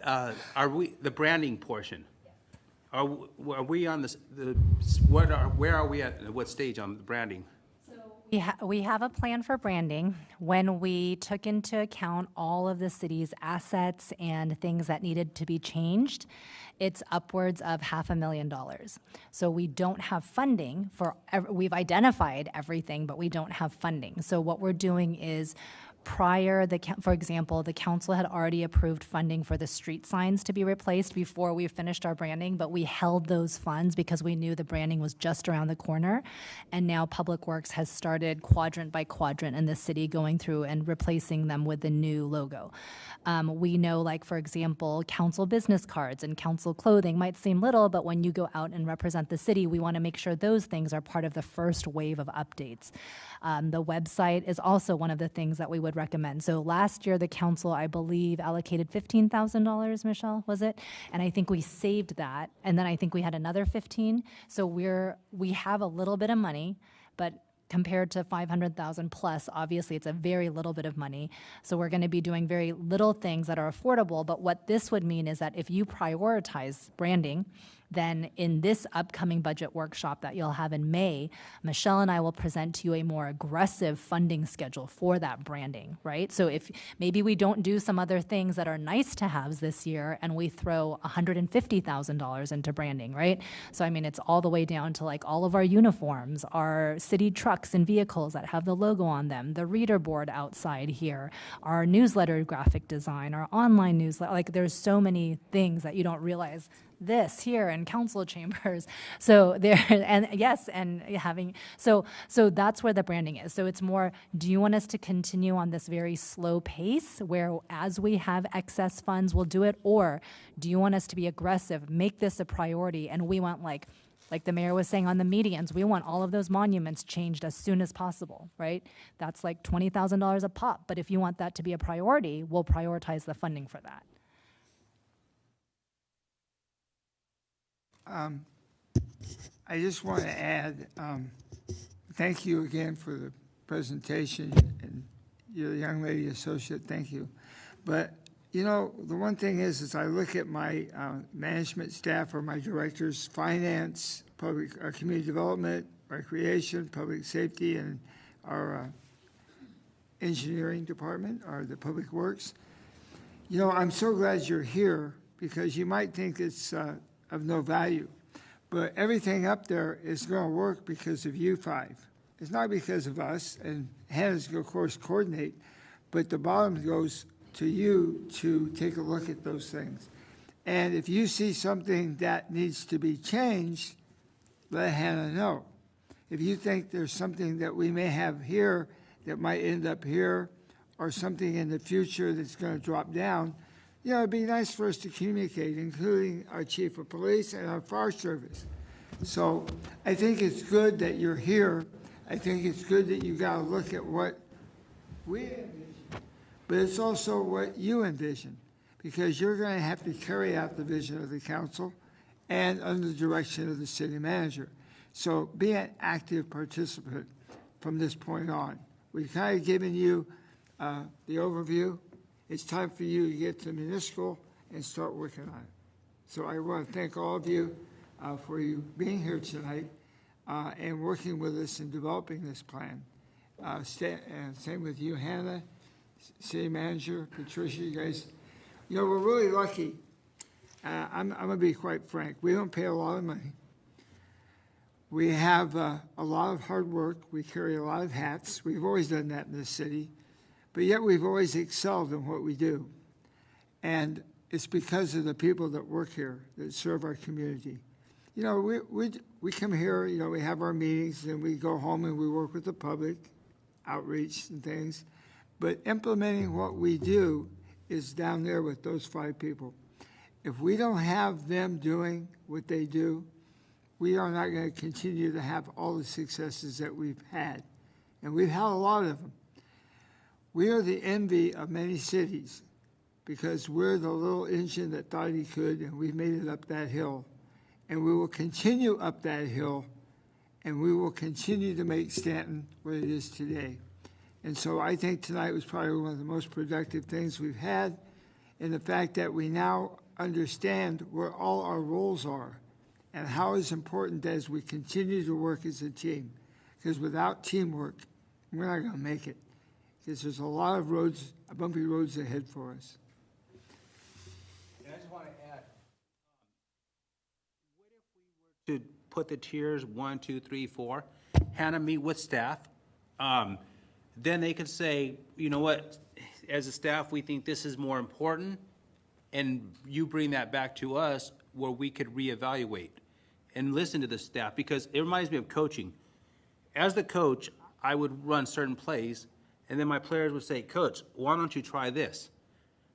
Are we, the branding portion? Are we on where are we at what stage on the branding? We have a plan for branding. When we took into account all of the city's assets and things that needed to be changed, it's upwards of $500,000. So we don't have funding we've identified everything, but we don't have funding. So what we're doing is for example, the council had already approved funding for the street signs to be replaced before we finished our branding, but we held those funds because we knew the branding was just around the corner. And now Public Works has started quadrant by quadrant in the city, going through and replacing them with the new logo. We know, like, for example, council business cards and council clothing might seem little, but when you go out and represent the city, we want to make sure those things are part of the first wave of updates. The website is also one of the things that we would recommend. So last year, the council, I believe, allocated $15,000, Michelle, was it? And I think we saved that, and then I think we had another 15. So we have a little bit of money, but compared to 500,000 plus, obviously it's a very little bit of money. So we're going to be doing very little things that are affordable. But what this would mean is that if you prioritize branding, then in this upcoming budget workshop that you'll have in May, Michelle and I will present to you a more aggressive funding schedule for that branding, right? So if maybe we don't do some other things that are nice to haves this year and we throw $150,000 into branding, right? So I mean, it's all the way down to like all of our uniforms, our city trucks and vehicles that have the logo on them, the reader board outside here, our newsletter graphic design, our online newsletter, like there's so many things that you don't realize this here in council chambers. So there, and yes, and having, so that's where the branding is. So it's more, do you want us to continue on this very slow pace where as we have excess funds, we'll do it? Or do you want us to be aggressive, make this a priority, and we want like Like the mayor was saying on the medians, we want all of those monuments changed as soon as possible, right? That's like $20,000 a pop, but if you want that to be a priority, we'll prioritize the funding for that. I just want to add, thank you again for the presentation, and your young lady associate, thank you. But, you know, the one thing is I look at my management staff or my directors, finance, public, community development, recreation, public safety, and our engineering department, or the public works. You know, I'm so glad you're here, because you might think it's of no value. But everything up there is going to work because of you five. It's not because of us, and Hannah's going to, of course, coordinate, but the bottom goes to you to take a look at those things. And if you see something that needs to be changed, let Hannah know. If you think there's something that we may have here that might end up here, or something in the future that's going to drop down, you know, it'd be nice for us to communicate, including our chief of police and our fire service. So I think it's good that you're here. I think it's good that you got to look at what we envision, but it's also what you envision, because you're going to have to carry out the vision of the council and under the direction of the city manager. So be an active participant from this point on. We've kind of given you the overview. It's time for you to get to municipal and start working on it. So I want to thank all of you for you being here tonight and working with us in developing this plan. And same with you, Hannah, city manager, Patricia, you guys. You know, we're really lucky. I'm going to be quite frank. We don't pay a lot of money. We have a lot of hard work. We carry a lot of hats. We've always done that in this city. But yet we've always excelled in what we do. And it's because of the people that work here, that serve our community. You know, we come here, you know, we have our meetings, and we go home and we work with the public, outreach and things. But implementing what we do is down there with those five people. If we don't have them doing what they do, we are not going to continue to have all the successes that we've had. And we've had a lot of them. We are the envy of many cities because we're the little engine that thought he could, and we made it up that hill. And we will continue up that hill, and we will continue to make Stanton what it is today. And so I think tonight was probably one of the most productive things we've had, in the fact that we now understand where all our roles are and how it's important as we continue to work as a team. Because without teamwork, we're not going to make it. Because there's a lot of roads, bumpy roads ahead for us. And I just want to add, what if we were to put the tiers 1, 2, 3, 4, Hannah meet with staff, then they could say, you know what, as a staff, we think this is more important, and you bring that back to us where we could reevaluate and listen to the staff, because it reminds me of coaching. As the coach, I would run certain plays, and then my players would say, Coach, why don't you try this?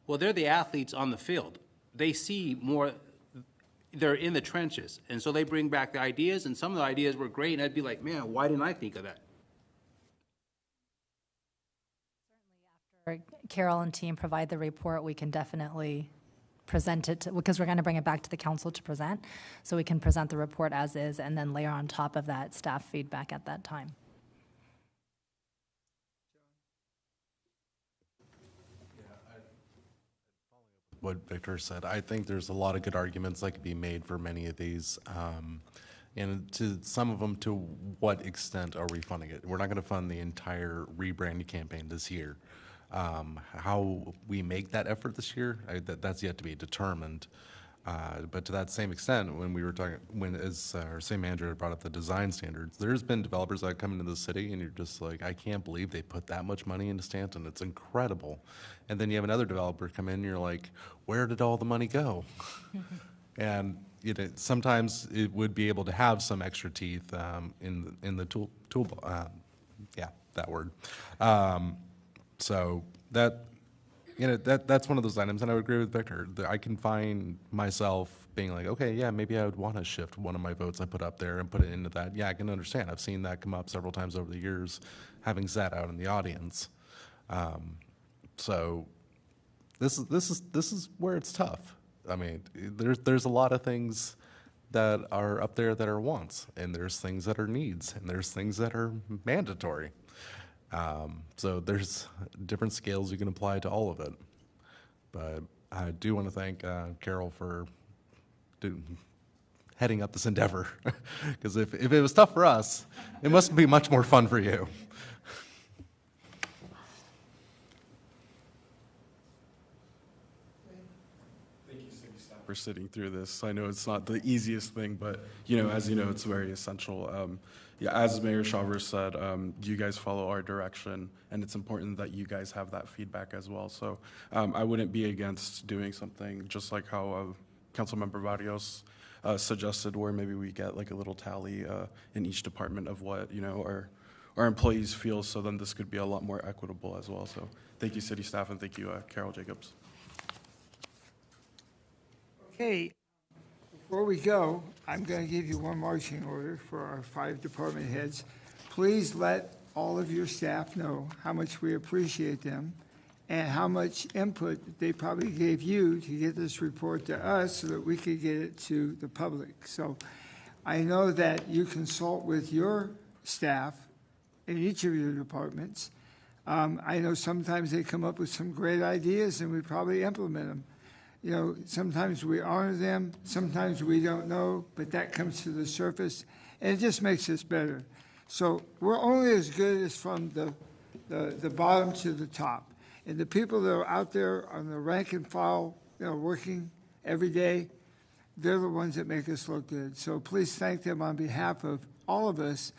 Well, they're the athletes on the field. They see more, they're in the trenches. And so they bring back the ideas, and some of the ideas were great, and I'd be like, man, why didn't I think of that? Certainly after Carol and team provide the report, we can definitely present it, because we're going to bring it back to the council to present. So we can present the report as is and then layer on top of that staff feedback at that time. What Victor said, I think there's a lot of good arguments that could be made for many of these. And to some of them, to what extent are we funding it? We're not going to fund the entire rebranding campaign this year. How we make that effort this year, that's yet to be determined. But to that same extent, when we were talking, as our city manager brought up the design standards, there's been developers that come into the city and you're just like, I can't believe they put that much money into Stanton. It's incredible. And then you have another developer come in and you're like, where did all the money go? And sometimes it would be able to have some extra teeth in the tool yeah, that word. So that's one of those items, and I would agree with Victor. I can find myself being like, okay, yeah, maybe I would want to shift one of my votes I put up there and put it into that. Yeah, I can understand. I've seen that come up several times over the years, having sat out in the audience. So this is where it's tough. I mean, there's a lot of things that are up there that are wants, and there's things that are needs, and there's things that are mandatory. So there's different scales you can apply to all of it. But I do want to thank Carol for heading up this endeavor, because if it was tough for us, it must be much more fun for you. For sitting through this. I know it's not the easiest thing, but, you know, as you know, it's very essential. Yeah, as Mayor Shaver said, you guys follow our direction, and it's important that you guys have that feedback as well. So I wouldn't be against doing something just like how Councilmember Barrios suggested, where maybe we get like a little tally in each department of what, you know, our employees feel, so then this could be a lot more equitable as well. So thank you, city staff, and thank you, Carol Jacobs. Okay, before we go, I'm going to give you one marching order for our 5 department heads. Please let all of your staff know how much we appreciate them and how much input they probably gave you to get this report to us so that we could get it to the public. So I know that you consult with your staff in each of your departments. I know sometimes they come up with some great ideas and we probably implement them. You know, sometimes we honor them, sometimes we don't know, but that comes to the surface, and it just makes us better. So we're only as good as from the bottom to the top. And the people that are out there on the rank and file, you know, working every day, they're the ones that make us look good. So please thank them on behalf of all of us,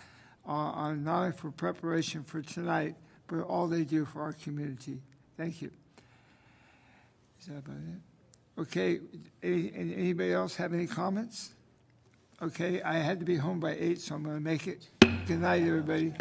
on not only for preparation for tonight, but all they do for our community. Thank you. Is that about it? Okay, anybody else have any comments? Okay, I had to be home by 8, so I'm going to make it. Good night, everybody.